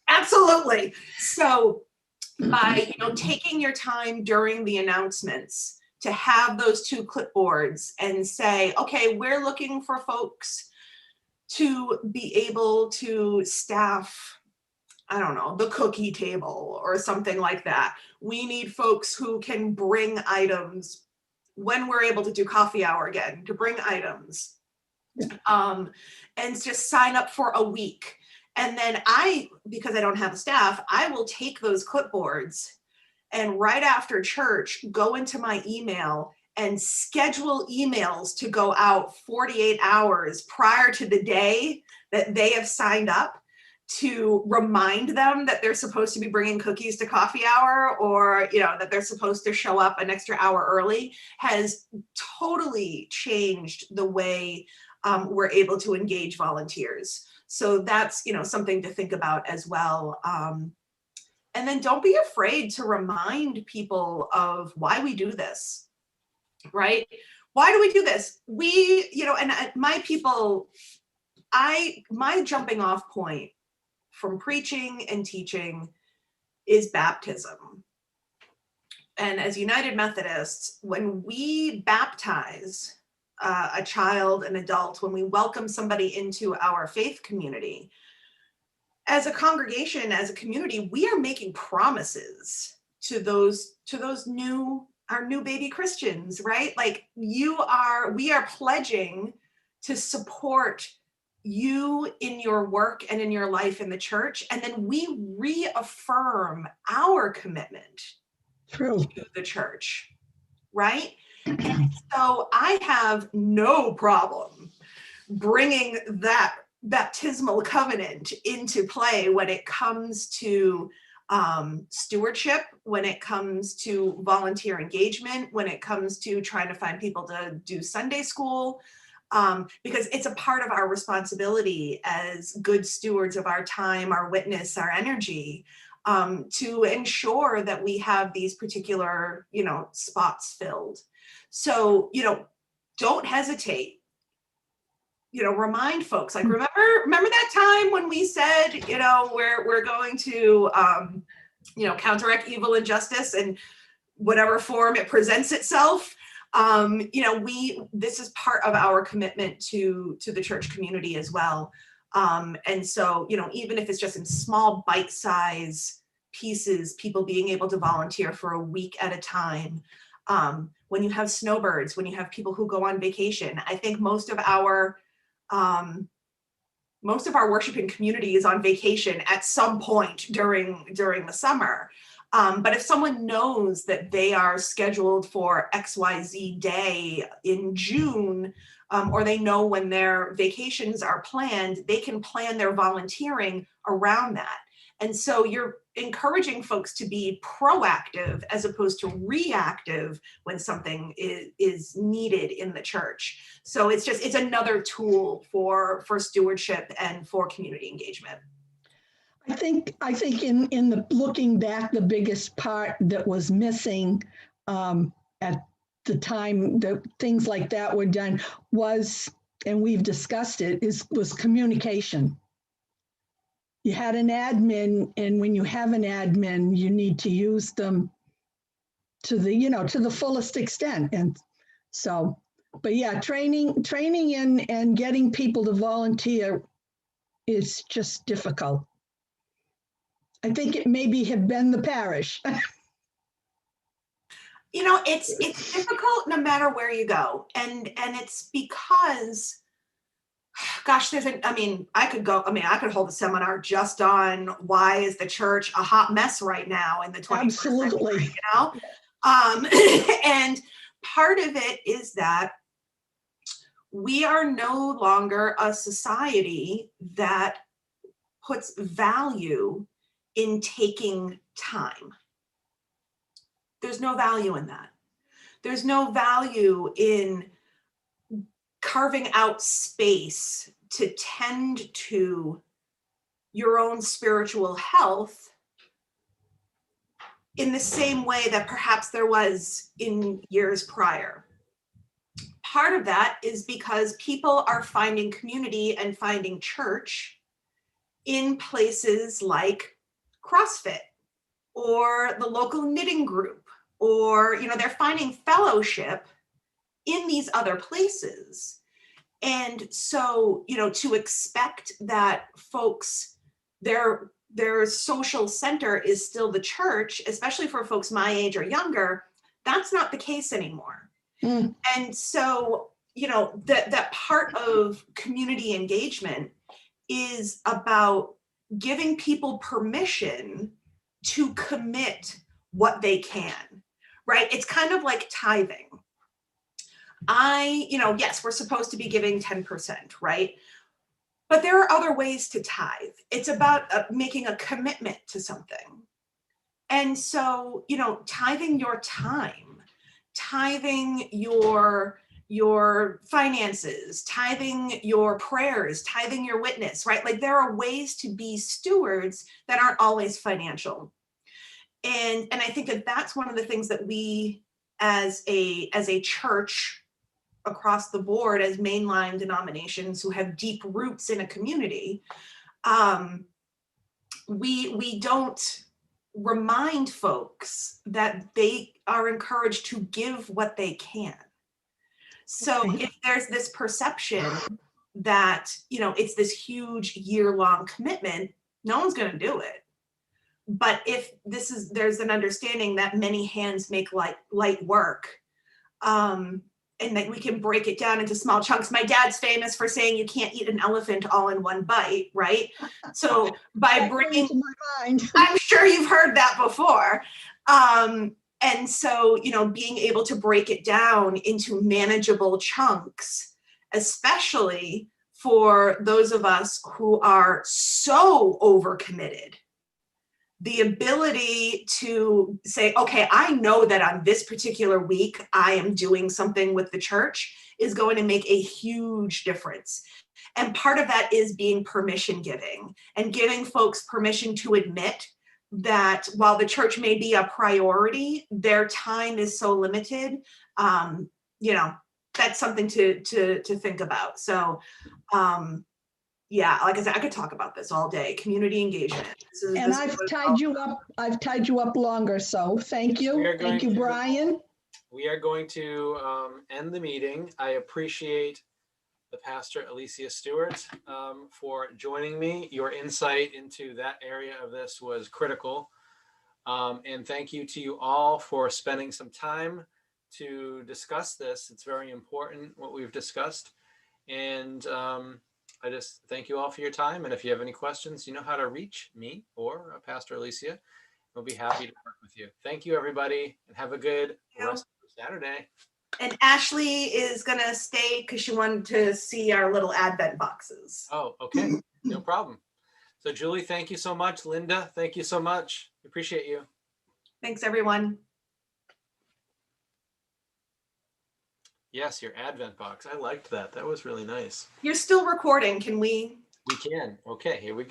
Absolutely. So by taking your time during the announcements to have those two clipboards and say, okay, we're looking for folks to be able to staff, I don't know, the cookie table or something like that. We need folks who can bring items when we're able to do coffee hour again, to bring items, and just sign up for a week. And then because I don't have a staff, I will take those clipboards and right after church, go into my email and schedule emails to go out 48 hours prior to the day that they have signed up, to remind them that they're supposed to be bringing cookies to coffee hour, or that they're supposed to show up an extra hour early, has totally changed the way we're able to engage volunteers. So that's something to think about as well. And then don't be afraid to remind people of why we do this, right? Why do we do this? And my people my jumping off point from preaching and teaching is baptism. And as United Methodists, when we baptize a child, an adult, when we welcome somebody into our faith community, as a congregation, as a community, we are making promises to our new baby Christians, right? Like we are pledging to support you in your work and in your life in the church. And then we reaffirm our commitment True. to the church, right? And so I have no problem bringing that baptismal covenant into play when it comes to stewardship, when it comes to volunteer engagement, when it comes to trying to find people to do Sunday school, because it's a part of our responsibility as good stewards of our time, our witness, our energy, to ensure that we have these particular, spots filled. So, don't hesitate. Remind folks, like, remember that time when we said, we're going to, counteract evil and justice in whatever form it presents itself. This is part of our commitment to the church community as well. And so, even if it's just in small bite-size pieces, people being able to volunteer for a week at a time. When you have snowbirds, when you have people who go on vacation, I think most of our worshiping community is on vacation at some point during the summer. But if someone knows that they are scheduled for XYZ day in June, or they know when their vacations are planned, they can plan their volunteering around that. And so you're encouraging folks to be proactive as opposed to reactive when something is needed in the church. So it's another tool for stewardship and for community engagement. I think in the looking back, the biggest part that was missing at the time that things like that were done was, and we've discussed it, was communication. You had an admin, and when you have an admin, you need to use them to the fullest extent. And so, but yeah, training and getting people to volunteer is just difficult. I think it maybe have been the parish. It's difficult no matter where you go. And it's because, gosh, I could hold a seminar just on why is the church a hot mess right now in the 21st Absolutely. century, and part of it is that we are no longer a society that puts value in taking time. There's no value in that. There's no value in carving out space to tend to your own spiritual health in the same way that perhaps there was in years prior. Part of that is because people are finding community and finding church in places like CrossFit or the local knitting group, or they're finding fellowship in these other places. And so, to expect that folks, their social center is still the church, especially for folks my age or younger, that's not the case anymore. Mm. And so, that part of community engagement is about giving people permission to commit what they can, right? It's kind of like tithing. Yes, we're supposed to be giving 10%, right? But there are other ways to tithe. It's about making a commitment to something. And so, tithing your time, tithing your finances, tithing your prayers, tithing your witness, right? Like there are ways to be stewards that aren't always financial. And I think that that's one of the things that we as a church across the board as mainline denominations who have deep roots in a community, we don't remind folks that they are encouraged to give what they can. So Okay. if there's this perception that, you know, it's this huge year-long commitment, no one's going to do it. But if there's an understanding that many hands make light work, and that we can break it down into small chunks. My dad's famous for saying you can't eat an elephant all in one bite, right? So by That bringing, came to my mind. I'm sure you've heard that before. And so, you know, being able to break it down into manageable chunks, especially for those of us who are so overcommitted, the ability to say, okay, I know that on this particular week, I am doing something with the church is going to make a huge difference. And part of that is being permission giving and giving folks permission to admit that while the church may be a priority, their time is so limited. You know, that's something to think about. So, yeah, like I said, I could talk about this all day. Community engagement. And I've tied you up longer, so thank We are you. going Thank you, to- Brian. We are going to end the meeting. I appreciate the pastor Alicia Stewart for joining me. Your insight into that area of this was critical. And thank you to you all for spending some time to discuss this. It's very important what we've discussed. And I just thank you all for your time. And if you have any questions, you know how to reach me or Pastor Alicia. We'll be happy to work with you. Thank you, everybody, and have a good rest of Saturday. And Ashley is gonna stay because she wanted to see our little Advent boxes. Oh, okay. No problem. So Julie, thank you so much. Linda, thank you so much. Appreciate you. Thanks, everyone. Yes, your Advent box. I liked that. That was really nice. You're still recording. Can we? We can. Okay, here we go.